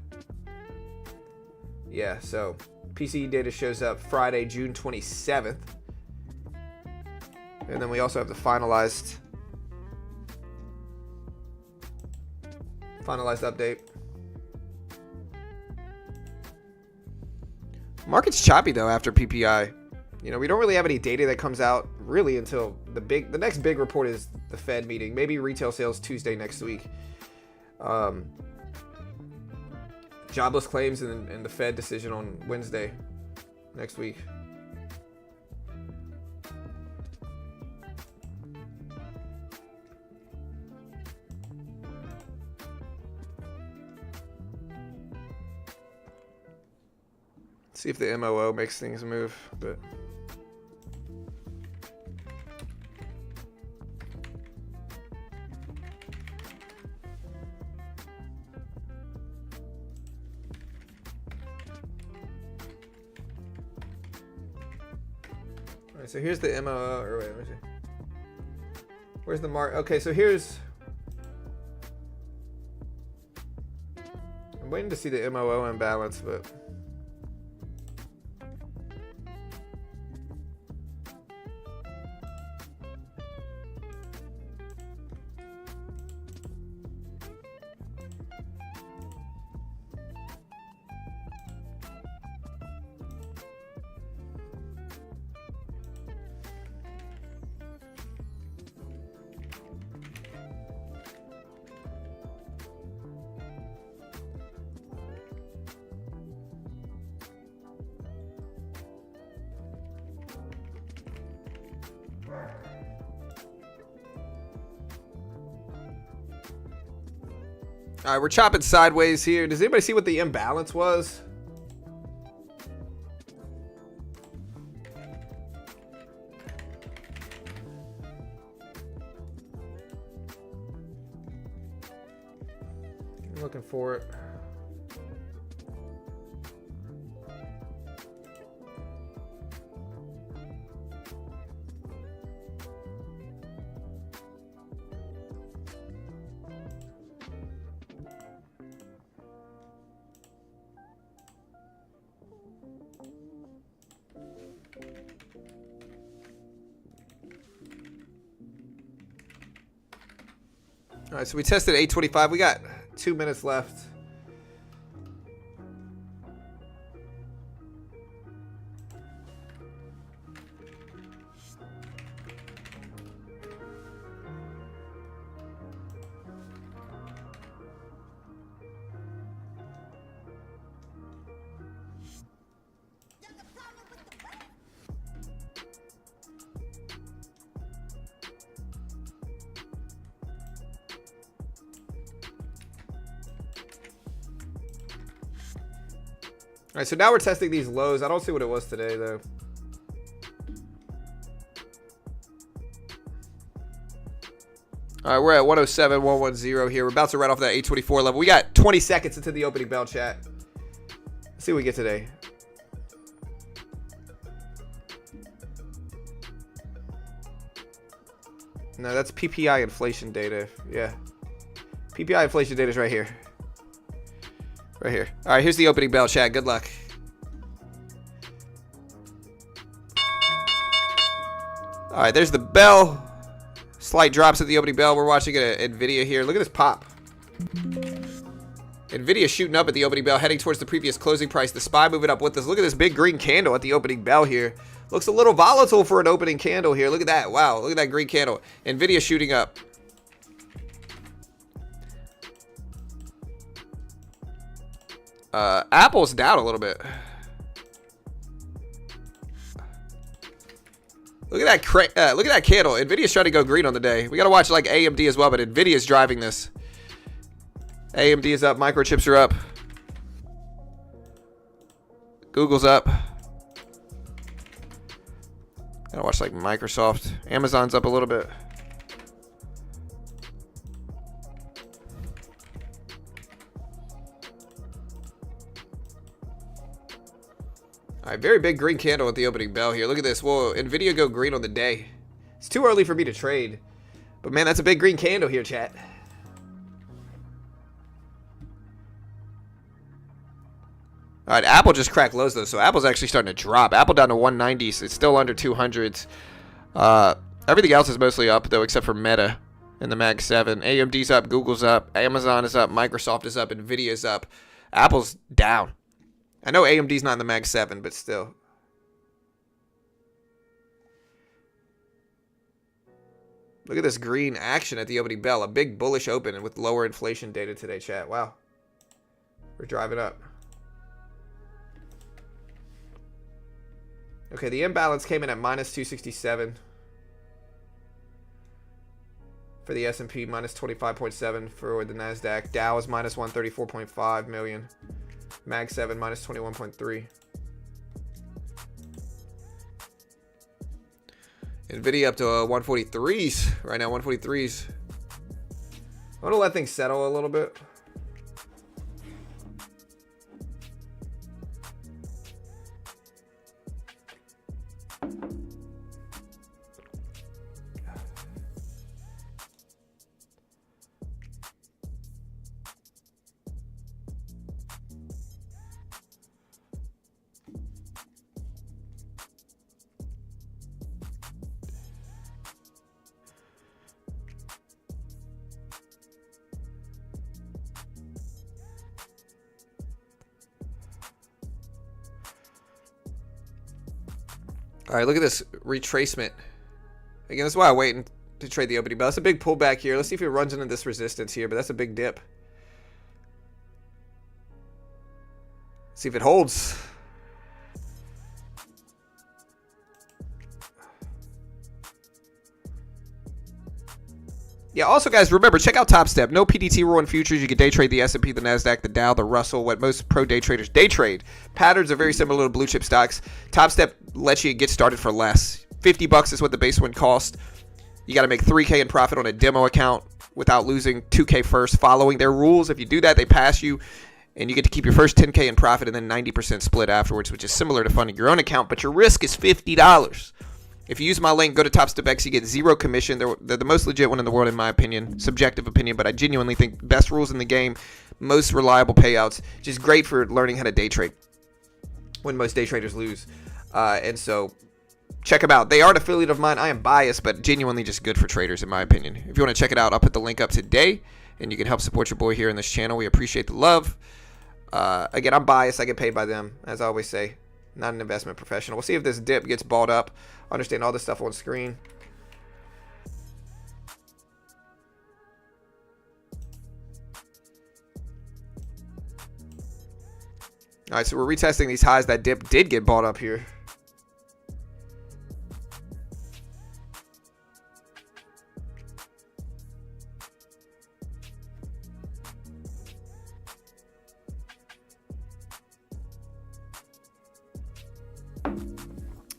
Yeah, so PCE data shows up Friday, June 27th. And then we also have the finalized update. Market's choppy though after PPI. You know, we don't really have any data that comes out really until the next big report is the Fed meeting. Maybe retail sales Tuesday next week. Jobless claims and the Fed decision on Wednesday next week. See if the MOO makes things move, but all right, so here's the MOO, or wait, let me see. Where's the mark? Okay, so here's, I'm waiting to see the MOO imbalance, but all right, we're chopping sideways here. Does anybody see what the imbalance was? I'm looking for it. All right, so we tested 825. We got 2 minutes left. All right, so now we're testing these lows. I don't see what it was today, though. All right, we're at 107,110 here. We're about to run off that 824 level. We got 20 seconds into the opening bell chat. Let's see what we get today. No, that's PPI inflation data. Yeah. PPI inflation data is right here. Right here. All right, here's the opening bell chat. Good luck. All right, there's the bell. Slight drops at the opening bell. We're watching it at NVIDIA here. Look at this pop. NVIDIA shooting up at the opening bell, heading towards the previous closing price. The SPY moving up with us. Look at this big green candle at the opening bell here. Looks a little volatile for an opening candle here. Look at that. Wow, look at that green candle. NVIDIA shooting up. Apple's down a little bit. Look at that candle. NVIDIA's trying to go green on the day. We got to watch like AMD as well, but NVIDIA's driving this. AMD is up. Microchips are up. Google's up. Gotta watch like Microsoft. Amazon's up a little bit. All right, very big green candle at the opening bell here. Look at this. Will NVIDIA go green on the day? It's too early for me to trade. But man, that's a big green candle here, chat. All right, Apple just cracked lows though, so Apple's actually starting to drop. Apple down to 190s. It's still under 200s. Everything else is mostly up though, except for Meta and the Mag 7. AMD's up, Google's up, Amazon is up, Microsoft is up, Nvidia's up. Apple's down. I know AMD's not in the Mag 7, but still. Look at this green action at the opening bell. A big bullish open and with lower inflation data today, chat. Wow. We're driving up. Okay, the imbalance came in at minus 267. For the S&P, minus 25.7 for the NASDAQ. Dow is minus 134.5 million. Mag 7, minus 21.3. NVIDIA up to 143s. Right now, 143s. I want to let things settle a little bit. All right, look at this retracement. Again, that's why I wait to trade the opening bell. That's a big pullback here. Let's see if it runs into this resistance here, but that's a big dip. See if it holds. Yeah, also, guys, remember, check out Top Step. No PDT rule in futures. You can day trade the S&P, the NASDAQ, the Dow, the Russell, what most pro day traders day trade. Patterns are very similar to blue chip stocks. Top Step lets you get started for less. $50 is what the base one cost. You got to make $3K in profit on a demo account without losing $2K first. Following their rules, if you do that, they pass you, and you get to keep your first $10K in profit and then 90% split afterwards, which is similar to funding your own account, but your risk is $50. If you use my link, go to TopStepX, you get zero commission. They're the most legit one in the world, in my opinion. Subjective opinion, but I genuinely think best rules in the game, most reliable payouts. Just great for learning how to day trade when most day traders lose. And so check them out. They are an affiliate of mine. I am biased, but genuinely just good for traders, in my opinion. If you want to check it out, I'll put the link up today, and you can help support your boy here in this channel. We appreciate the love. Again, I'm biased. I get paid by them, as I always say. Not an investment professional. We'll see if this dip gets balled up. Understand all this stuff on screen. All right, so we're retesting these highs. That dip did get balled up here.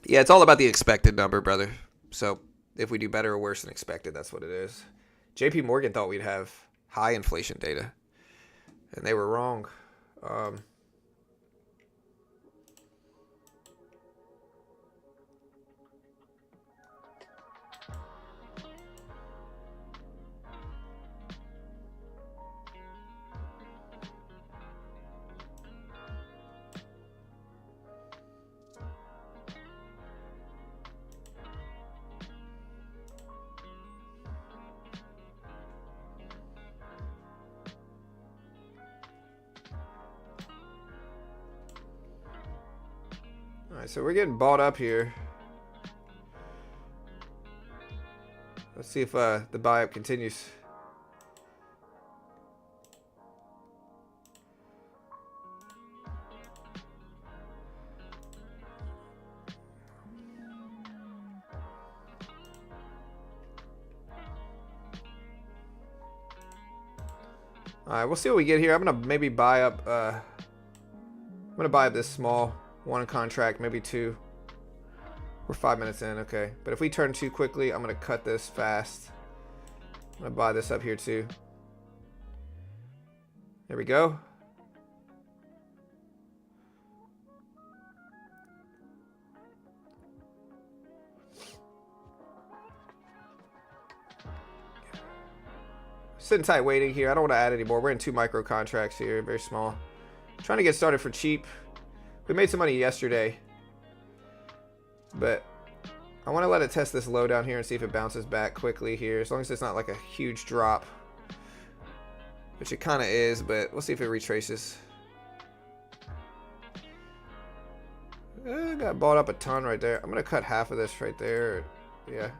Yeah, it's all about the expected number, brother. So if we do better or worse than expected, that's what it is. JP Morgan thought we'd have high inflation data, and they were wrong. All right, so we're getting bought up here. Let's see if the buy up continues. All right, we'll see what we get here. I'm gonna maybe buy up. I'm gonna buy up this small one contract, maybe two. We're 5 minutes in, okay. But if we turn too quickly, I'm gonna cut this fast. I'm gonna buy this up here too. There we go. Sitting tight waiting here. I don't want to add any more. We're in 2 micro contracts here, very small. Trying to get started for cheap. We made some money yesterday, but I want to let it test this low down here and see if it bounces back quickly here, as long as it's not like a huge drop, which it kind of is, but we'll see if it retraces. Got bought up a ton right there. I'm going to cut half of this right there. Yeah.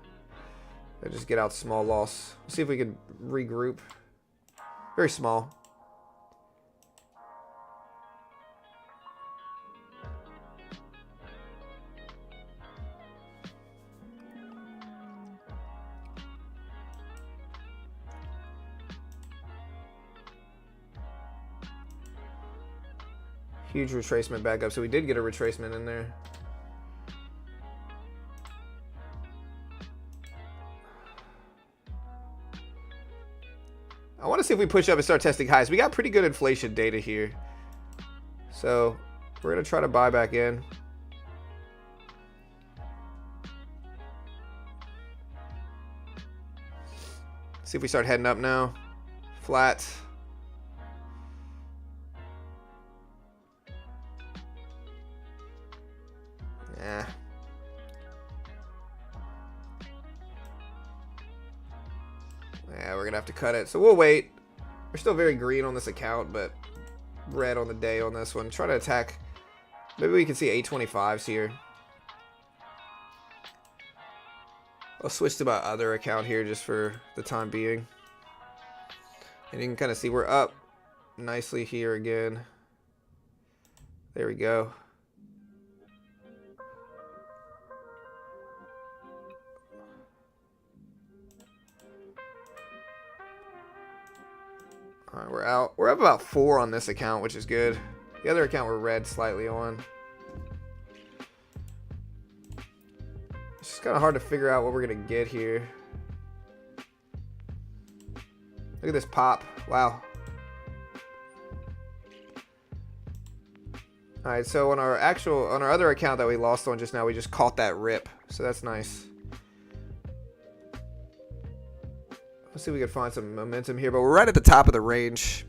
And just get out small loss. See if we can regroup. Very small. Huge retracement back up. So we did get a retracement in there. I want to see if we push up and start testing highs. We got pretty good inflation data here. So we're going to try to buy back in. See if we start heading up now. Flat. Yeah. Yeah, we're gonna have to cut it. So we'll wait. We're still very green on this account, but red on the day on this one. Try to attack. Maybe we can see 825s here. I'll switch to my other account here just for the time being. And you can kind of see we're up nicely here again. There we go. All right, we're out. We're up about 4 on this account, which is good. The other account we're red slightly on. It's just kind of hard to figure out what we're going to get here. Look at this pop. Wow. All right, so on our other account that we lost on just now, we just caught that rip. So that's nice. Let's see if we can find some momentum here, but we're right at the top of the range.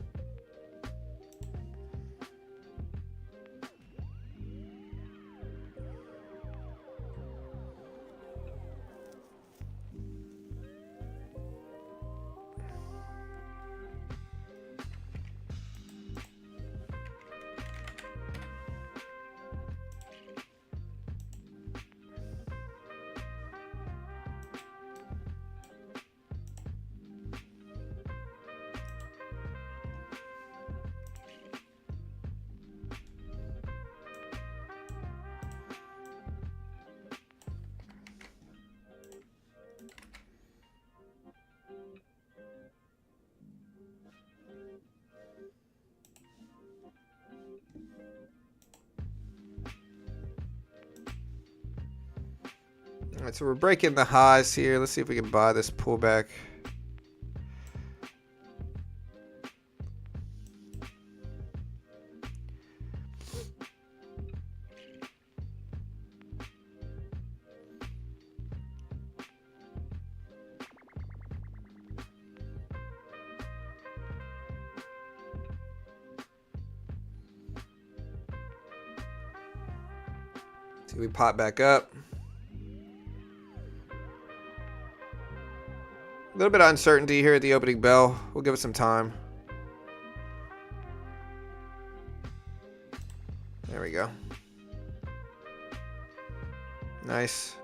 All right, so we're breaking the highs here. Let's see if we can buy this pullback. See, we pop back up. A little bit of uncertainty here at the opening bell. We'll give it some time. There we go. Nice.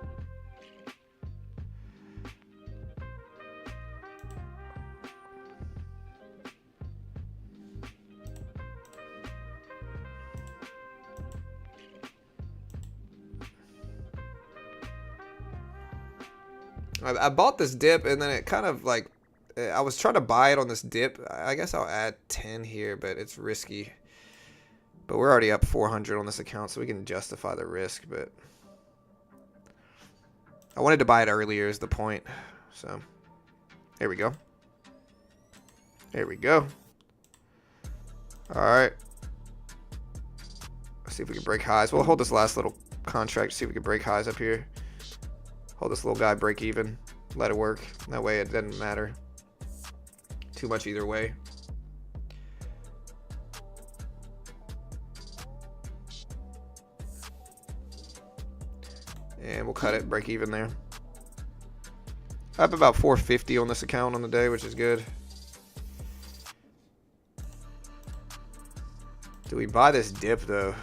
I bought this dip and then it kind of like, I was trying to buy it on this dip. I guess I'll add 10 here, but it's risky. But we're already up 400 on this account, so we can justify the risk. But I wanted to buy it earlier is the point. So, there we go. There we go. All right. Let's see if we can break highs. We'll hold this last little contract, see if we can break highs up here. Hold this little guy break even. Let it work. That way it doesn't matter too much either way. And we'll cut it, break even there. Up about 450 on this account on the day, which is good. Do we buy this dip though?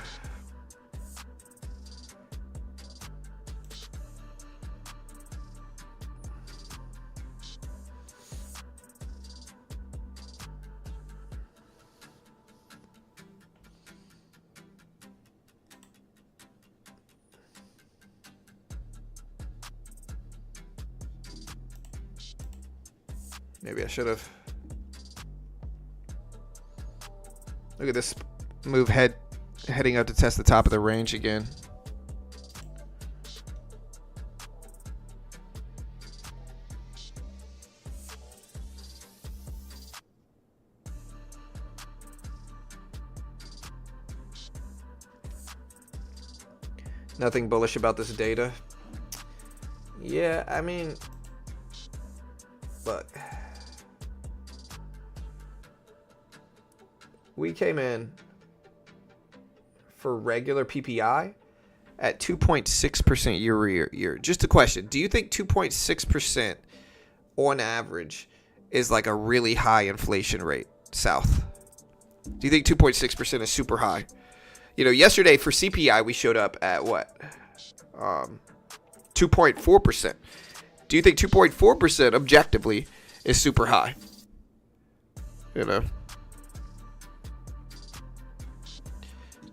Maybe I should have. Look at this move heading up to test the top of the range again. Nothing bullish about this data. Yeah, I mean, look. We came in for regular PPI at 2.6% year. Just a question. Do you think 2.6% on average is like a really high inflation rate south? Do you think 2.6% is super high? You know, yesterday for CPI, we showed up at what? 2.4%. Do you think 2.4% objectively is super high? You know?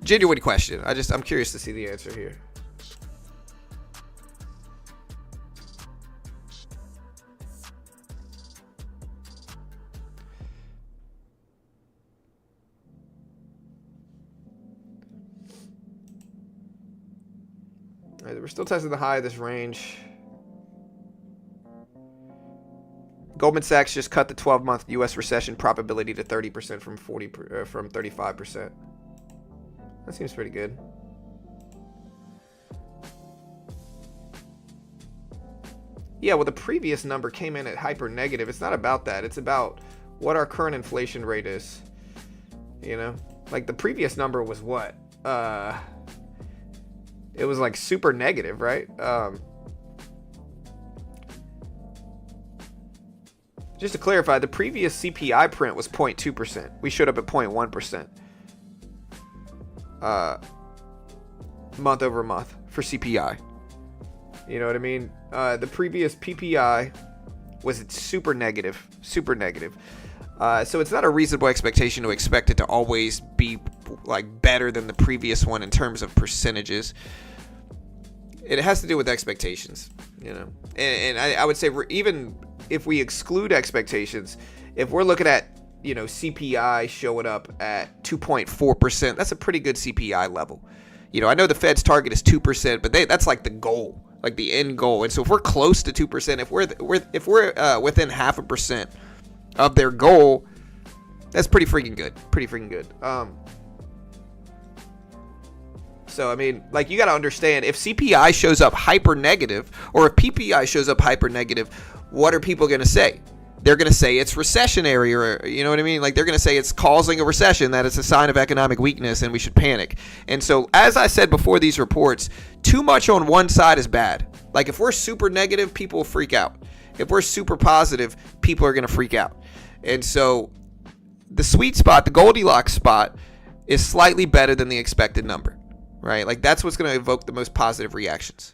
Genuine question. I'm curious to see the answer here. All right, we're still testing the high of this range. Goldman Sachs just cut the 12-month U.S. recession probability to 30% from 35%. That seems pretty good. Yeah, well, the previous number came in at hyper negative. It's not about that. It's about what our current inflation rate is. You know, like the previous number was what? It was like super negative, right? Just to clarify, the previous CPI print was 0.2%. We showed up at 0.1%. Month over month for CPI. You know what I mean? The previous PPI was super negative. So it's not a reasonable expectation to expect it to always be like better than the previous one in terms of percentages. It has to do with expectations, you know. And I would say even if we exclude expectations, if we're looking at, you know, CPI showing up at 2.4%, that's a pretty good CPI level. You know, I know the Fed's target is 2%, but that's like the goal, like the end goal. And so if we're close to 2%, if we're within 0.5% of their goal, that's pretty freaking good. So I mean, like, you got to understand, if CPI shows up hyper negative, or if PPI shows up hyper negative, what are people going to say? They're going to say it's recessionary, or, you know what I mean? Like, they're going to say it's causing a recession, that it's a sign of economic weakness and we should panic. And so, as I said before these reports, too much on one side is bad. Like, if we're super negative, people will freak out. If we're super positive, people are going to freak out. And so, the sweet spot, the Goldilocks spot, is slightly better than the expected number, right? Like, that's what's going to evoke the most positive reactions.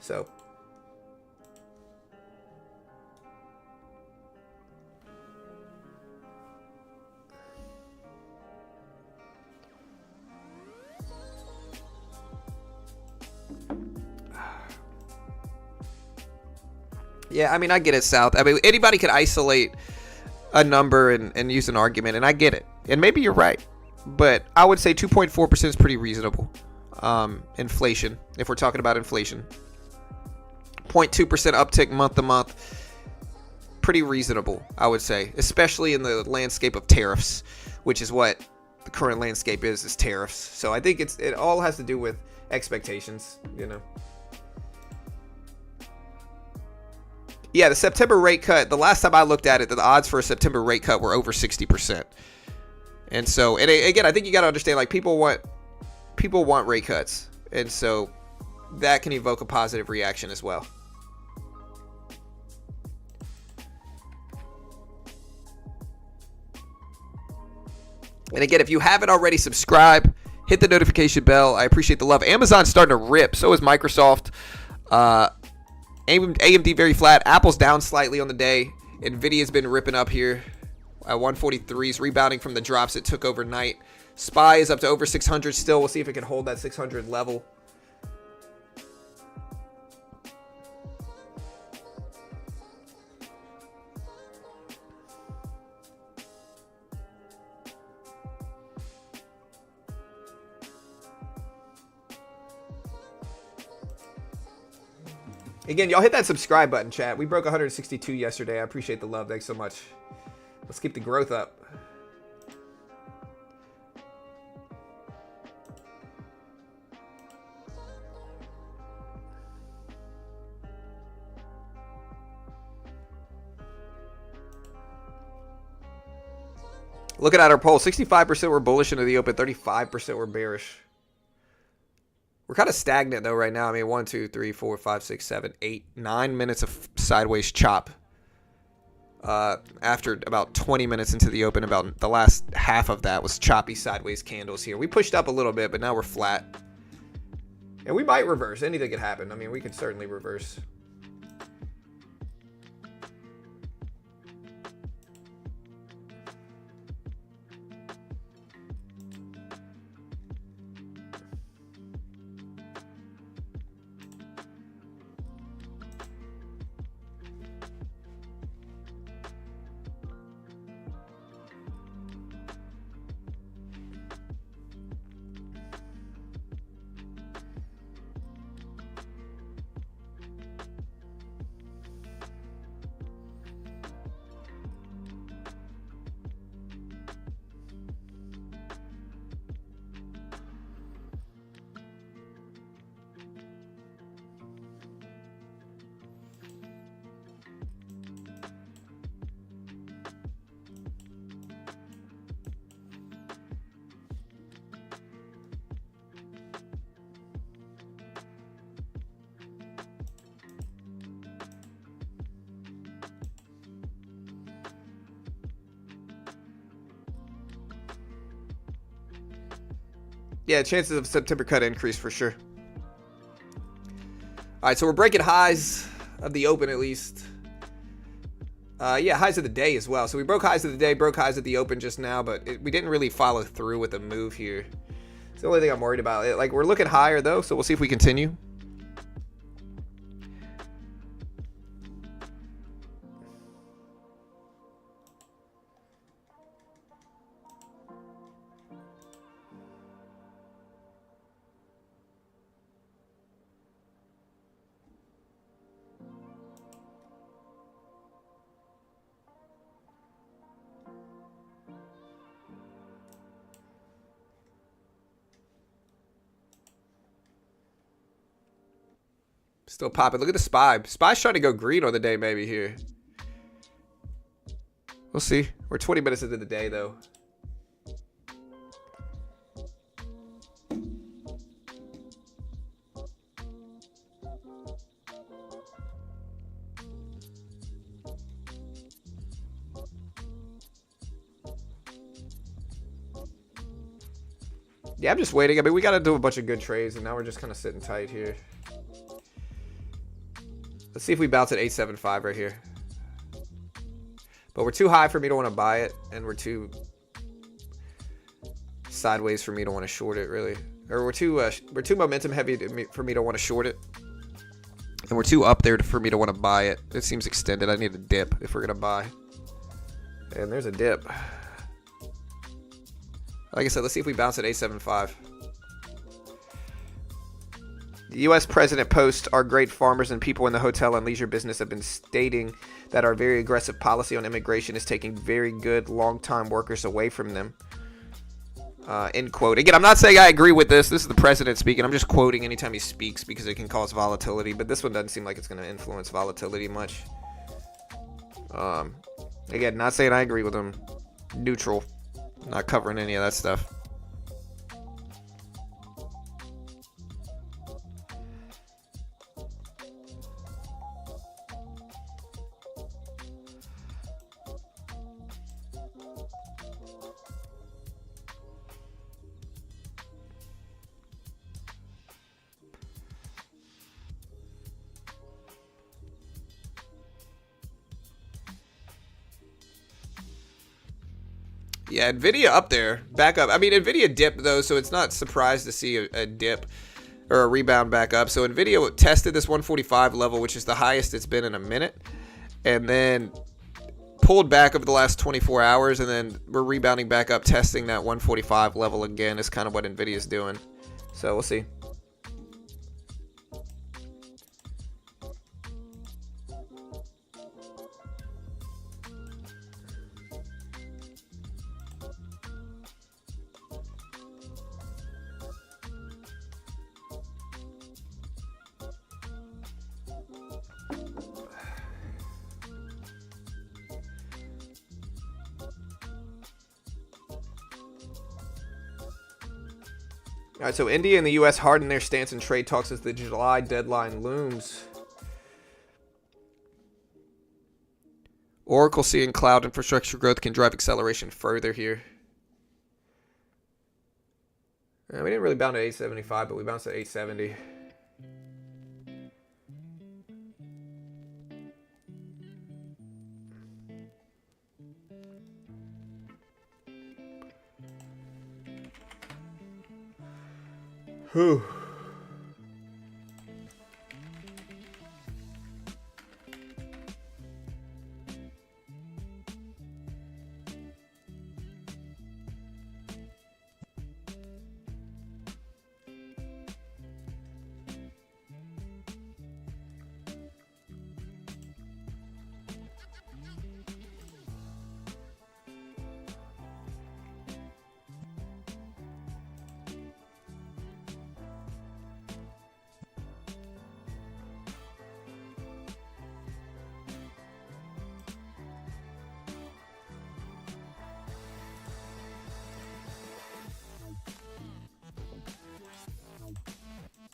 So... yeah, I mean, I get it, South. I mean, anybody could isolate a number and use an argument, and I get it. And maybe you're right. But I would say 2.4% is pretty reasonable. inflation, if we're talking about inflation. 0.2% uptick month to month. Pretty reasonable, I would say, especially in the landscape of tariffs, which is what the current landscape is tariffs. So I think it all has to do with expectations, you know. Yeah, the September rate cut, the last time I looked at it, the odds for a September rate cut were over 60%. And so, and again, I think you got to understand, like, people want rate cuts. And so that can evoke a positive reaction as well. And again, if you haven't already, subscribe, hit the notification bell. I appreciate the love. Amazon's starting to rip. So is Microsoft. AMD very flat. Apple's down slightly on the day. NVIDIA's been ripping up here at 143s, rebounding from the drops it took overnight. SPY is up to over 600 still. We'll see if it can hold that 600 level. Again, y'all hit that subscribe button, chat. We broke 162 yesterday. I appreciate the love. Thanks so much. Let's keep the growth up. Looking at our poll, 65% were bullish into the open, 35% were bearish. We're kind of stagnant though right now. I mean, 1, 2, 3, 4, 5, 6, 7, 8, 9 minutes of sideways chop. After about 20 minutes into the open, about the last half of that was choppy sideways candles here. We pushed up a little bit, but now we're flat. And we might reverse. Anything could happen. I mean, we could certainly reverse. Yeah, chances of September cut increase for sure. All right, so we're breaking highs of the open at least. Yeah, highs of the day as well. So we broke highs of the day, broke highs of the open just now, but we didn't really follow through with a move here. It's the only thing I'm worried about. Like, we're looking higher though, so we'll see if we continue. Still popping. Look at the SPY. SPY's trying to go green on the day maybe here. We'll see. We're 20 minutes into the day though. Yeah, I'm just waiting. I mean, we got to do a bunch of good trades, and now we're just kind of sitting tight here. Let's see if we bounce at 875 right here. But we're too high for me to want to buy it, and we're too sideways for me to want to short it, really. Or we're too momentum heavy for me to want to short it, and we're too up there for me to want to buy it. It seems extended. I need a dip if we're gonna buy. And there's a dip. Like I said, let's see if we bounce at 875. The U.S. president posts our great farmers and people in the hotel and leisure business have been stating that our very aggressive policy on immigration is taking very good long-time workers away from them. End quote. Again, I'm not saying I agree with this. This is the president speaking. I'm just quoting anytime he speaks because it can cause volatility. But this one doesn't seem like it's going to influence volatility much. Again, not saying I agree with him. Neutral. Not covering any of that stuff. Yeah, NVIDIA up there, back up. I mean, NVIDIA dipped though, so it's not surprised to see a dip or a rebound back up. So NVIDIA tested this 145 level, which is the highest it's been in a minute, and then pulled back over the last 24 hours, and then we're rebounding back up, testing that 145 level again is kind of what NVIDIA is doing. So we'll see. All right, so India and the U.S. harden their stance in trade talks as the July deadline looms. Oracle seeing cloud infrastructure growth can drive acceleration further here. We didn't really bounce at 875, but we bounced at 870. Whew.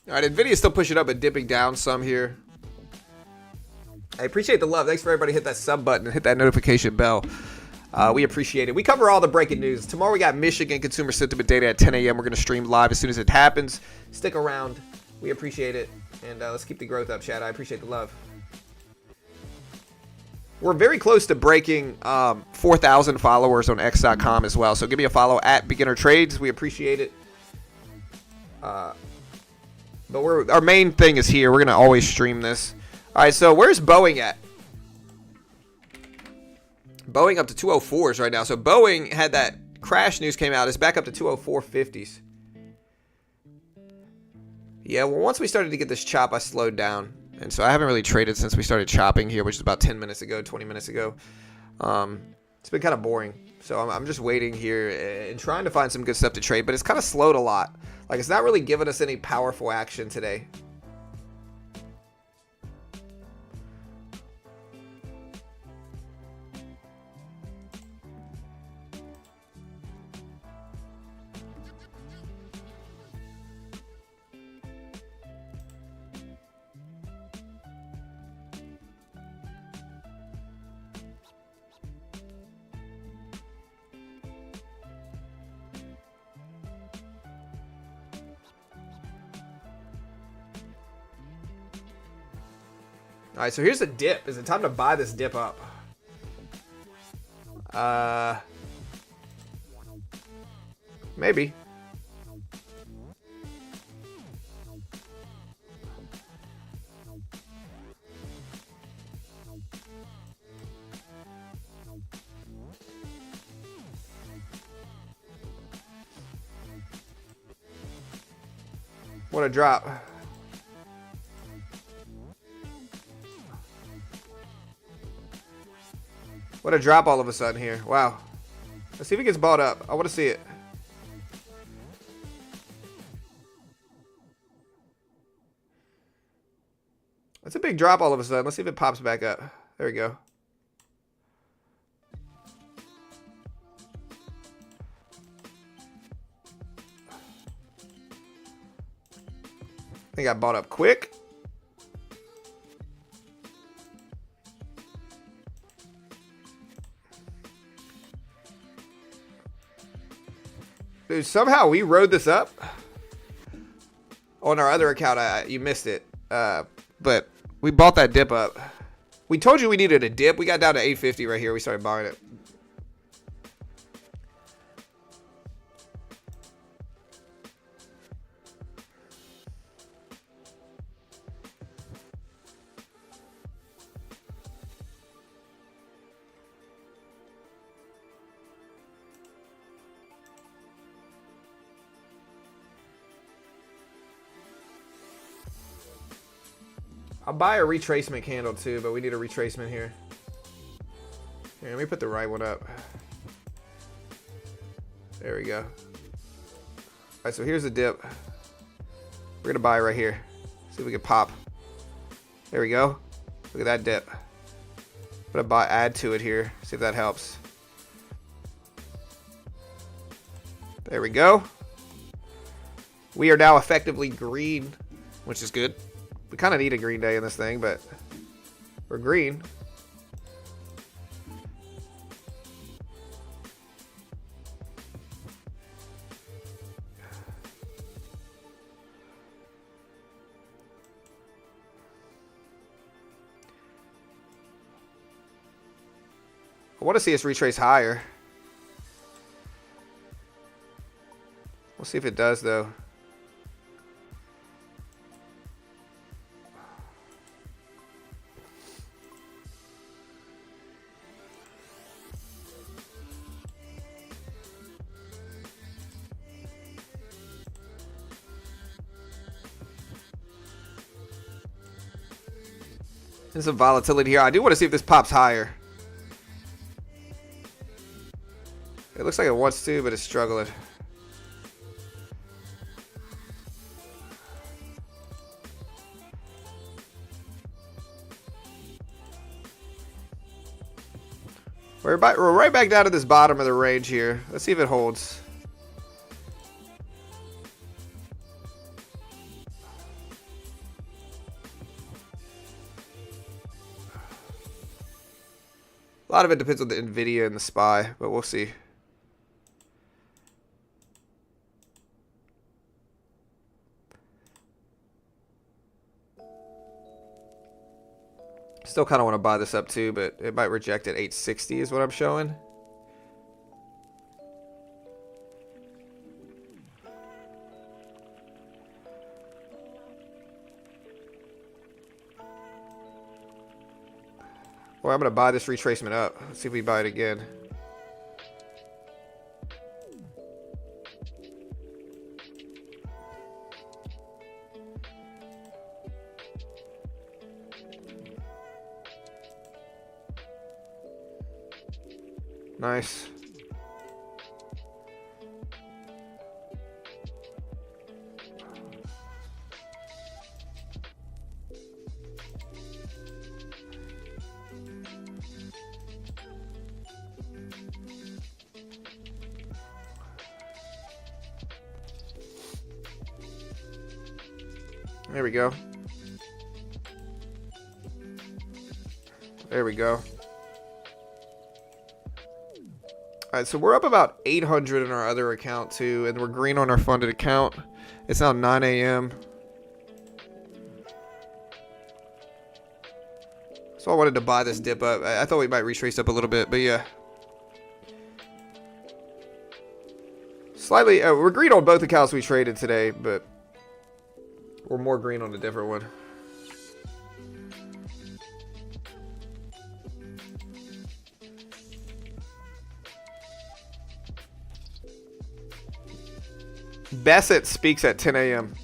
All right, NVIDIA's still pushing up but dipping down some here. I appreciate the love. Thanks for everybody hit that sub button and hit that notification bell. We appreciate it. We cover all the breaking news. Tomorrow we got Michigan consumer sentiment data at 10 a.m. We're going to stream live as soon as it happens. Stick around. We appreciate it. And let's keep the growth up, Chad. I appreciate the love. We're very close to breaking 4,000 followers on X.com as well. So give me a follow at Beginner Trades. We appreciate it. But our main thing is here. We're going to always stream this. All right, so where's Boeing at? Boeing up to 204s right now. So Boeing had that crash news came out. It's back up to 204.50s. Yeah, well, once we started to get this chop, I slowed down. And so I haven't really traded since we started chopping here, which is about 10 minutes ago, 20 minutes ago. It's been kind of boring. So I'm just waiting here and trying to find some good stuff to trade. But it's kind of slowed a lot. Like, it's not really giving us any powerful action today. All right, so here's the dip. Is it time to buy this dip up? Maybe. What a drop. What a drop all of a sudden here. Wow. Let's see if it gets bought up. I want to see it. That's a big drop all of a sudden. Let's see if it pops back up. There we go. I think I bought up quick. Dude, somehow we rode this up on our other account. You missed it, but we bought that dip up. We told you we needed a dip. We got down to 850 right here. We started buying it. I'll buy a retracement candle too, but we need a retracement here. Here, let me put the right one up. There we go. All right, so here's the dip. We're gonna buy right here. See if we can pop. There we go. Look at that dip. I'm gonna buy, add to it here. See if that helps. There we go. We are now effectively green, which is good. We kind of need a green day in this thing, but we're green. I want to see us retrace higher. We'll see if it does, though. There's some volatility here. I do want to see if this pops higher. It looks like it wants to, but it's struggling. We're right back down to this bottom of the range here. Let's see if it holds. A lot of it depends on the NVIDIA and the SPY, but we'll see. Still kind of want to buy this up too, but it might reject at 860 is what I'm showing. Well, I'm going to buy this retracement up. Let's see if we buy it again. Nice. There we go. There we go. Alright, so we're up about 800 in our other account too, and we're green on our funded account. It's now 9 a.m. So I wanted to buy this dip up. I thought we might retrace up a little bit, but yeah. Slightly, we're green on both accounts we traded today, but we're more green on a different one. Bassett speaks at 10 a.m.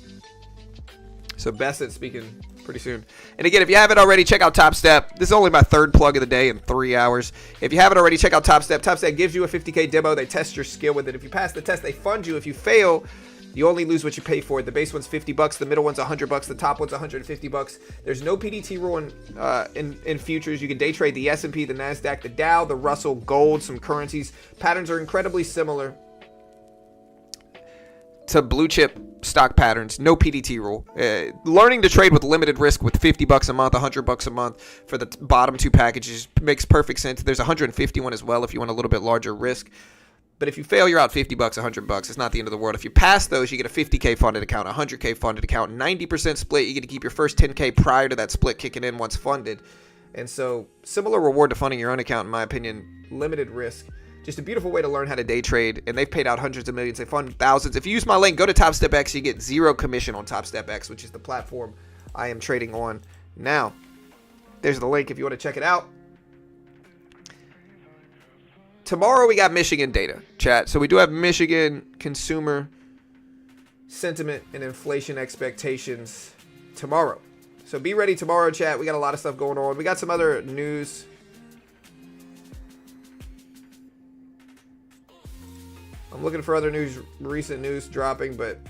So Bassett speaking pretty soon. And again, if you haven't already, check out Top Step. This is only my third plug of the day in 3 hours. If you haven't already, check out Top Step. Top Step gives you a 50K demo. They test your skill with it. If you pass the test, they fund you. If you fail, you only lose what you pay for it. The base one's $50. The middle one's $100. The top one's $150. There's no PDT rule in futures. You can day trade the S&P, the NASDAQ, the Dow, the Russell, gold, some currencies. Patterns are incredibly similar to blue chip stock patterns. No PDT rule. Learning to trade with limited risk with $50 a month, $100 a month for the bottom two packages makes perfect sense. There's a $151 as well if you want a little bit larger risk. But if you fail, you're out $50, $100. It's not the end of the world. If you pass those, you get a 50K funded account, a 100K funded account, 90% split. You get to keep your first 10K prior to that split kicking in once funded. And so similar reward to funding your own account, in my opinion. Limited risk. Just a beautiful way to learn how to day trade. And they've paid out hundreds of millions. They fund thousands. If you use my link, go to TopStepX. You get 0 commission on TopStepX, which is the platform I am trading on now. There's the link if you want to check it out. Tomorrow we got Michigan data, chat. So we do have Michigan consumer sentiment and inflation expectations tomorrow. So be ready tomorrow, chat. We got a lot of stuff going on. We got some other news. I'm looking for other news, recent news dropping, but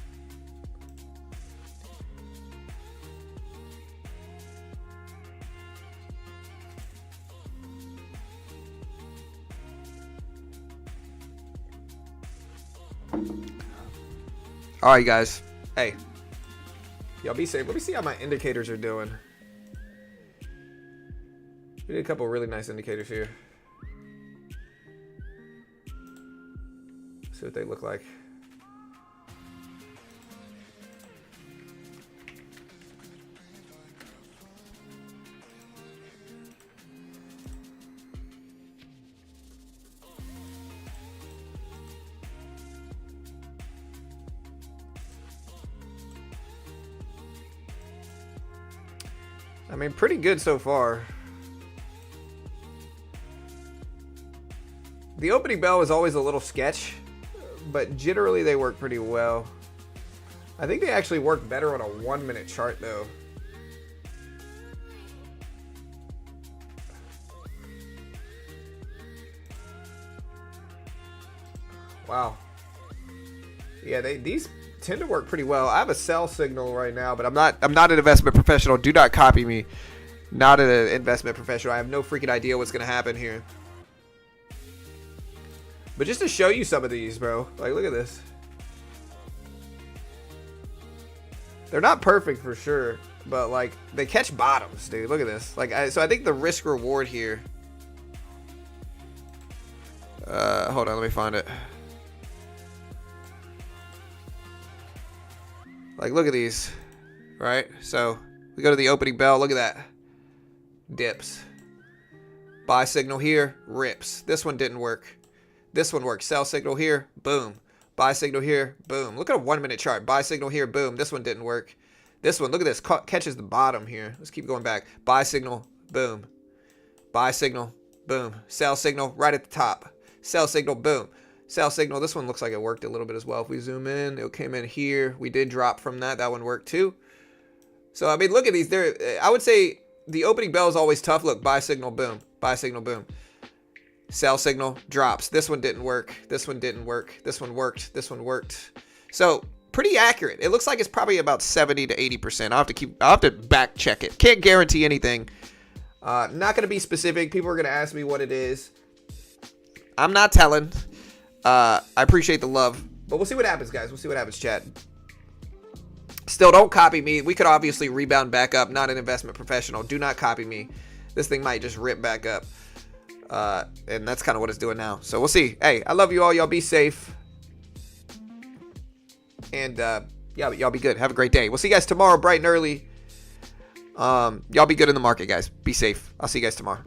all right, guys. Hey, y'all be safe. Let me see how my indicators are doing. We did a couple really nice indicators here. See what they look like. I mean, pretty good so far. The opening bell is always a little sketch, but generally they work pretty well. I think they actually work better on a 1 minute chart though. Wow. Yeah, these tend to work pretty well. I have a sell signal right now, but I'm not an investment professional. Do not copy me. Not an investment professional. I have no freaking idea what's gonna happen here. But just to show you some of these, bro. Like, look at this. They're not perfect for sure, but like they catch bottoms, dude. Look at this. Like, so I think the risk reward here. Hold on, let me find it. Like, look at these, right? So we go to the opening bell. Look at that. Dips. Buy signal here, rips. This one didn't work. This one works. Sell signal here, boom. Buy signal here, boom. Look at a 1 minute chart. Buy signal here, boom. This one didn't work. This one, look at this. Catches the bottom here. Let's keep going back. Buy signal, boom. Buy signal, boom. Sell signal right at the top. Sell signal, boom. Sell signal. This one looks like it worked a little bit as well. If we zoom in, it came in here. We did drop from that. That one worked too. So, I mean, look at these. I would say the opening bell is always tough. Look, buy signal, boom. Buy signal, boom. Sell signal drops. This one didn't work. This one didn't work. This one worked. This one worked. So pretty accurate. It looks like it's probably about 70 to 80%. I'll have to back check it. Can't guarantee anything. Not going to be specific. People are going to ask me what it is. I'm not telling. I appreciate the love, but we'll see what happens, guys. We'll see what happens, chat. Still, don't copy me. We could obviously rebound back up. Not an investment professional. Do not copy me. This thing might just rip back up. And that's kind of what it's doing now. So we'll see. Hey, I love you all. Y'all be safe. And y'all be good. Have a great day. We'll see you guys tomorrow bright and early. Y'all be good in the market, guys. Be safe. I'll see you guys tomorrow.